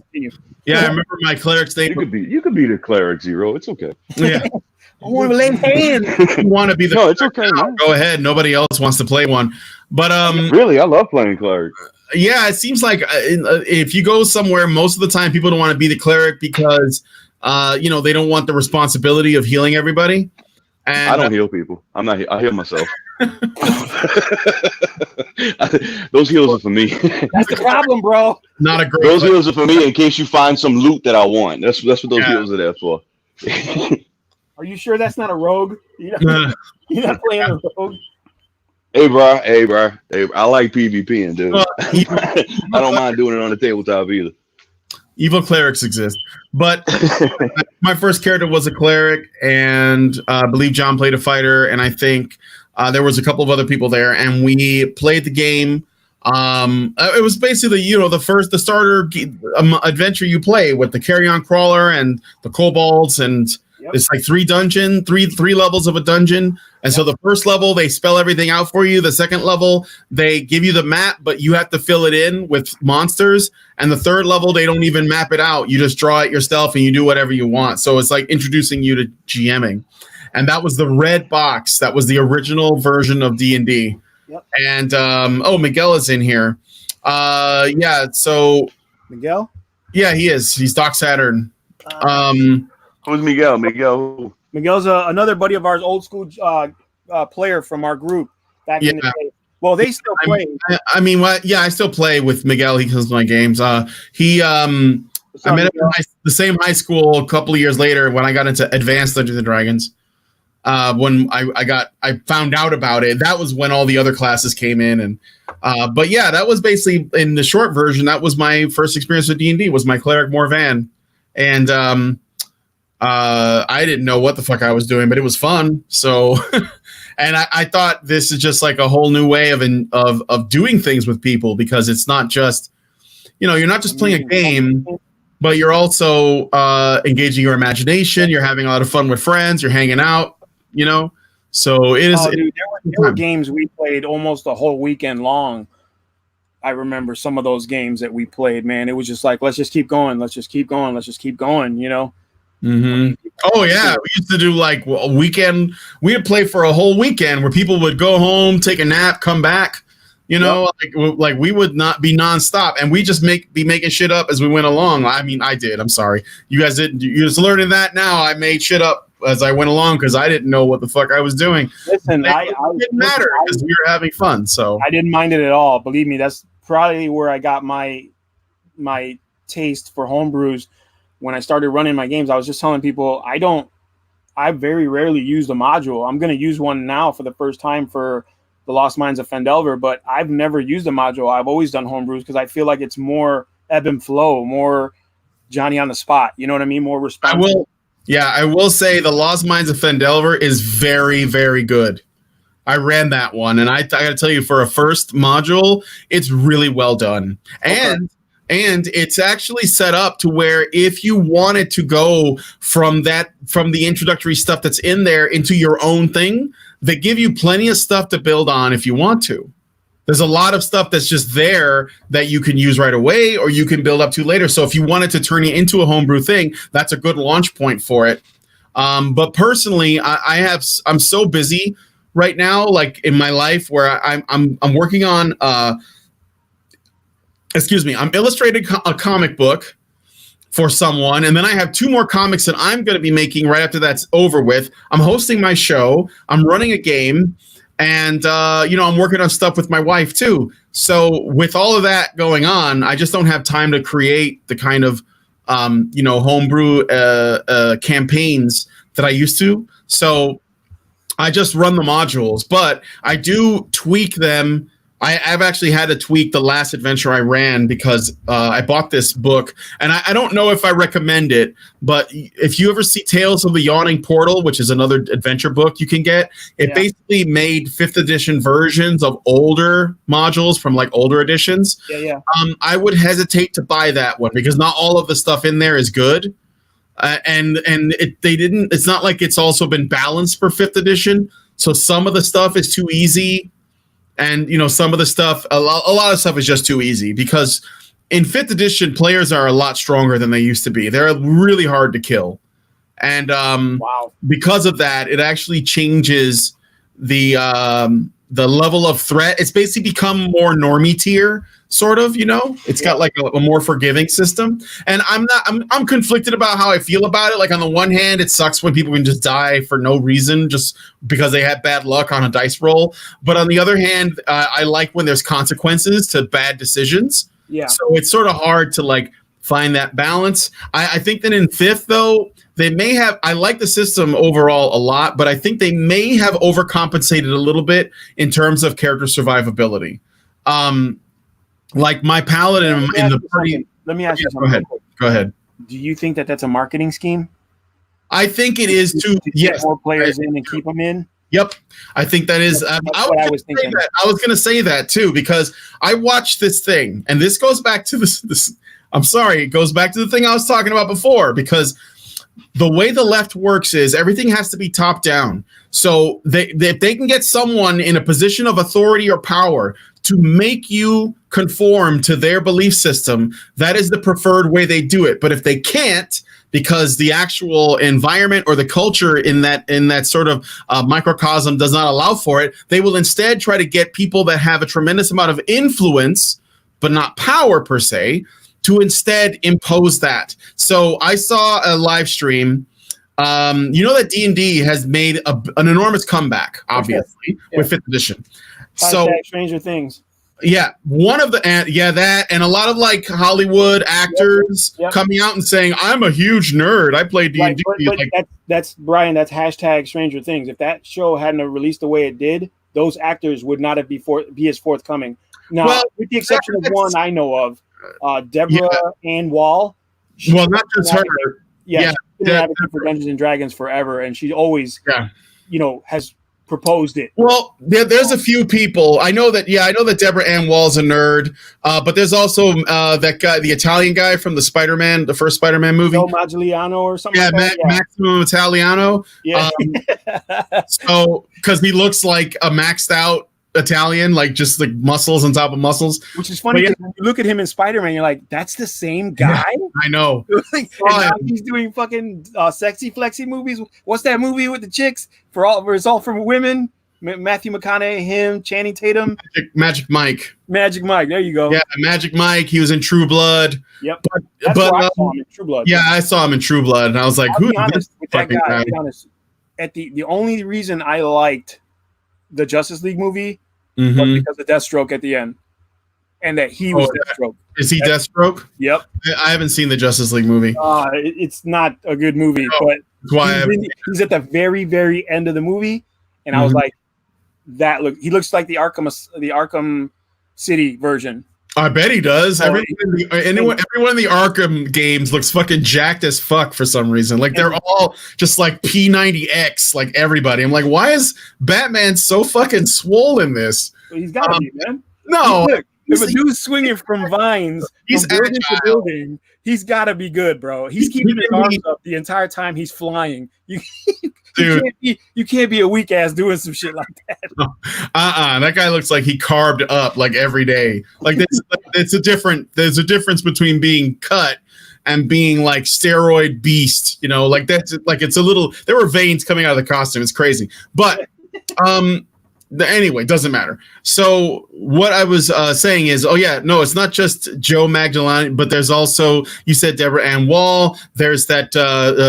Yeah, I remember my cleric's name. You could be the cleric, Zero. It's okay. Yeah. I want to lay hands. You want to be the? No, it's okay. Man. Go ahead. Nobody else wants to play one, but really, I love playing cleric. Yeah, it seems like if you go somewhere, most of the time people don't want to be the cleric because they don't want the responsibility of healing everybody. And I don't heal people. I'm not. I heal myself. Those heals are for me. That's the problem, bro. Not a great. Those heals are for me in case you find some loot that I want. That's what those heals are there for. Are you sure that's not a rogue? You're not playing a rogue. Hey, bro. I like PvPing, dude. I don't mind doing it on the tabletop either. Evil clerics exist, but my first character was a cleric, and I believe John played a fighter, and I think there was a couple of other people there, and we played the game. It was basically the starter adventure you play with the carry-on crawler and the kobolds, and it's like three levels of a dungeon. And so the first level, they spell everything out for you. The second level, they give you the map, but you have to fill it in with monsters. And the third level, they don't even map it out. You just draw it yourself and you do whatever you want. So it's like introducing you to GMing. And that was the red box. That was the original version of D&D. Yep. And Miguel is in here. So Miguel? Yeah, he is. He's Doc Saturn. Who's Miguel? Miguel's another buddy of ours, old school player from our group back in the day. Well, they still play. I still play with Miguel. He comes to my games. I met him in the same high school a couple of years later when I got into Advanced Dungeons and Dragons. When I found out about it, that was when all the other classes came in. And but yeah, that was basically in the short version. That was my first experience with D&D. Was my cleric Morvan, and I didn't know what the fuck I was doing, but it was fun. So, and I thought this is just like a whole new way of doing things with people, because it's not just, you're not just playing a game, but you're also engaging your imagination. You're having a lot of fun with friends. You're hanging out, So it is. Dude, there were games we played almost a whole weekend long. I remember some of those games that we played, man. It was just like, let's just keep going. Let's just keep going. Mm-hmm. Oh yeah, we used to do like a weekend. We would play for a whole weekend where people would go home, take a nap, come back. Like we would not be nonstop, and we just be making shit up as we went along. I mean, I did. I'm sorry, you guys didn't. You're just learning that now. I made shit up as I went along because I didn't know what the fuck I was doing. Listen, it didn't matter because we were having fun. So I didn't mind it at all. Believe me, that's probably where I got my taste for homebrews. When I started running my games, I was just telling people I very rarely use the module. I'm going to use one now for the first time for the Lost Mines of Phandelver, but I've never used a module. I've always done homebrews because I feel like it's more ebb and flow, more Johnny on the spot. You know what I mean? More responsible. I will say the Lost Mines of Phandelver is very, very good. I ran that one, and I got to tell you, for a first module, it's really well done. Okay. And it's actually set up to where if you wanted to go from the introductory stuff that's in there into your own thing, they give you plenty of stuff to build on if you want to. There's a lot of stuff that's just there that you can use right away or you can build up to later. So if you wanted to turn it into a homebrew thing, that's a good launch point for it. But personally, I'm so busy right now, like in my life, where I'm working on I'm illustrating a comic book for someone, and then I have 2 more comics that I'm going to be making right after that's over with. I'm hosting my show, I'm running a game, and I'm working on stuff with my wife too. So with all of that going on, I just don't have time to create the kind of homebrew campaigns that I used to. So I just run the modules, but I do tweak them. I've actually had to tweak the last adventure I ran because I bought this book, and I don't know if I recommend it, but if you ever see Tales of the Yawning Portal, which is another adventure book you can get, it basically made 5th edition versions of older modules from like older editions. I would hesitate to buy that one because not all of the stuff in there is good. It's not like it's also been balanced for 5th edition. So some of the stuff is too easy. And, some of the stuff, a lot of stuff is just too easy because in 5th edition, players are a lot stronger than they used to be. They're really hard to kill. And because of that, it actually changes the level of threat. It's basically become more normie tier, sort of, It's got like a more forgiving system. And I'm conflicted about how I feel about it. Like on the one hand, it sucks when people can just die for no reason, just because they had bad luck on a dice roll. But on the other hand, I like when there's consequences to bad decisions. Yeah. So it's sort of hard to like find that balance. I think that in 5th though, they may have, I like the system overall a lot, but I think they may have overcompensated a little bit in terms of character survivability. Like my paladin in the party. Let me ask you something. Go ahead. Do you think that that's a marketing scheme? I think it is to get more players in and keep them in. Yep, I think that is. I was going to say that too because I watched this thing, and this goes back to this. I'm sorry, it goes back to the thing I was talking about before because the way the left works is everything has to be top down. So if they can get someone in a position of authority or power to make you conform to their belief system, that is the preferred way they do it. But if they can't, because the actual environment or the culture in that sort of microcosm does not allow for it, they will instead try to get people that have a tremendous amount of influence, but not power per se, to instead impose that. So I saw a live stream. That D&D has made an enormous comeback, obviously, with 5th edition. So Stranger Things. Yeah, one of the that and a lot of like Hollywood actors coming out and saying, "I'm a huge nerd. I play D&D." But that's Brian. That's hashtag Stranger Things. If that show hadn't released the way it did, those actors would not have be as forthcoming. Now, with the exception of one I know of, Deborah Ann Wall. Well, not just her. She's been advocating for Dungeons and Dragons forever, and she always, has proposed it. Well, there's a few people. I know that Deborah Ann Wall's a nerd, but there's also that guy, the Italian guy from the first Spider-Man movie. Joe Magliano or something. Yeah, Maximum Italiano. Yeah. So, because he looks like a maxed out Italian, like just like muscles on top of muscles. Which is funny. When you look at him in Spider-Man, you're like, that's the same guy? Yeah, I know. And now he's doing fucking sexy flexy movies. What's that movie with the chicks? It's all from women. Matthew McConaughey, him, Channing Tatum. Magic Mike. There you go. Yeah, Magic Mike. He was in True Blood. Yep. But I saw him in True Blood. Yeah, I saw him in True Blood, and I was like, "Who is this fucking guy?" The only reason I liked the Justice League movie was because of Deathstroke at the end, and that he was Deathstroke. Is he Deathstroke? Yep. I haven't seen the Justice League movie. It's not a good movie, but he's at the very, very end of the movie, and I was like, he looks like the Arkham City version. I bet he does. Everyone in the Arkham games looks fucking jacked as fuck for some reason. Like they're all just like P90X, like everybody. I'm like, why is Batman so fucking swole in this? He's got to be, man. No. If a dude's swinging from vines, from building to building, he's got to be good, bro. He's keeping his arms up the entire time he's flying. You can't be a weak ass doing some shit like that. That guy looks like he carved up like every day. Like there's a difference between being cut and being like steroid beast, you know, like that's like it's a little. There were veins coming out of the costume. It's crazy, but anyway, doesn't matter. So what I was saying is, oh yeah, no, it's not just Joe Magdalene, but there's also, you said Deborah Ann Wall. There's that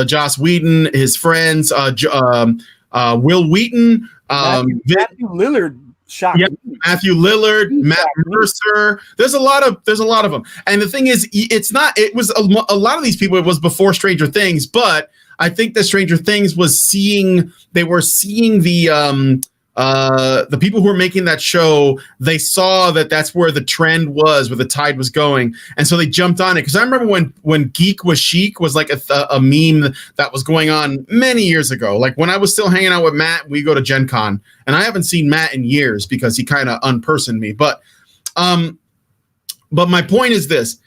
Joss Whedon, his friends, Will Wheaton, Matthew Lillard shot. Yeah, Matthew Lillard, Matt Mercer. There's a lot of them. And the thing is, it was a lot of these people. It was before Stranger Things, but I think that Stranger Things was seeing the people who were making that show, they saw that that's where the trend was, where the tide was going. And so they jumped on it. Because I remember when Geek was Chic was like a meme that was going on many years ago. Like when I was still hanging out with Matt, we go to Gen Con. And I haven't seen Matt in years because he kind of unpersoned me. But my point is this.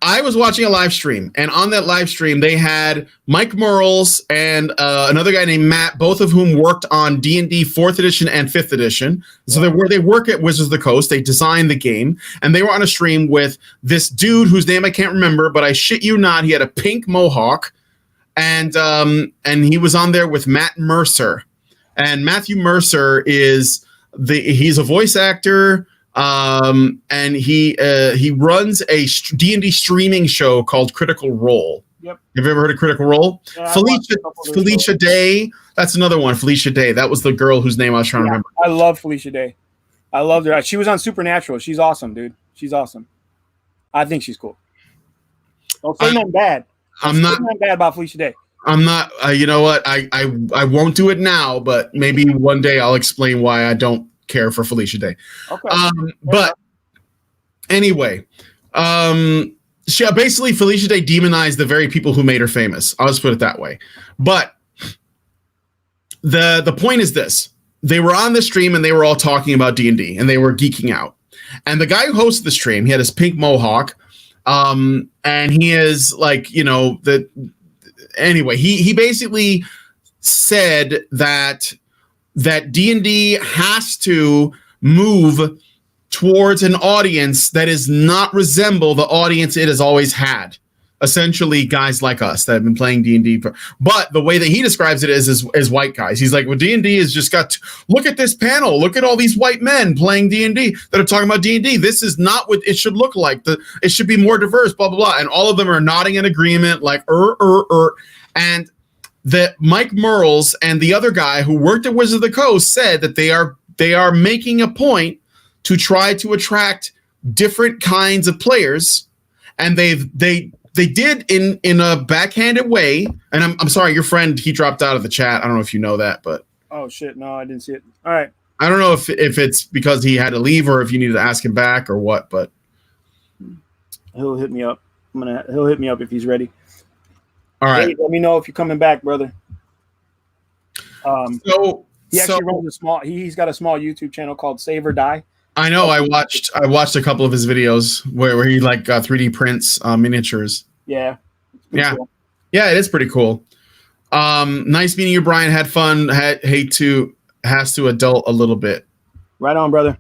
I was watching a live stream, and on that live stream, they had Mike Merles and another guy named Matt, both of whom worked on D&D 4th edition and 5th edition. So they work at Wizards of the Coast. They designed the game, and they were on a stream with this dude whose name I can't remember, but I shit you not, he had a pink mohawk, and he was on there with Matt Mercer. And Matthew Mercer he's a voice actor. And he runs a D&D streaming show called Critical Role. Yep. Have you ever heard of Critical Role? Yeah, Felicia Day. That's another one. Felicia Day. That was the girl whose name I was trying to remember. I love Felicia Day. I loved her. She was on Supernatural. She's awesome, dude. She's awesome. I think she's cool. Don't say nothing bad. I'm not nothing bad about Felicia Day. I'm not. You know what? I won't do it now, but maybe one day I'll explain why I don't care for Felicia Day. Okay. But anyway, basically Felicia Day demonized the very people who made her famous. I'll just put it that way. But the point is this. They were on the stream and they were all talking about D&D and they were geeking out. And the guy who hosted the stream, he had his pink mohawk. And he is like, you know, anyway, he basically said that D&D has to move towards an audience that does not resemble the audience it has always had. Essentially, guys like us that have been playing D&D. But the way that he describes it is white guys. He's like, well, D&D has just got to look at this panel. Look at all these white men playing D&D that are talking about D&D. This is not what it should look like. It should be more diverse, blah, blah, blah. And all of them are nodding in agreement like, And that Mike Merles and the other guy who worked at Wizards of the Coast said that they are making a point to try to attract different kinds of players, and they did in a backhanded way. And I'm sorry, your friend, he dropped out of the chat. I don't know if you know that, but oh shit, no, I didn't see it. All right, I don't know if it's because he had to leave or if you need to ask him back or what, but he'll hit me up. He'll hit me up if he's ready. All right. Hey, let me know if you're coming back, brother. He actually runs a small. He's got a small YouTube channel called Save or Die. I know. I watched a couple of his videos where he like 3D prints miniatures. Yeah. Cool. Yeah. It is pretty cool. Nice meeting you, Brian. Had fun. Has to adult a little bit. Right on, brother.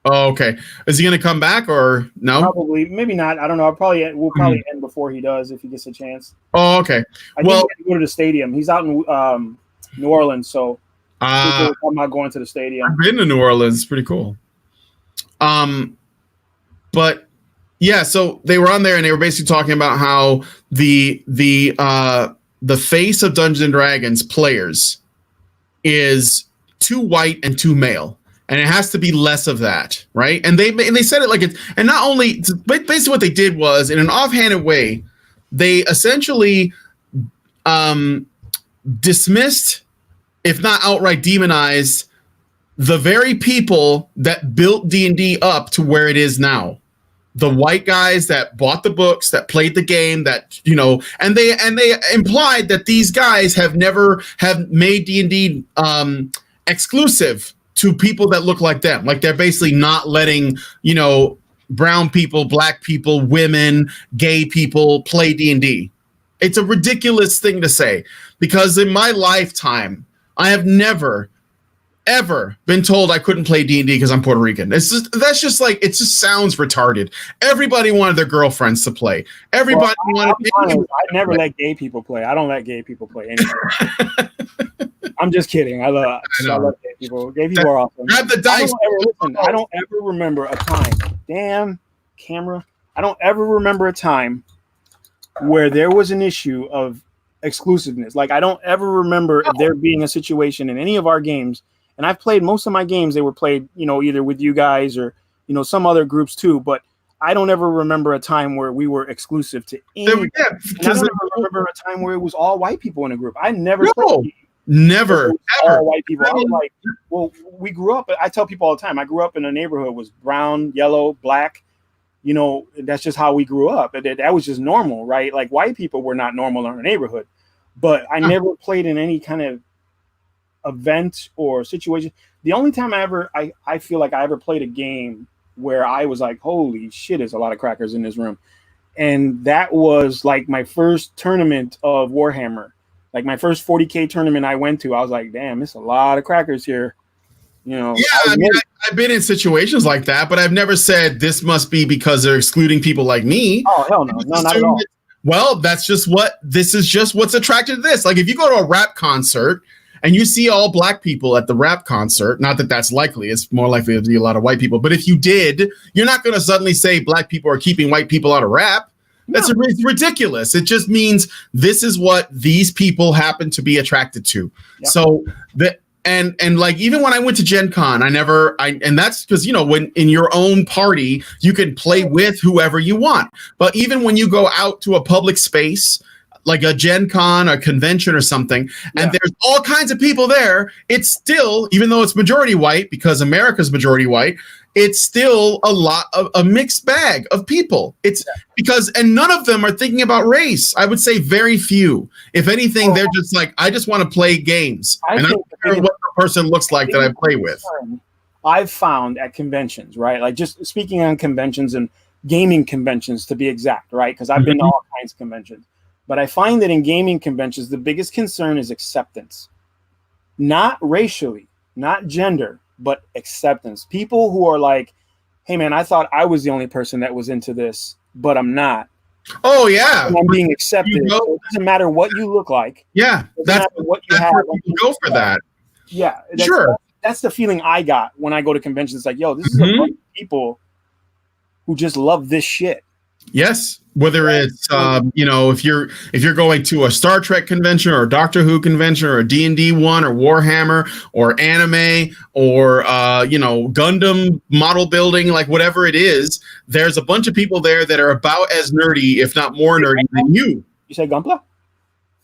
Oh, okay. Is he going to come back or no? Probably, maybe not. I don't know. We'll probably end before he does if he gets a chance. Oh, okay. I think he has to go to the stadium. He's out in New Orleans, so I'm not going to the stadium. I've been to New Orleans. It's pretty cool. But yeah, so they were on there and they were basically talking about how the face of Dungeons and Dragons players is too white and too male. And it has to be less of that, right? And they said it like it's, and not only, basically what they did was, in an offhanded way, they essentially dismissed, if not outright demonized, the very people that built D&D up to where it is now. The white guys that bought the books, that played the game, that, you know, and they implied that these guys have made D&D exclusive to people that look like them. Like they're basically not letting, you know, brown people, black people, women, gay people play D&D. It's a ridiculous thing to say because in my lifetime, I have never ever been told I couldn't play D&D because I'm Puerto Rican. It just sounds retarded. Everybody wanted their girlfriends to play. Everybody wanted. I never let gay people play. I don't let gay people play anymore. I'm just kidding. I love gay people. Gay people are awesome. Grab the dice. I don't ever remember a time. Damn camera. I don't ever remember a time where there was an issue of exclusiveness. Like I don't ever remember there being a situation in any of our games. And I've played most of my games. They were played, either with you guys or, some other groups too. But I don't ever remember a time where we were exclusive to any. Yeah, I don't ever remember a time where it was all white people in a group. I never. Never. All white people. I was like, well, we grew up. I tell people all the time. I grew up in a neighborhood was brown, yellow, black. That's just how we grew up. That was just normal, right? Like white people were not normal in our neighborhood. But I never played in any kind of event or situation. The only time I feel like I ever played a game where I was like, holy shit, there's a lot of crackers in this room. And that was like my first tournament of Warhammer. Like my first 40K tournament I went to, I was like, damn, there's a lot of crackers here. Yeah, I've been in situations like that, but I've never said this must be because they're excluding people like me. Oh, hell no. No, not at all. Well, this is just what's attracted to this. Like if you go to a rap concert and you see all black people at the rap concert, not that that's likely, it's more likely to be a lot of white people. But if you did, you're not going to suddenly say black people are keeping white people out of rap. That's ridiculous. It just means this is what these people happen to be attracted to. Yep. So and like even when I went to Gen Con, and that's because when in your own party you can play with whoever you want. But even when you go out to a public space like a Gen Con, a convention or something, and there's all kinds of people there, it's still, even though it's majority white because America's majority white, it's still a mixed bag of people. It's because, and none of them are thinking about race. I would say very few. If anything, they're just like, I just want to play games. And I don't care what the person looks like that I play with. I've found at conventions, right? Like just speaking on conventions and gaming conventions to be exact, right? Because I've been to all kinds of conventions. But I find that in gaming conventions, the biggest concern is acceptance. Not racially, not gender, but acceptance. People who are like, hey man, I thought I was the only person that was into this, but I'm not. Oh yeah. And I'm being accepted. So it doesn't matter what you look like. Yeah. That's what you have. You go for that. Yeah. Sure. That's the feeling I got when I go to conventions. It's like, yo, this is a bunch of people who just love this shit. Yes. Whether it's if you're going to a Star Trek convention or a Doctor Who convention or a D&D one or Warhammer or anime or Gundam model building, like whatever it is, there's a bunch of people there that are about as nerdy, if not more nerdy than you. You said Gunpla?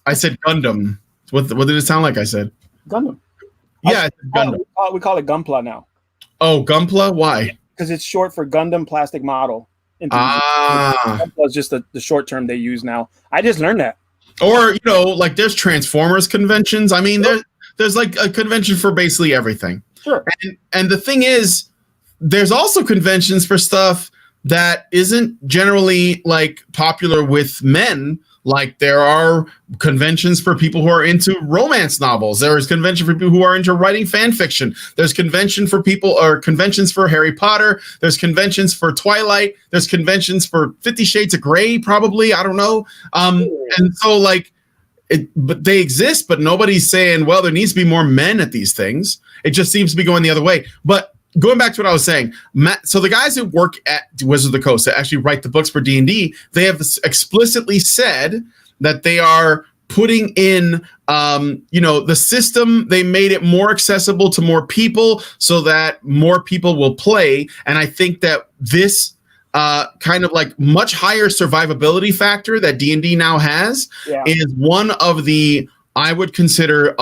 I said Gundam. What did it sound like? I said Gundam. Yeah, Gundam. We call it Gunpla now. Oh, Gunpla? Why? Because it's short for Gundam Plastic Model. It's just the short term they use now. I just learned that. Or like there's Transformers conventions. I mean, there's like a convention for basically everything. Sure. And the thing is, there's also conventions for stuff that isn't generally like popular with men. Like there are conventions for people who are into romance novels. There is convention for people who are into writing fan fiction. There's conventions for Harry Potter. There's conventions for Twilight. There's conventions for 50 Shades of Grey, probably. I don't know. And so but they exist, but nobody's saying, well, there needs to be more men at these things. It just seems to be going the other way. But going back to what I was saying, so the guys who work at Wizards of the Coast that actually write the books for D&D, they have explicitly said that they are putting in, the system. They made it more accessible to more people so that more people will play. And I think that this kind of like much higher survivability factor that D&D now has is one of the, I would consider,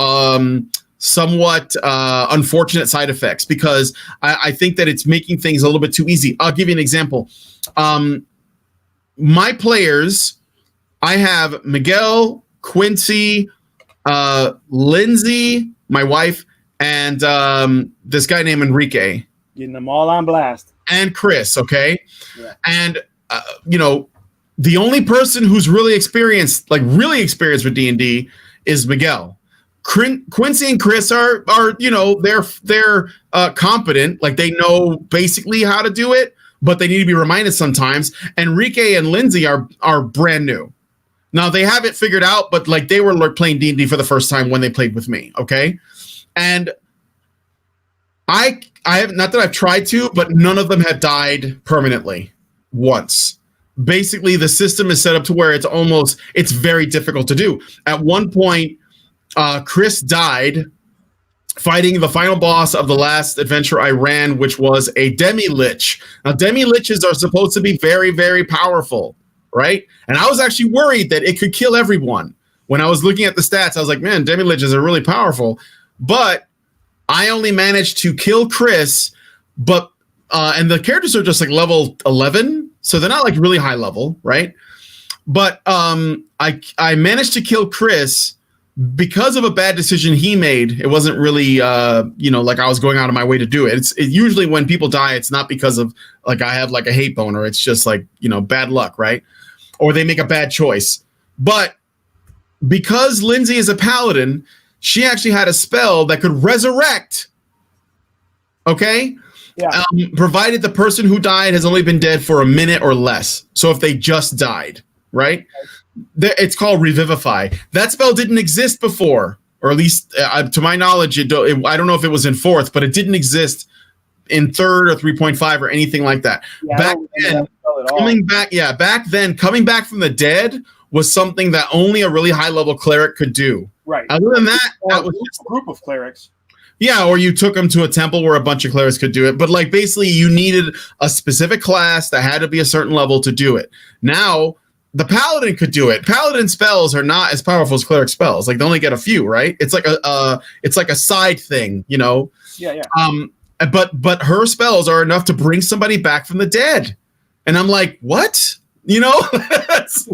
somewhat unfortunate side effects, because I think that it's making things a little bit too easy. I'll give you an example. My players, I have Miguel, Quincy, Lindsay, my wife, and this guy named Enrique. Getting them all on blast. And Chris, okay? Yeah. And, the only person who's really experienced with D&D is Miguel. Quincy and Chris are they're competent, like they know basically how to do it, but they need to be reminded sometimes. Enrique and Lindsay are brand new. Now they have it figured out, but like they were playing D&D for the first time when they played with me, okay? And I have, not that I've tried to, but none of them have died permanently once. Basically, the system is set up to where it's very difficult to do. At one point, Chris died fighting the final boss of the last adventure I ran, which was a demi-lich. Now, demi-liches are supposed to be very, very powerful, right? And I was actually worried that it could kill everyone. When I was looking at the stats, I was like, man, demi-liches are really powerful. But I only managed to kill Chris, but and the characters are just like level 11, so they're not like really high level, right? But I managed to kill Chris because of a bad decision he made. It wasn't really like I was going out of my way to do it. It's usually when people die, it's not because of like I have like a hate boner. It's just like bad luck, right? Or they make a bad choice. But because Lindsay is a paladin, she actually had a spell that could resurrect. Okay? Yeah. Provided the person who died has only been dead for a minute or less. So if they just died, right? It's called Revivify. That spell didn't exist before, or at least to my knowledge, I don't know if it was in 4th, but it didn't exist in 3rd or 3.5 or anything like that. Yeah, back then, coming back from the dead was something that only a really high level cleric could do. Right. Other than that, that was just a group of clerics. Yeah, or you took them to a temple where a bunch of clerics could do it. But like basically you needed a specific class that had to be a certain level to do it. Now, the paladin could do it. Paladin spells are not as powerful as cleric spells. Like they only get a few, right? It's like a side thing, Yeah. But her spells are enough to bring somebody back from the dead. And I'm like, what? That's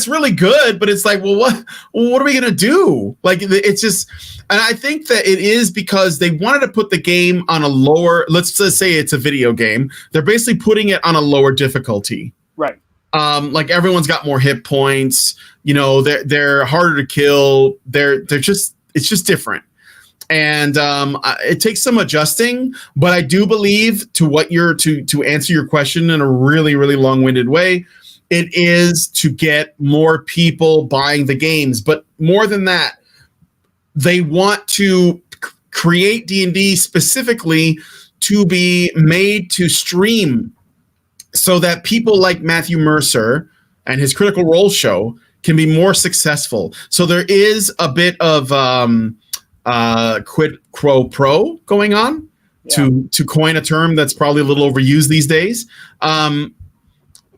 really good, but it's like, well, what are we going to do? Like, it's just, and I think that it is because they wanted to put the game on a lower, let's just say it's a video game. They're basically putting it on a lower difficulty. Right. Like everyone's got more hit points, they're harder to kill. It's just different. And it takes some adjusting, but I do believe to answer your question in a really, really long-winded way, it is to get more people buying the games. But more than that, they want to create D&D specifically to be made to stream so that people like Matthew Mercer and his Critical Role show can be more successful. So there is a bit of quid pro quo going on, to coin a term that's probably a little overused these days.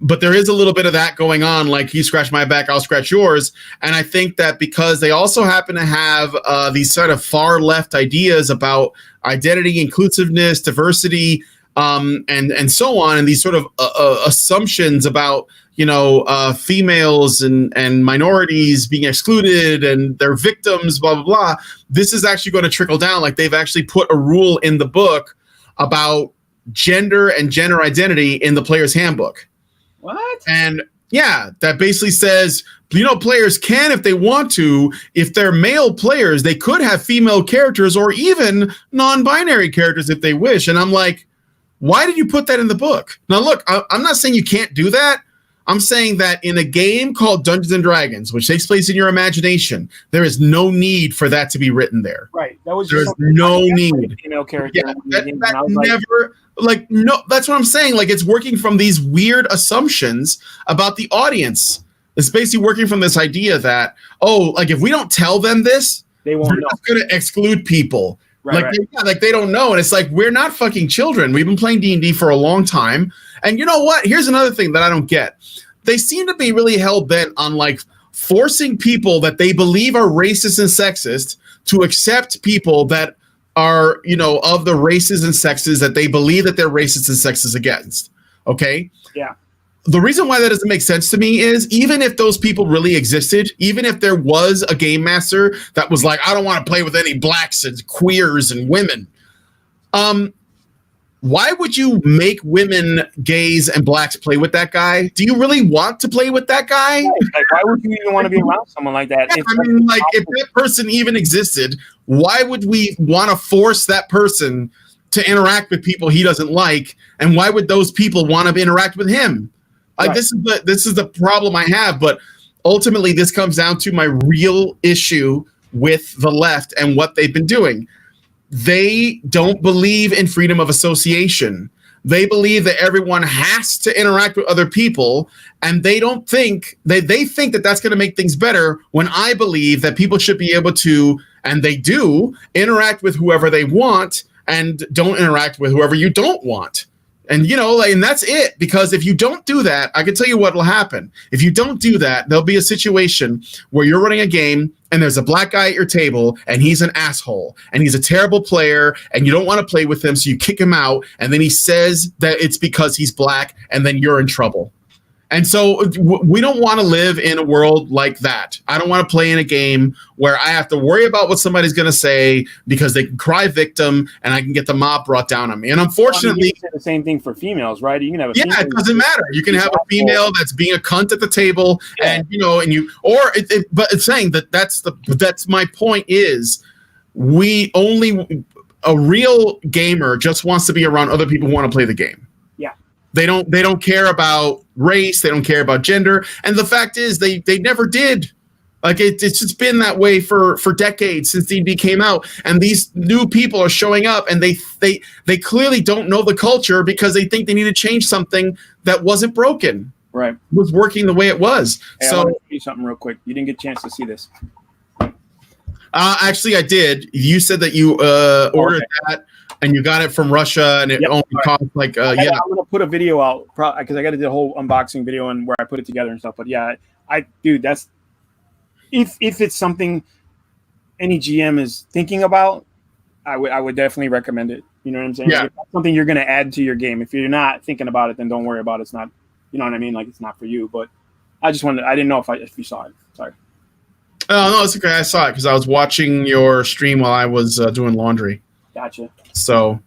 But there is a little bit of that going on, like you scratch my back, I'll scratch yours. And I think that because they also happen to have these sort of far left ideas about identity, inclusiveness, diversity, and so on, and these sort of assumptions about females and minorities being excluded and their victims, blah blah blah. This is actually going to trickle down. Like they've actually put a rule in the book about gender and gender identity in the player's handbook. What? And yeah, that basically says, players can, if they want to, if they're male players, they could have female characters or even non-binary characters if they wish. And I'm like, why did you put that in the book? Now, look, I'm not saying you can't do that. I'm saying that in a game called Dungeons and Dragons, which takes place in your imagination, there is no need for that to be written there. Right. There's no need. Female character. Yeah, that never. No, that's what I'm saying. Like, it's working from these weird assumptions about the audience. It's basically working from this idea that, if we don't tell them this, they won't know. Going to exclude people. Right, they don't know. And it's like, we're not fucking children. We've been playing D&D for a long time. And you know what? Here's another thing that I don't get. They seem to be really hell-bent on forcing people that they believe are racist and sexist to accept people that are, of the races and sexes that they believe that they're racist and sexist against. Okay? Yeah. The reason why that doesn't make sense to me is even if those people really existed, even if there was a game master that was like, I don't want to play with any blacks and queers and women, why would you make women, gays, and blacks play with that guy? Do you really want to play with that guy? Like, why would you even want to be around someone like that? Yeah, if that person even existed, why would we want to force that person to interact with people he doesn't like? And why would those people want to interact with him? Like, right. This is the problem I have. But ultimately, this comes down to my real issue with the left and what they've been doing. They don't believe in freedom of association. They believe that everyone has to interact with other people, and they don't think they think that that's going to make things better, when I believe that people should be able to, and they do, interact with whoever they want and don't interact with whoever you don't want. And, and that's it. Because if you don't do that, I can tell you what will happen. If you don't do that, there'll be a situation where you're running a game and there's a black guy at your table and he's an asshole and he's a terrible player and you don't want to play with him. So you kick him out. And then he says that it's because he's black, and then you're in trouble. And so we don't want to live in a world like that. I don't want to play in a game where I have to worry about what somebody's going to say because they can cry victim and I can get the mob brought down on me. And unfortunately, you can say the same thing for females, right? You can have it doesn't matter. You can have a female that's being a cunt at the table, and but it's saying that's my point is a real gamer just wants to be around other people who want to play the game. They don't care about race. They don't care about gender. And the fact is, they never did. Like it's just been that way for decades since D&D came out. And these new people are showing up, and they clearly don't know the culture because they think they need to change something that wasn't broken. Right, it was working the way it was. Hey, so I want to tell you something real quick. You didn't get a chance to see this. Actually, I did. You said that you ordered that. And you got it from Russia, and it only cost like I'm gonna put a video out because I got to do a whole unboxing video and where I put it together and stuff. But yeah, that's if it's something any GM is thinking about, I would definitely recommend it. You know what I'm saying? Yeah. Like, if that's something you're gonna add to your game. If you're not thinking about it, then don't worry about it. It's not, you know what I mean? Like, it's not for you. But I didn't know if you saw it. Sorry. Oh no, it's okay. I saw it because I was watching your stream while I was doing laundry. Gotcha. So,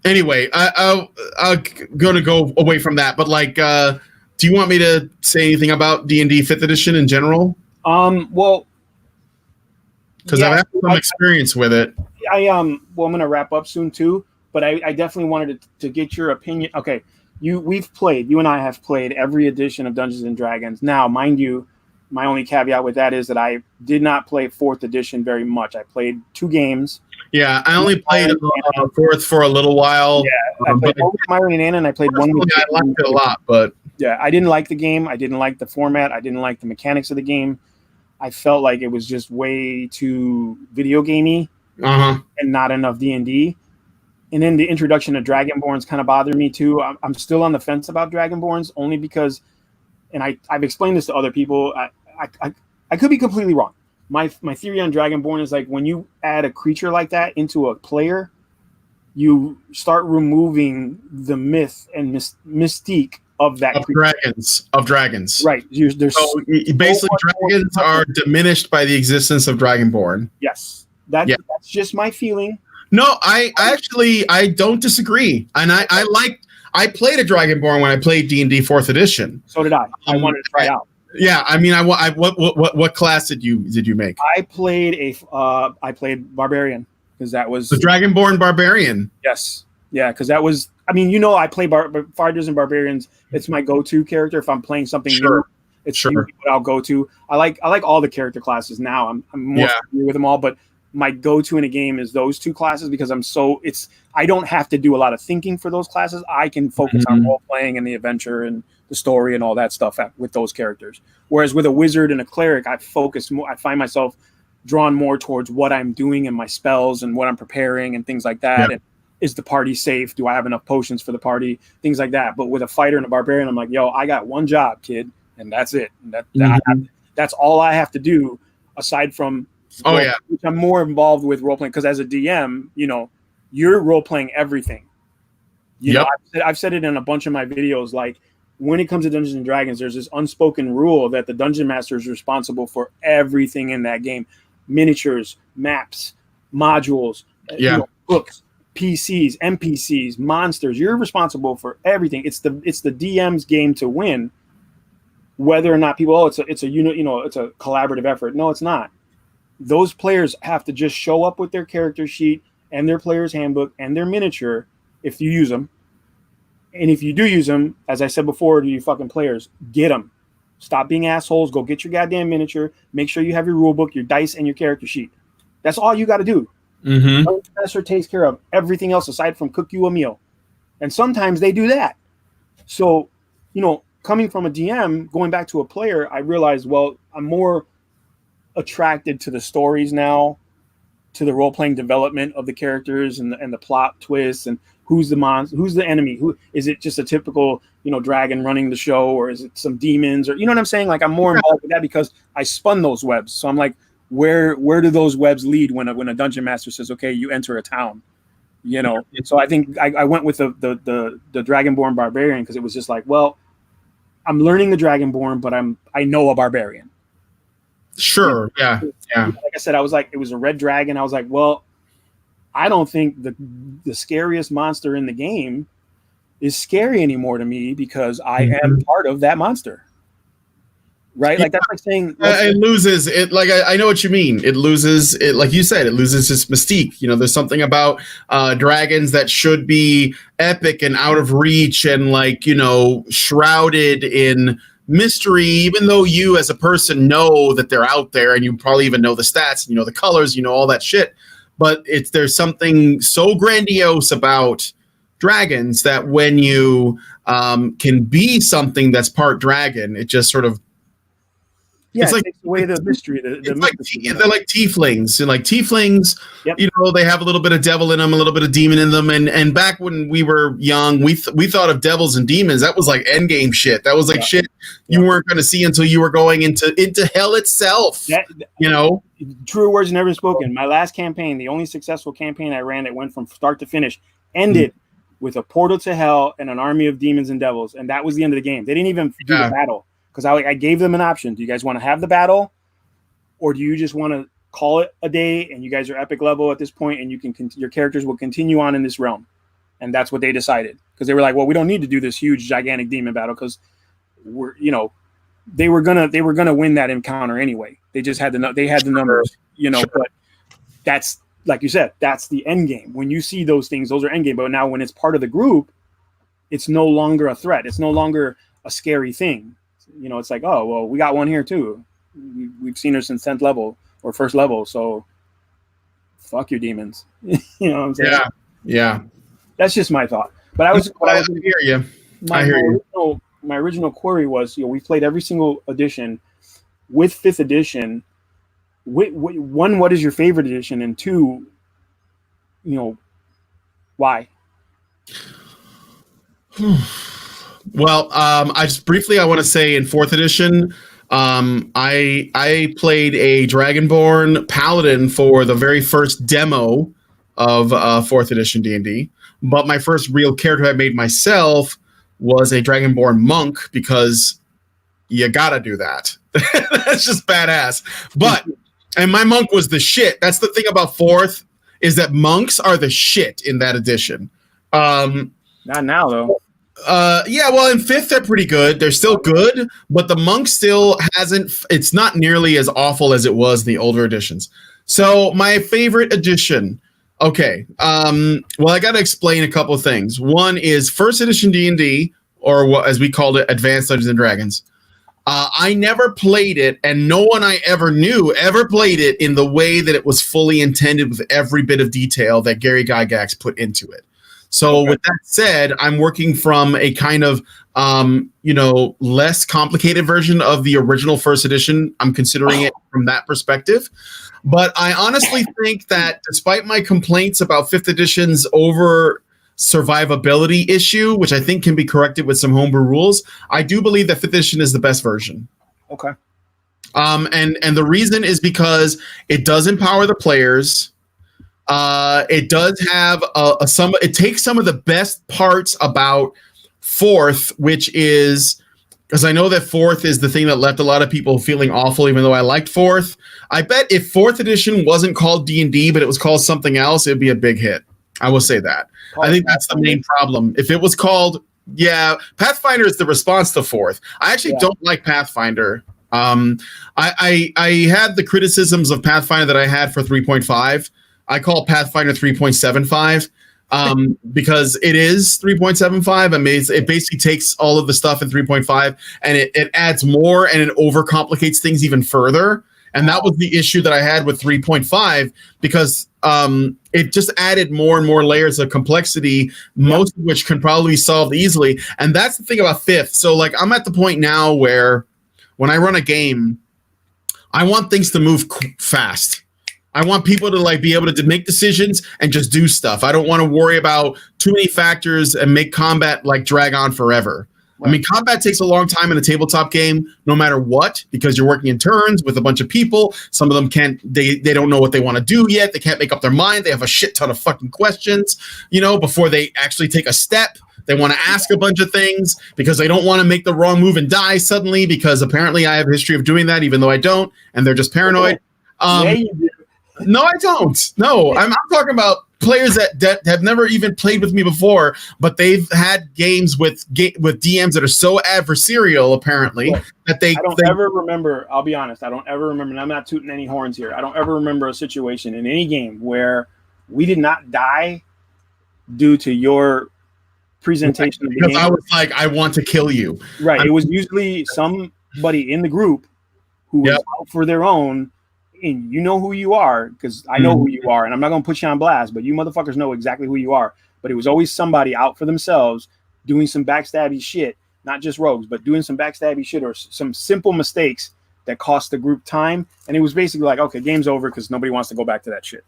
anyway, I'm gonna go away from that. But do you want me to say anything about D&D 5th edition in general? Well, because I've had some experience with it. I'm gonna wrap up soon too. But I definitely wanted to get your opinion. Okay, you and I have played every edition of Dungeons and Dragons. Now, mind you, my only caveat with that is that I did not play 4th edition very much. I played 2 games. Yeah, I only played 4th for a little while. Yeah, I played one with Myron and Anna, and I played one with... I liked it a lot, but... Yeah, I didn't like the game. I didn't like the format. I didn't like the mechanics of the game. I felt like it was just way too video gamey and not enough D&D. And then the introduction of Dragonborns kind of bothered me too. I'm still on the fence about Dragonborns, only because... And I've explained this to other people. I could be completely wrong. My theory on Dragonborn is like when you add a creature like that into a player, you start removing the myth and mystique of that creature. Dragons. Right. So basically, dragons are diminished by the existence of Dragonborn. Yes. That's just my feeling. No, I don't disagree, and I played a Dragonborn when I played D&D 4th edition. So did I. I wanted to try it out. Yeah, I mean, what class did you make? I played Barbarian because that was the Dragonborn Barbarian. Yes, yeah, because that was. I mean, I play Fighters and Barbarians. It's my go-to character if I'm playing something new. It's what I'll go to. I like all the character classes now. I'm more familiar with them all, but my go-to in a game is those 2 classes because I don't have to do a lot of thinking for those classes. I can focus on role playing and the adventure and the story and all that stuff with those characters. Whereas with a wizard and a cleric, I focus more. I find myself drawn more towards what I'm doing and my spells and what I'm preparing and things like that. And is the party safe? Do I have enough potions for the party? Things like that. But with a fighter and a barbarian, I'm like, yo, I got one job, kid, and that's it. And that's all I have to do aside from which I'm more involved with role playing because as a DM, you're role playing everything. I've said it in a bunch of my videos. Like when it comes to Dungeons and Dragons, there's this unspoken rule that the dungeon master is responsible for everything in that game: miniatures, maps, modules, books. PCs, NPCs, monsters. You're responsible for everything. It's the DM's game to win. Whether or not people, it's a it's a collaborative effort. No, it's not. Those players have to just show up with their character sheet and their player's handbook and their miniature if you use them. And if you do use them, as I said before to you fucking players, get them. Stop being assholes. Go get your goddamn miniature. Make sure you have your rule book, your dice, and your character sheet. That's all you got to do. Mm-hmm. The professor takes care of everything else aside from cook you a meal. And sometimes they do that. So, coming from a DM, going back to a player, I realized, well, I'm more attracted to the stories now, to the role-playing development of the characters and the plot twists and who's the monster, who's the enemy, who is it, just a typical dragon running the show, or is it some demons, or what I'm saying? Like, I'm more involved with that because I spun those webs. So I'm like, where do those webs lead when a dungeon master says, okay, you enter a town, So I think I went with the Dragonborn barbarian because it was just like, well, I'm learning the Dragonborn, but I know a barbarian. Sure. Yeah. Like I said, I was like, it was a red dragon. I was like, well, I don't think the scariest monster in the game is scary anymore to me because I am part of that monster. Right? Like, that's like saying it loses it. Like, I know what you mean. It loses it. Like you said, it loses its mystique. There's something about dragons that should be epic and out of reach and shrouded in mystery, even though you as a person know that they're out there and you probably even know the stats, the colors, all that shit. But there's something so grandiose about dragons that when you can be something that's part dragon, it just sort of it's like takes away the mystery. They're like tieflings, and like tieflings, yep. They have a little bit of devil in them, a little bit of demon in them, and back when we were young, we thought of devils and demons. That was like endgame shit. That was like shit you weren't going to see until you were going into hell itself. True words never spoken. My last campaign, the only successful campaign I ran that went from start to finish, ended with a portal to hell and an army of demons and devils, and that was the end of the game. They didn't even do the battle. Because I gave them an option. Do you guys want to have the battle, or do you just want to call it a day and you guys are epic level at this point and you can your characters will continue on in this realm? And that's what they decided, because they were like, well, we don't need to do this huge gigantic demon battle because they were gonna win that encounter anyway. They just had the numbers, But that's, like you said, that's the end game. When you see those things, those are end game. But now when it's part of the group, it's no longer a threat. It's no longer a scary thing. It's like, oh, well, we got one here too. We've seen her since 10th level or first level. So fuck your demons. You know what I'm saying? Yeah. That's just my thought. But I hear you. My original query was, we played every single edition. With 5th edition, one, what is your favorite edition? And two, why? Well, I want to say in 4th edition, I played a Dragonborn Paladin for the very first demo of 4th edition D&D, but my first real character I made myself was a Dragonborn Monk, because you gotta do that. That's just badass. And my monk was the shit. That's the thing about 4th, is that monks are the shit in that edition. Not now, though. Well, in 5th they're pretty good. They're still good, but the monk still it's not nearly as awful as it was in the older editions. So my favorite edition. Okay. Well, I got to explain a couple of things. One is 1st edition D&D, or what, as we called it, Advanced Dungeons and Dragons. I never played it, and no one I ever knew ever played it in the way that it was fully intended, with every bit of detail that Gary Gygax put into it. So with that said, I'm working from a kind of, less complicated version of the original 1st edition. I'm considering it from that perspective. But I honestly think that despite my complaints about 5th edition's over survivability issue, which I think can be corrected with some homebrew rules, I do believe that 5th edition is the best version. Okay. And the reason is because it does empower the players. It does have it takes some of the best parts about 4th, which is, because I know that 4th is the thing that left a lot of people feeling awful, even though I liked 4th. I bet if 4th edition wasn't called D&D, but it was called something else, it'd be a big hit. I will say that. I think that's the main problem. If it was called, Pathfinder is the response to fourth. I actually don't like Pathfinder. I had the criticisms of Pathfinder that I had for 3.5. I call Pathfinder 3.75 because it is 3.75. I mean, it basically takes all of the stuff in 3.5 and it adds more and it overcomplicates things even further. And that was the issue that I had with 3.5 because it just added more and more layers of complexity, most of which can probably be solved easily. And that's the thing about fifth. So like I'm at the point now where when I run a game, I want things to move fast. I want people to like be able to make decisions and just do stuff. I don't want to worry about too many factors and make combat like drag on forever. Right. I mean, combat takes a long time in a tabletop game, no matter what, because you're working in turns with a bunch of people. Some of them they don't know what they want to do yet. They can't make up their mind. They have a shit ton of fucking questions, before they actually take a step. They want to ask a bunch of things because they don't want to make the wrong move and die suddenly because apparently I have a history of doing that, even though I don't, and they're just paranoid. You do. No, I don't. No, I'm talking about players that have never even played with me before, but they've had games with DMs that are so adversarial, apparently, that they ever remember. I'll be honest. I don't ever remember. And I'm not tooting any horns here. I don't ever remember a situation in any game where we did not die due to your presentation of the game. Because I was like, I want to kill you. Right. It was usually somebody in the group who was out for their own. And you know who you are because I know who you are, and I'm not going to put you on blast, but you motherfuckers know exactly who you are. But it was always somebody out for themselves doing some backstabby shit, not just rogues, but doing some backstabby shit or some simple mistakes that cost the group time. And it was basically like, okay, game's over because nobody wants to go back to that shit.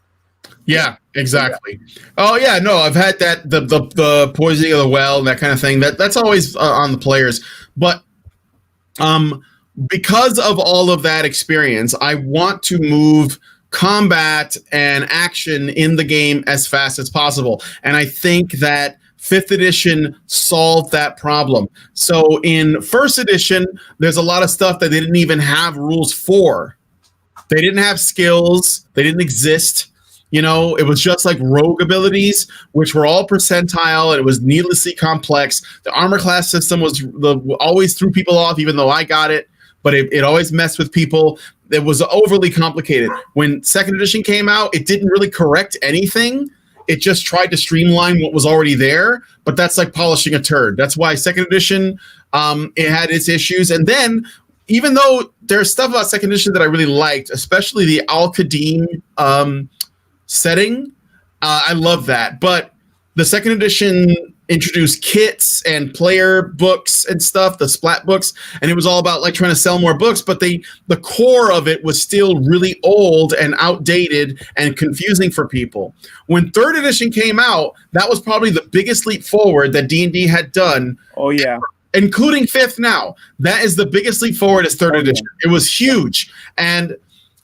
Yeah, exactly. Yeah. Oh yeah, no, I've had that the poisoning of the well and that kind of thing. That's always on the players, but because of all of that experience, I want to move combat and action in the game as fast as possible. And I think that 5th edition solved that problem. So in 1st edition, there's a lot of stuff that they didn't even have rules for. They didn't have skills. They didn't exist. It was just like rogue abilities, which were all percentile, and it was needlessly complex. The armor class system always threw people off, even though I got it. But it always messed with people. It was overly complicated. When 2nd edition came out, it didn't really correct anything. It just tried to streamline what was already there. But that's like polishing a turd. That's why 2nd edition, it had its issues. And then, even though there's stuff about 2nd edition that I really liked, especially the Al-Qadim setting, I love that. But the 2nd edition introduced kits and player books and stuff, the splat books, and it was all about like trying to sell more books, but the core of it was still really old and outdated and confusing for people. When 3rd edition came out, that was probably the biggest leap forward that D&D had done. Oh yeah. Including 5th now. That is the biggest leap forward as 3rd edition. It was huge. And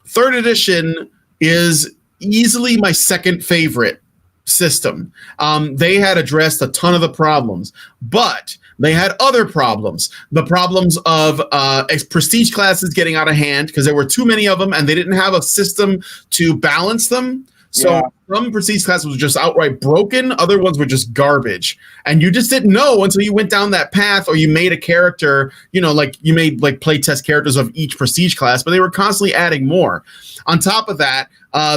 3rd edition is easily my second favorite system. They had addressed a ton of the problems, but they had other problems. The problems of prestige classes getting out of hand because there were too many of them and they didn't have a system to balance them. So some prestige classes were just outright broken. Other ones were just garbage. And you just didn't know until you went down that path or you made a character, like you made like play test characters of each prestige class, but they were constantly adding more. On top of that,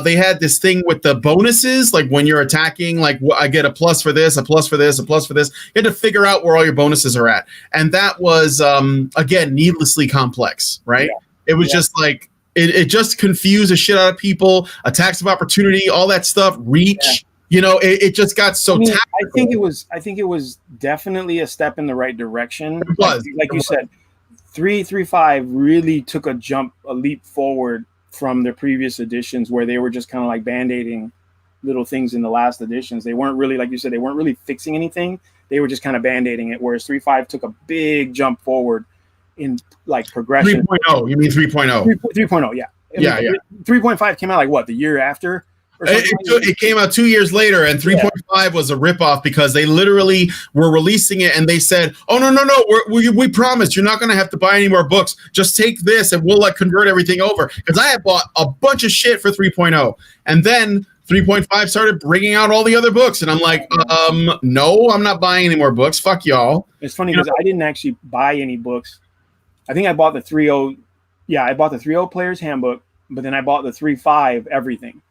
they had this thing with the bonuses, like when you're attacking, like I get a plus for this, a plus for this, a plus for this. You had to figure out where all your bonuses are at. And that was, again, needlessly complex, right? Yeah. It was just like, it just confused the shit out of people. Attacks of opportunity, all that stuff, reach. Yeah. It just got so tactical. I think it was definitely a step in the right direction. It was. Like you said, 3.5 really took a leap forward from the previous editions where they were just kind of like band-aiding little things in the last editions. They weren't really, like you said, they weren't really fixing anything. They were just kind of band-aiding it, whereas 3.5 took a big jump forward in like progression. 3.0, you mean 3.0? 3.0, yeah. Yeah. 3.5 came out like what, the year after? It came out 2 years later, and 3.5 was a ripoff because they literally were releasing it, and they said, "Oh no, we promised you're not going to have to buy any more books. Just take this, and we'll convert everything over." Because I had bought a bunch of shit for 3.0, and then 3.5 started bringing out all the other books, and I'm like, no, I'm not buying any more books. Fuck y'all. It's funny because I didn't actually buy any books. I think I bought the 3.0. Yeah, I bought the 3.0 Player's Handbook, but then I bought the 3.5 everything.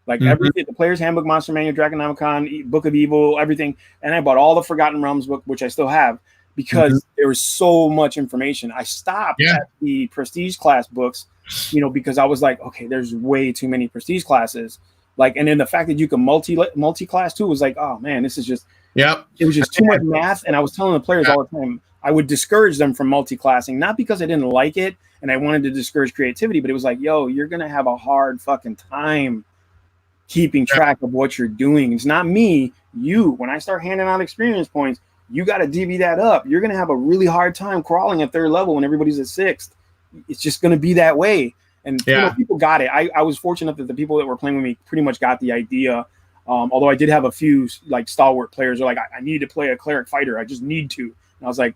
Like everything, the Player's Handbook, Monster Manual, Draconomicon, Book of Evil, everything. And I bought all the Forgotten Realms book, which I still have, because there was so much information. I stopped at the Prestige class books, you know, because I was like, okay, there's way too many Prestige classes. Like, and then the fact that you can multi-class too was like, oh man, this is just, it was just too much math. And I was telling the players all the time, I would discourage them from multi-classing, not because I didn't like it and I wanted to discourage creativity, but it was like, yo, you're going to have a hard fucking time keeping track of what you're doing. It's not me, you. When I start handing out experience points, you got to divvy that up. You're going to have a really hard time crawling at 3rd level when everybody's at 6th. It's just going to be that way. And you know, people got it. I was fortunate that the people that were playing with me pretty much got the idea. Although I did have a few like stalwart players who are like, I need to play a cleric fighter. I just need to. And I was like,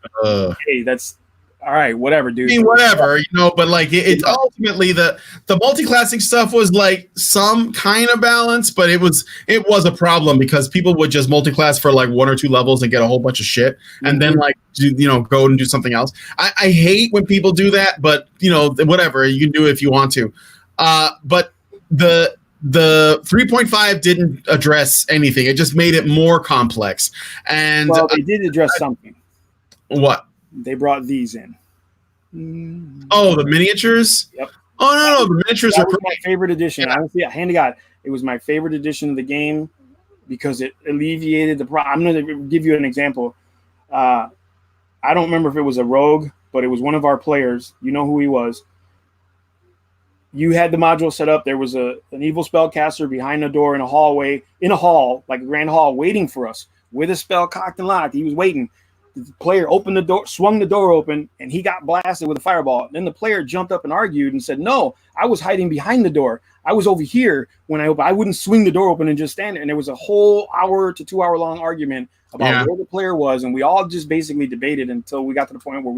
hey, that's all right, whatever, dude. I mean, whatever, you know, but like it's ultimately the multi-classing stuff was like some kind of balance, but it was a problem because people would just multi-class for like 1 or 2 levels and get a whole bunch of shit and then like go and do something else. I hate when people do that, but you know, whatever, you can do it if you want to. But the 3.5 didn't address anything. It just made it more complex. And well, they did address something. What? They brought these in. Oh, the miniatures? Yep. Oh, no, the miniatures are my favorite edition. Yeah. Honestly, hand to God, it was my favorite edition of the game because it alleviated the problem. I'm going to give you an example. I don't remember if it was a rogue, but it was one of our players. You know who he was. You had the module set up. There was an evil spellcaster behind the door in a hallway, like a grand hall, waiting for us with a spell cocked and locked. He was waiting. The player opened the door, swung the door open, and he got blasted with a fireball. Then the player jumped up and argued and said, no, I was hiding behind the door. I was over here when I wouldn't swing the door open and just stand there. And there was a whole hour to 2 hour long argument about where the player was. And we all just basically debated until we got to the point where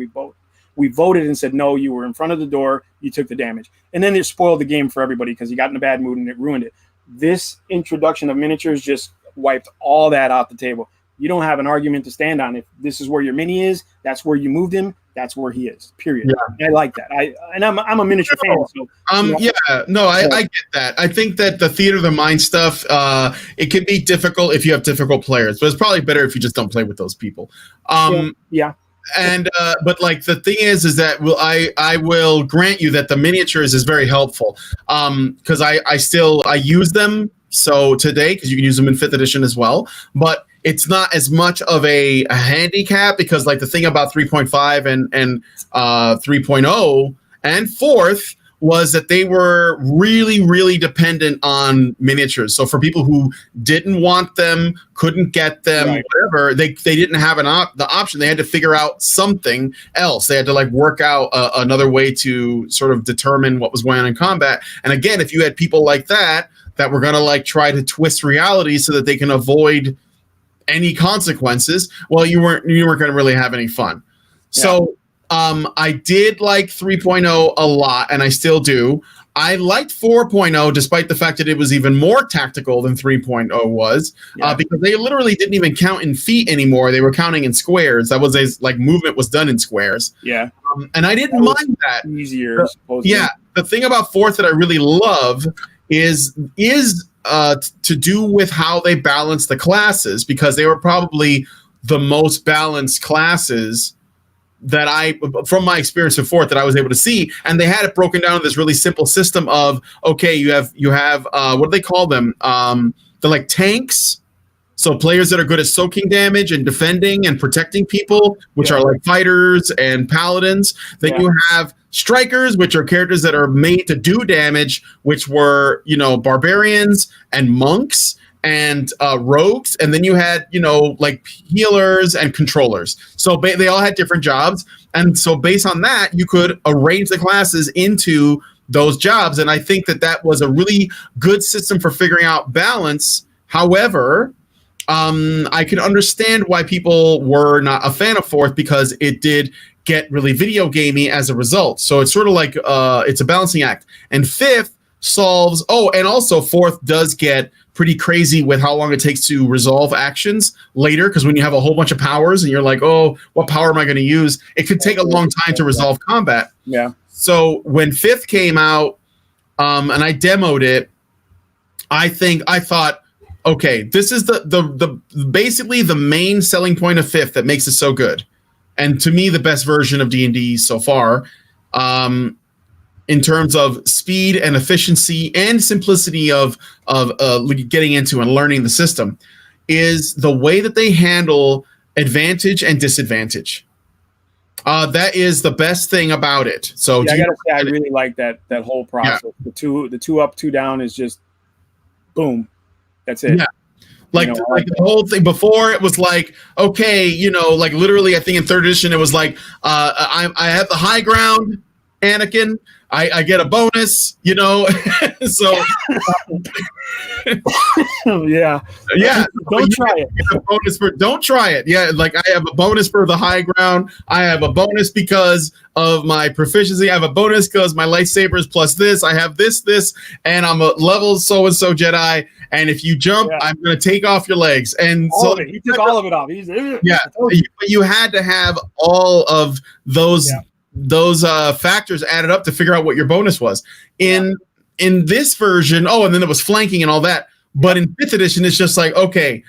we voted and said, no, you were in front of the door. You took the damage. And then it spoiled the game for everybody because he got in a bad mood and it ruined it. This introduction of miniatures just wiped all that out the table. You don't have an argument to stand on. If this is where your mini is, that's where you moved him. That's where he is. Period. Yeah. I like that. I'm a miniature fan. So I get that. I think that the theater of the mind stuff, it can be difficult if you have difficult players, but it's probably better if you just don't play with those people. And but like the thing is that I will grant you that the miniatures is very helpful because I use them so today because you can use them in 5th edition as well, but it's not as much of a handicap because like the thing about 3.5 and 3.0 and 4th was that they were really, really dependent on miniatures. So for people who didn't want them, couldn't get them, whatever, they didn't have the option. They had to figure out something else. They had to like work out another way to sort of determine what was going on in combat. And again, if you had people like that were going to like try to twist reality so that they can avoid any consequences, well, you weren't going to really have any fun. So I did like 3.0 a lot, and I still do. I liked 4.0, despite the fact that it was even more tactical than 3.0 was, because they literally didn't even count in feet anymore. They were counting in squares. That was like movement was done in squares. Yeah, and I didn't mind that. Easier. The thing about 4th that I really love is to do with how they balance the classes, because they were probably the most balanced classes that from my experience of 4th that I was able to see. And they had it broken down in this really simple system of, okay, you have what do they call them? They're like tanks. So players that are good at soaking damage and defending and protecting people, which are like fighters and paladins. Then you have strikers, which are characters that are made to do damage, which were, barbarians and monks and rogues. And then you had, like healers and controllers. So they all had different jobs. And so based on that, you could arrange the classes into those jobs. And I think that was a really good system for figuring out balance. However, I can understand why people were not a fan of 4th because it did get really video gamey as a result. So it's sort of like it's a balancing act. And 5th solves. Oh, and also fourth does get pretty crazy with how long it takes to resolve actions later, because when you have a whole bunch of powers and you're like, oh, what power am I going to use? It could take a long time to resolve combat. Yeah. So when fifth came out, and I demoed it, I thought, okay, this is the basically the main selling point of fifth that makes it so good, and to me the best version of D&D so far, in terms of speed and efficiency and simplicity of getting into and learning the system, is the way that they handle advantage and disadvantage. That is the best thing about it. So yeah, I gotta say, I really like that whole process. Yeah. The two up, two down is just boom. That's it. Yeah. Like the whole thing before, it was like, okay, like literally, I think in third edition, it was like, I have the high ground, Anakin. I get a bonus, so yeah. Don't try it. Don't try it. Yeah, like I have a bonus for the high ground. I have a bonus because of my proficiency. I have a bonus because my lightsaber is plus this. I have this, and I'm a level so and so Jedi. And if you jump, I'm going to take off your legs. And he took all of it off. You had to have all of those. Yeah. Those factors added up to figure out what your bonus was. In this version, and then it was flanking and all that. But in 5th edition, it's just like, okay,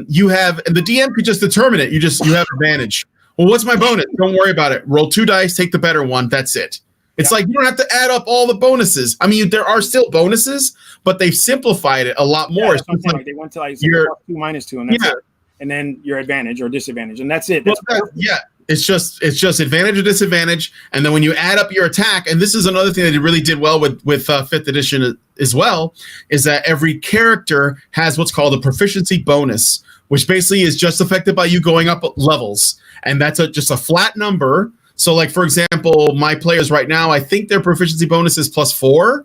you have, and the DM could just determine it. You have advantage. Well, what's my bonus? Don't worry about it. Roll 2 dice, take the better one. That's it. It's like you don't have to add up all the bonuses. I mean, there are still bonuses, but they've simplified it a lot more. Yeah, like they went to like 2 minus 2, and that's it. And then your advantage or disadvantage, and that's it. It's just advantage or disadvantage, and then when you add up your attack, and this is another thing that it really did well with 5th edition as well, is that every character has what's called a proficiency bonus, which basically is just affected by you going up levels, and that's just a flat number. So, like for example, my players right now, I think their proficiency bonus is +4,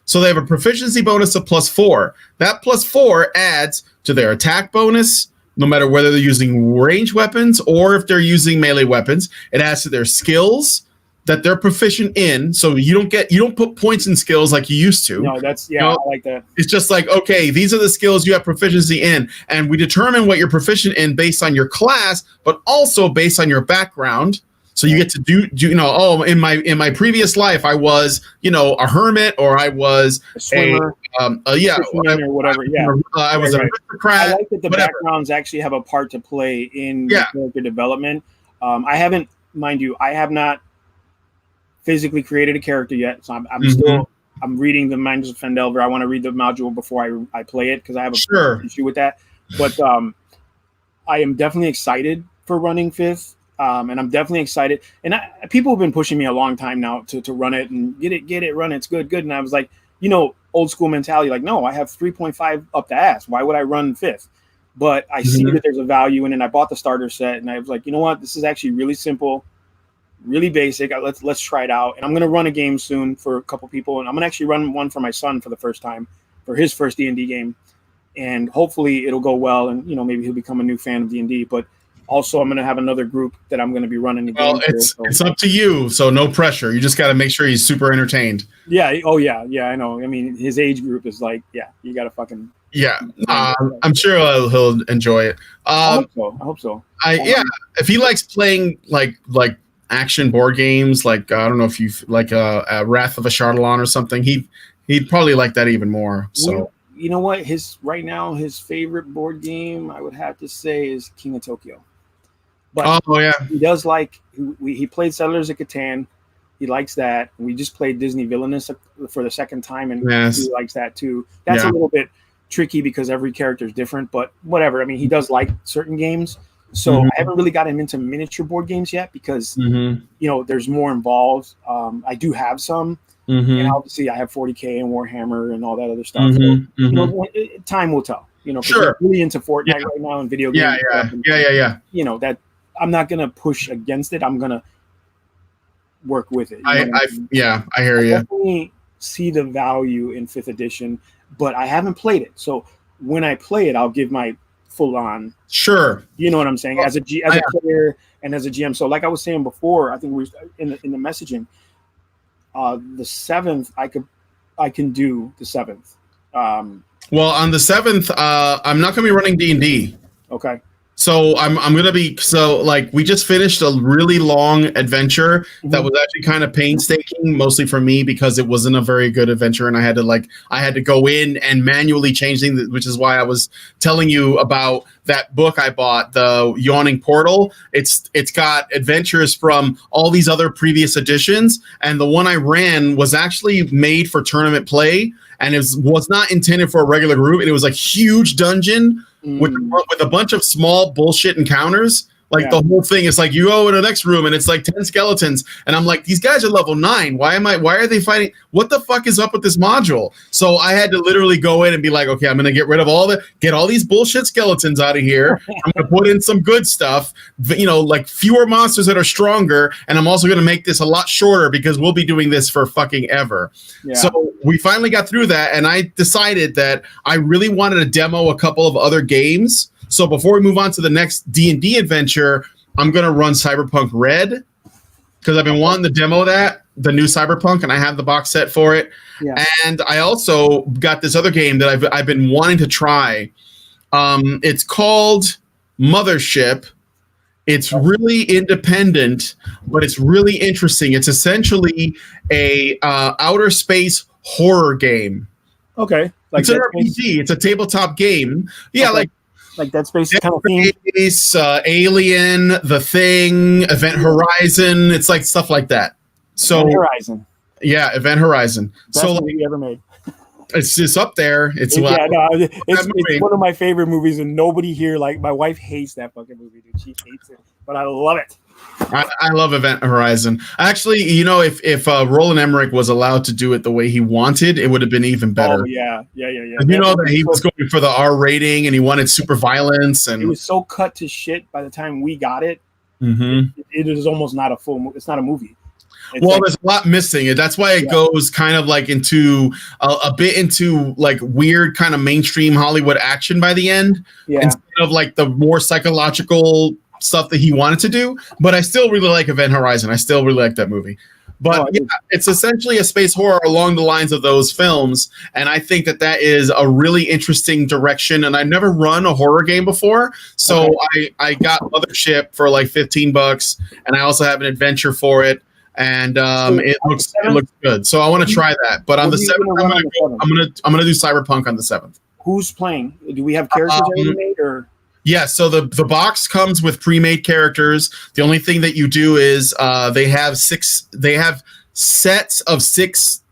so they have a proficiency bonus of +4. That +4 adds to their attack bonus. No matter whether they're using ranged weapons or if they're using melee weapons, it adds to their skills that they're proficient in. So you don't put points in skills like you used to. No, I like that. It's just like, okay, these are the skills you have proficiency in, and we determine what you're proficient in based on your class, but also based on your background. So you get to do in my previous life I was a hermit, or I was a swimmer, or whatever. I was an aristocrat. I like that the backgrounds actually have a part to play in character development. I have not physically created a character yet, so I'm reading the Minds of Fendelver. I want to read the module before I play it because I have a issue with that. But I am definitely excited for running 5th. And I'm definitely excited. And people have been pushing me a long time now to run it and get it, run it. It's good. And I was like, old school mentality, like, no, I have 3.5 up the ass. Why would I run 5th? But I see that there's a value in it. And I bought the starter set, and I was like, you know what? This is actually really simple, really basic. Let's try it out. And I'm going to run a game soon for a couple people. And I'm going to actually run one for my son for the first time for his first D&D game. And hopefully it'll go well. And, maybe he'll become a new fan of D&D. But also, I'm going to have another group that I'm going to be running the game. It's up to you, so no pressure. You just got to make sure he's super entertained. Yeah. Oh, yeah. I know. I mean, his age group is like, you got to fucking. Yeah. I'm sure he'll enjoy it. I hope so. If he likes playing like action board games, like I don't know if you like a Wrath of a Chardalon or something, he'd probably like that even more. So. You know what? His favorite board game, I would have to say, is King of Tokyo. But he does he played Settlers of Catan. He likes that. We just played Disney Villainous for the second time, and he likes that too. That's a little bit tricky because every character is different, but whatever. I mean, he does like certain games. So I haven't really got him into miniature board games yet because, there's more involved. I do have some. And obviously I have 40K and Warhammer and all that other stuff. Time will tell. Sure. I'm really into Fortnite right now and video games. Yeah. That I'm not gonna push against it. I'm gonna work with it. I hear you. I definitely see the value in 5th edition, but I haven't played it. So when I play it, I'll give my full on. Sure. You know what I'm saying? As a player and as a GM. So like I was saying before, I think we were in the messaging. The 7th, I can do the 7th. Well, on the 7th, I'm not going to be running D&D. Okay. So I'm going to be, we just finished a really long adventure that was actually kind of painstaking, mostly for me because it wasn't a very good adventure. And I had to go in and manually change things, which is why I was telling you about that book I bought, The Yawning Portal. It's got adventures from all these other previous editions. And the one I ran was actually made for tournament play. And it was not intended for a regular group. And it was a huge dungeon with a bunch of small bullshit encounters. The whole thing is like you go in the next room and it's like 10 skeletons. And I'm like, these guys are level 9. Why are they fighting? What the fuck is up with this module? So I had to literally go in and be like, okay, I'm going to get rid of get all these bullshit skeletons out of here. I'm going to put in some good stuff, like fewer monsters that are stronger. And I'm also going to make this a lot shorter because we'll be doing this for fucking ever. Yeah. So we finally got through that. And I decided that I really wanted to demo a couple of other games. So before we move on to the next D&D adventure, I'm going to run Cyberpunk Red because I've been wanting to demo the new Cyberpunk, and I have the box set for it. Yeah. And I also got this other game that I've been wanting to try. It's called Mothership. It's really independent, but it's really interesting. It's essentially a outer space horror game. Okay. It's an RPG. It's a tabletop game. Yeah, okay. Like Dead Space kind of theme? Alien, The Thing, Event Horizon. It's like stuff like that. So Event Horizon. Yeah, Event Horizon. Best movie you ever made. It's just up there. It's one of my favorite movies, and nobody here, like my wife hates that fucking movie, dude. She hates it, but I love it. I love Event Horizon. Actually, if Roland Emmerich was allowed to do it the way he wanted, it would have been even better. Oh, yeah. That he was going for the R rating and he wanted super violence, and it was so cut to shit by the time we got it. Mm-hmm. It is almost not a full movie. It's not a movie. There's a lot missing. That's why it goes kind of like into a bit into like weird kind of mainstream Hollywood action by the end, instead of like the more psychological stuff that he wanted to do. But I still really like Event Horizon. I still really like that movie. But it's essentially a space horror along the lines of those films, and I think that is a really interesting direction. And I've never run a horror game before, so I got Mothership for like $15, and I also have an adventure for it. And it looks good, so I want to try that. But on the 7th, I'm gonna do Cyberpunk on the 7th. Who's playing? Do we have characters already made, or? Yeah, so the box comes with pre-made characters. The only thing that you do is they have sets of six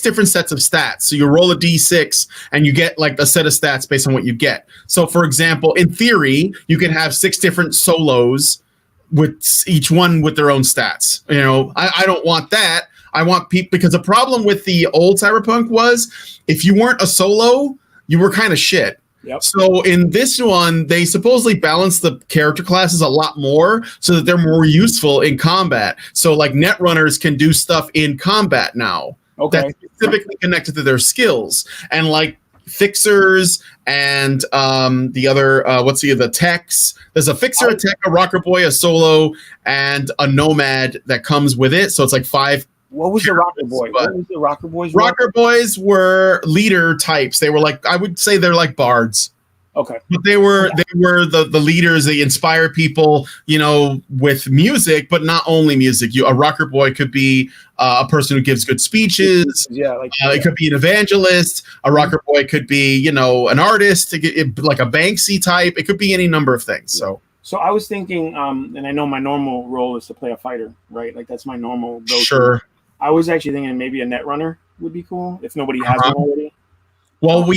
different sets of stats. So you roll a d6 and you get like a set of stats based on what you get. So for example, in theory, you can have 6 different solos with each one with their own stats. I don't want that. I want people, because the problem with the old Cyberpunk was if you weren't a solo, you were kind of shit. Yep. So in this one, they supposedly balance the character classes a lot more so that they're more useful in combat. So like Netrunners can do stuff in combat now. Okay. That's specifically connected to their skills. And like Fixers and the techs. There's a Fixer, a tech, a Rocker Boy, a Solo, and a Nomad that comes with it. So it's like 5. What was the Rocker Boy? What was the Rocker Boys? Rocker Boys were leader types. They were like, I would say they're like bards. Okay. But they were the leaders. They inspire people, with music, but not only music. A Rocker Boy could be a person who gives good speeches. It could be an evangelist. A Rocker Boy could be, an artist, like a Banksy type. It could be any number of things. So I was thinking, and I know my normal role is to play a fighter, right? Like that's my normal go-to. Sure. I was actually thinking maybe a Netrunner would be cool if nobody has one already. Well,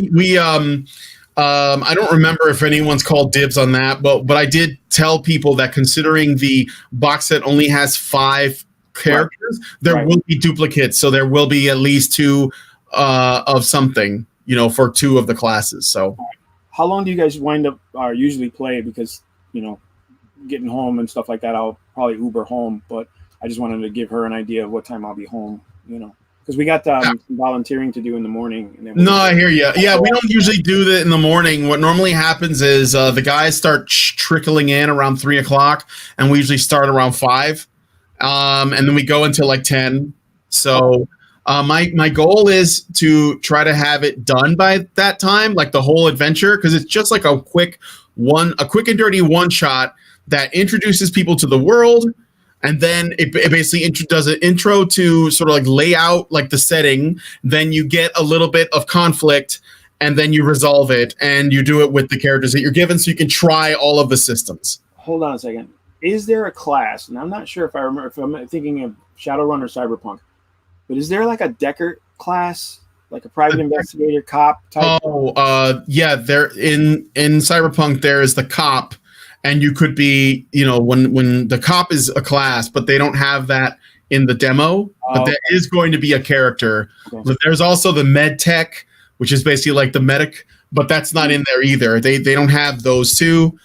I don't remember if anyone's called dibs on that, but I did tell people that considering the box set only has 5 characters, there will be duplicates. So there will be at least 2 of something, for 2 of the classes. So how long do you guys wind up usually play? Because, getting home and stuff like that, I'll probably Uber home, but I just wanted to give her an idea of what time I'll be home, because we got some volunteering to do in the morning. And then I hear you. Yeah, we don't usually do that in the morning. What normally happens is the guys start trickling in around 3 o'clock, and we usually start around 5, and then we go until like 10. So My goal is to try to have it done by that time, like the whole adventure, because it's just like a quick and dirty one shot that introduces people to the world, and then it basically does an intro to sort of like lay out like the setting. Then you get a little bit of conflict, and then you resolve it, and you do it with the characters that you're given, so you can try all of the systems. Hold on a second. Is there a class? And I'm not sure if I'm thinking of Shadowrun or Cyberpunk. But is there like a Deckard class, like a private investigator cop type? Yeah. There in Cyberpunk there is the cop, and you could be, when the cop is a class, but they don't have that in the demo. But there is going to be a character. Okay. But there's also the med tech, which is basically like the medic, but that's not in there either. They don't have those two.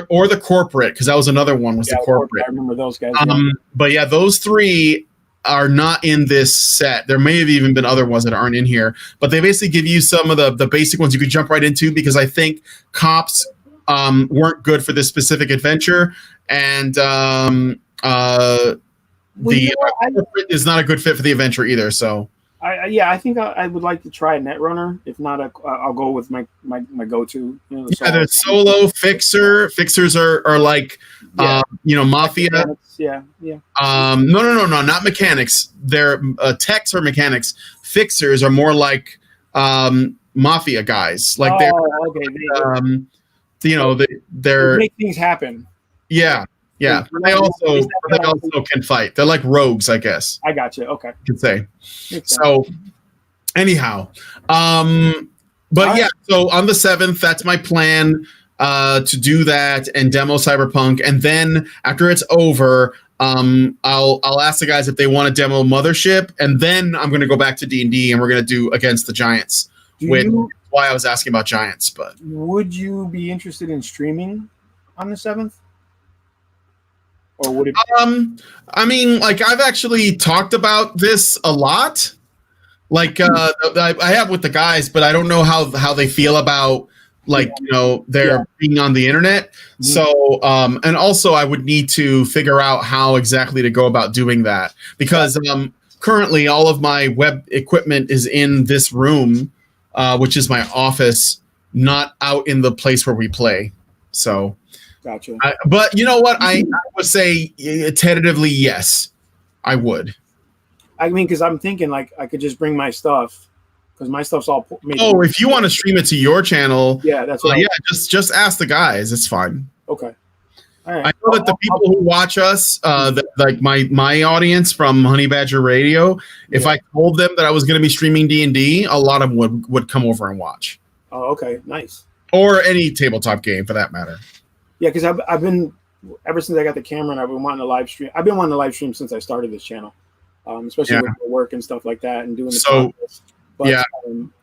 Or the corporate, because that was another one. The corporate. I remember those guys. But yeah, those three are not in this set. There may have even been other ones that aren't in here, but they basically give you some of the basic ones you could jump right into, because I think cops weren't good for this specific adventure, and the corporate is not a good fit for the adventure either. So I think I would like to try a Netrunner. If not, I'll go with my go-to. There's solo fixer. Fixers are like mafia. Yeah. No, not mechanics. They're techs or mechanics. Fixers are more like mafia guys. Like they're they're make things happen. Yeah. They also can fight. They're like rogues, I guess. I got you. Okay. You could say. So anyhow, but yeah, so on the 7th, that's my plan. To do that and demo Cyberpunk, and then after it's over, I'll ask the guys if they want to demo Mothership, and then I'm going to go back to D&D, and we're going to do Against the Giants. Why I was asking about Giants, but would you be interested in streaming on the 7th? Or would it? I mean, like I've actually talked about this a lot, like I have with the guys, but I don't know how they feel about. They're being on the internet. Mm-hmm. So, and also I would need to figure out how exactly to go about doing that, because currently all of my web equipment is in this room, which is my office, not out in the place where we play. So, gotcha. But you know what? I would say tentatively, yes, I would. I mean, because I'm thinking like I could just bring my stuff. Because my stuff's all made. Oh, if you want to stream it to your channel, that's what. Just ask the guys. It's fine. Okay. All right. I know that the people who watch us, like my audience from Honey Badger Radio, if I told them that I was going to be streaming D&D, a lot of them would come over and watch. Oh, okay, nice. Or any tabletop game for that matter. Yeah, because I've been ever since I got the camera, and I've been wanting to live stream. I've been wanting to live stream since I started this channel, especially with the work and stuff like that, and doing the podcast. But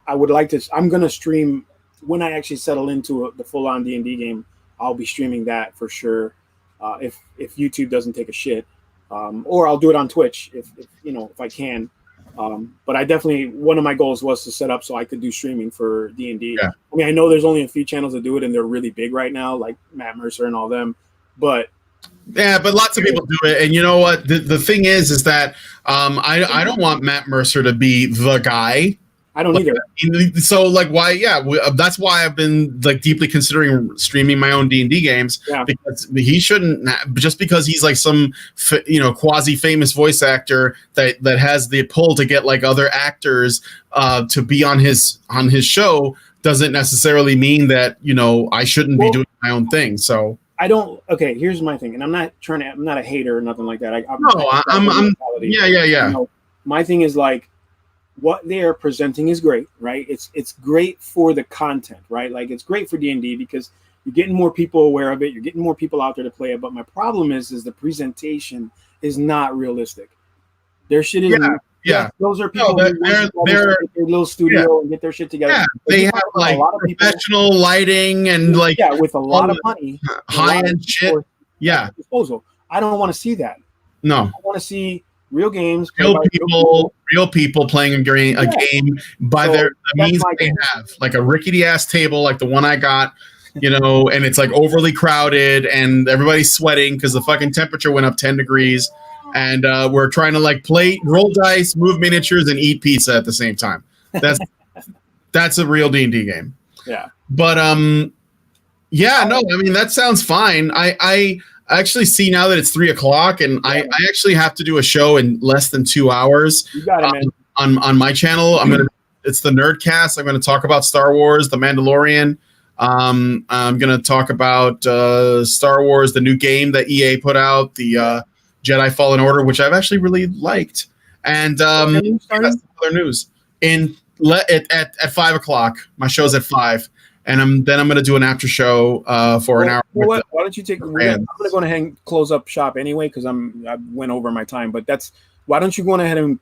I would like to. I'm gonna stream when I actually settle into the full-on D&D game. I'll be streaming that for sure. If YouTube doesn't take a shit, or I'll do it on Twitch if I can. But I definitely, one of my goals was to set up so I could do streaming for D&D. Yeah. I mean, I know there's only a few channels that do it, and they're really big right now, like Matt Mercer and all them. But lots of people do it, and you know what? The thing is that I don't want Matt Mercer to be the guy. I don't either. So, like, why? Yeah, that's why I've been like deeply considering streaming my own D&D games, because he shouldn't. Just because he's like some quasi famous voice actor that has the pull to get like other actors to be on his show doesn't necessarily mean that I shouldn't be doing my own thing. So. I don't. Okay, here's my thing, and I'm not a hater or nothing like that. Yeah. My thing is like, what they are presenting is great, right? It's great for the content, right? Like it's great for D&D because you're getting more people aware of it. You're getting more people out there to play it. But my problem is the presentation is not realistic. Their shit is. Yeah. Those are people they're their little studio and get their shit together. Yeah, they have like a lot of professional people, lighting and like with a lot of money, high-end shit. Yeah. Disposal. I don't want to see that. No. I want to see real games, real people playing a game by the means they have, like a rickety ass table like the one I got, and it's like overly crowded and everybody's sweating because the fucking temperature went up 10 degrees. and we're trying to like play, roll dice, move miniatures, and eat pizza at the same time. That's a real D&D game. Yeah. But yeah, no, I mean that sounds fine. I actually see now that it's 3:00, and I actually have to do a show in less than 2 hours. You got it, man. On my channel. It's the Nerdcast. I'm gonna talk about Star Wars, The Mandalorian. I'm gonna talk about Star Wars, the new game that EA put out, the Jedi Fallen Order, which I've actually really liked. And that's other news. At 5:00. My show's at 5, and I'm gonna do an after show for an hour. Why don't you take? I'm gonna go ahead and close up shop anyway because I went over my time. But why don't you go ahead and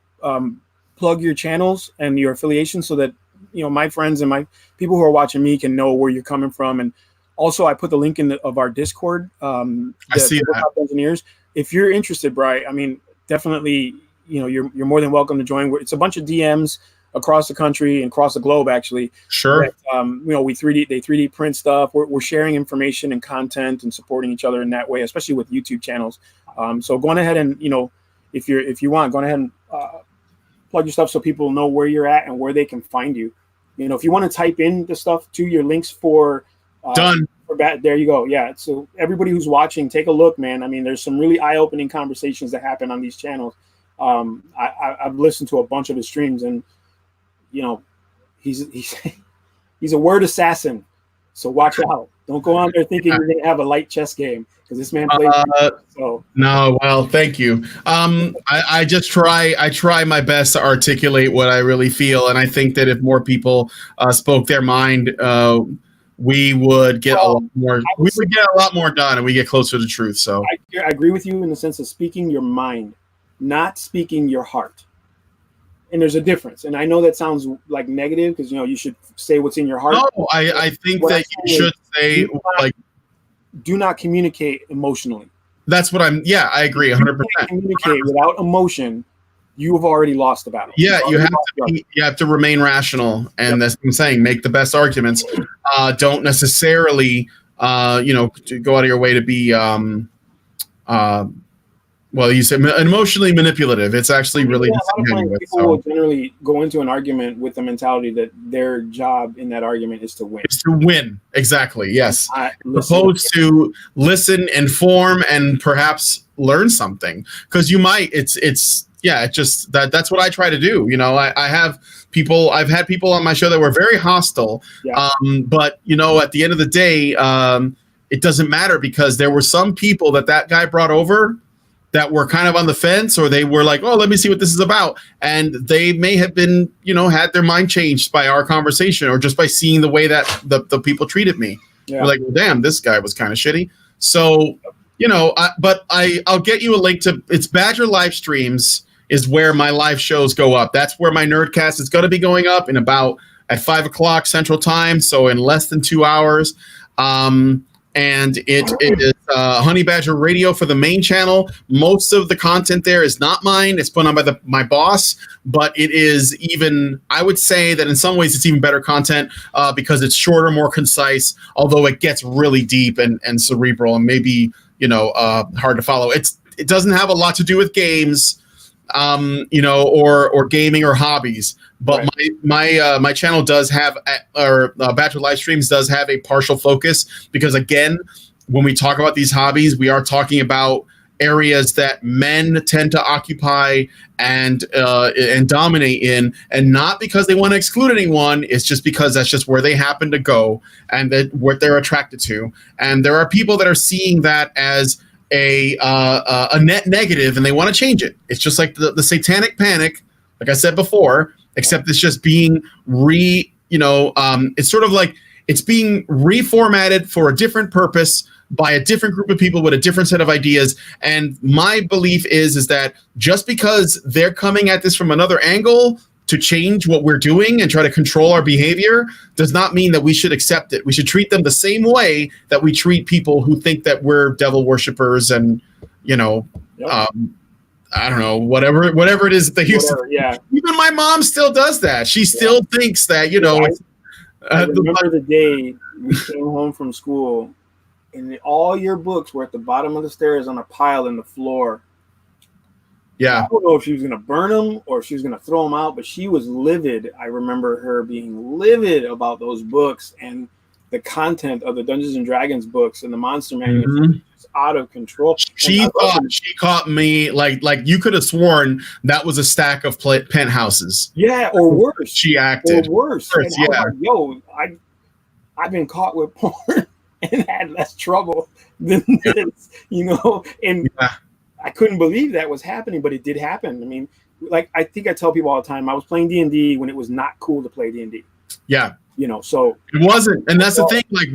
plug your channels and your affiliations so that my friends and my people who are watching me can know where you're coming from. And also, I put the link of our Discord. I see that. Engineers. If you're interested, Bri, I mean, definitely, you're more than welcome to join. It's a bunch of DMs across the country and across the globe, actually. Sure. That, they 3D print stuff. We're sharing information and content and supporting each other in that way, especially with YouTube channels. So go on ahead and, if you want, go on ahead and plug your stuff so people know where you're at and where they can find you. If you want to type in the stuff to your links for done. There you go. Yeah. So everybody who's watching, take a look, man. I mean, there's some really eye-opening conversations that happen on these channels. I've listened to a bunch of his streams, and he's a word assassin. So watch out. Don't go on there thinking you're gonna have a light chess game, because this man plays. No, well, thank you. I just try my best to articulate what I really feel, and I think that if more people spoke their mind, we would get a lot more. We would get a lot more done, and we get closer to truth. So I agree with you in the sense of speaking your mind, not speaking your heart. And there's a difference. And I know that sounds like negative because you should say what's in your heart. No, I think that you should say do not communicate emotionally. That's what I agree 100%. Communicate without emotion, you have already lost the battle. Yeah, you have to remain rational, and that's what I'm saying. Make the best arguments. Don't necessarily go out of your way to be well, you said emotionally manipulative. It's actually really people will generally go into an argument with the mentality that their job in that argument is to win. It's to win, exactly. Yes, opposed to listen, inform, and perhaps learn something. Because you might. It's just that's what I try to do. I've had people on my show that were very hostile. Yeah. But at the end of the day, it doesn't matter because there were some people that guy brought over that were kind of on the fence, or they were like, oh, let me see what this is about. And they may have been, had their mind changed by our conversation or just by seeing the way that the people treated me. Yeah. We're like, well, damn, this guy was kind of shitty. So, but I'll get you a link to, it's Badger live streams is where my live shows go up. That's where my Nerdcast is going to be going up at 5:00 Central Time. So in less than 2 hours. And it is Honey Badger Radio for the main channel. Most of the content there is not mine. It's put on by my boss, but it is I would say that in some ways it's even better content because it's shorter, more concise, although it gets really deep and cerebral and maybe, hard to follow. It doesn't have a lot to do with games, or gaming or hobbies. But right. My channel does have, or Badger Live Streams does have a partial focus because, again, when we talk about these hobbies, we are talking about areas that men tend to occupy and dominate in, and not because they want to exclude anyone. It's just because that's just where they happen to go and that what they're attracted to. And there are people that are seeing that as a net negative, and they want to change it. It's just like the satanic panic, like I said before, except it's just being it's sort of like it's being reformatted for a different purpose by a different group of people with a different set of ideas. And my belief is that just because they're coming at this from another angle to change what we're doing and try to control our behavior does not mean that we should accept it. We should treat them the same way that we treat people who think that we're devil worshippers and, I don't know, whatever it is that they used to. Yeah. Even my mom still does that. She still thinks that, I remember the day we came home from school and all your books were at the bottom of the stairs on a pile in the floor. Yeah. I don't know if she was going to burn them or if she was going to throw them out, but she was livid. I remember her being livid about those books and the content of the Dungeons and Dragons books and the Monster Manual. Mm-hmm. Out of control. She thought she caught me like you could have sworn that was a stack of penthouses. Yeah, or worse. She acted or worse. And yeah. I was like, yo, I've been caught with porn and had less trouble than this, you know. And I couldn't believe that was happening, but it did happen. I mean, like I think I tell people all the time, I was playing D&D when it was not cool to play D&D. Yeah. You know, so it wasn't, and that's the thing. Like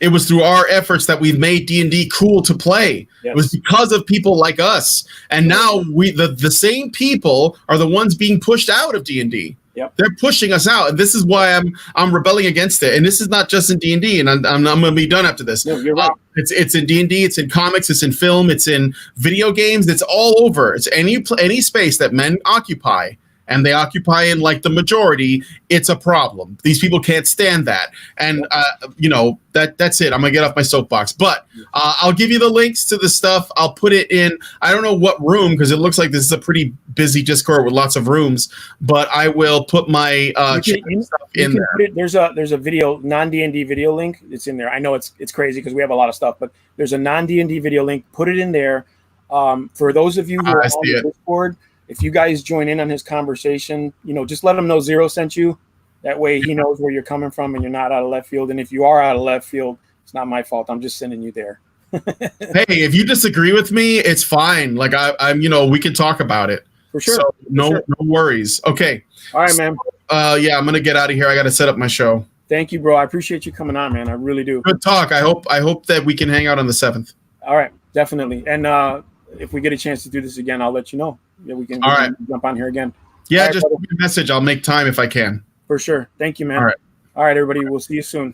it was through our efforts that we've made D&D cool to play. Yes. It was because of people like us, and now the same people are the ones being pushed out of D&D. Yep. They're pushing us out, and this is why I'm rebelling against it. And this is not just in D&D, and I'm going to be done after this. No, you're right. It's in D&D, it's in comics, it's in film, it's in video games, it's all over. It's any space that men occupy. And they occupy in like the majority, it's a problem. These people can't stand that. And, you know, that's it. I'm going to get off my soapbox. But I'll give you the links to the stuff. I'll put it in. I don't know what room, because it looks like this is a pretty busy Discord with lots of rooms. But I will put my stuff in there. There's a video, non-D&D video link. It's in there. I know it's crazy because we have a lot of stuff. But there's a non-D&D video link. Put it in there. For those of you who are on the Discord, if you guys join in on his conversation, you know, just let him know Zero sent you. That way he knows where you're coming from and you're not out of left field. And if you are out of left field, it's not my fault. I'm just sending you there. Hey, if you disagree with me, it's fine. Like I'm, you know, we can talk about it. For sure. So no worries. Okay. All right, man. Yeah, I'm going to get out of here. I got to set up my show. Thank you, bro. I appreciate you coming on, man. I really do. Good talk. I hope that we can hang out on the 7th. All right. Definitely. And if we get a chance to do this again, I'll let you know. Yeah, we can jump on here again. Yeah, just send me a message. I'll make time if I can. For sure. Thank you, man. All right. All right, everybody. We'll see you soon.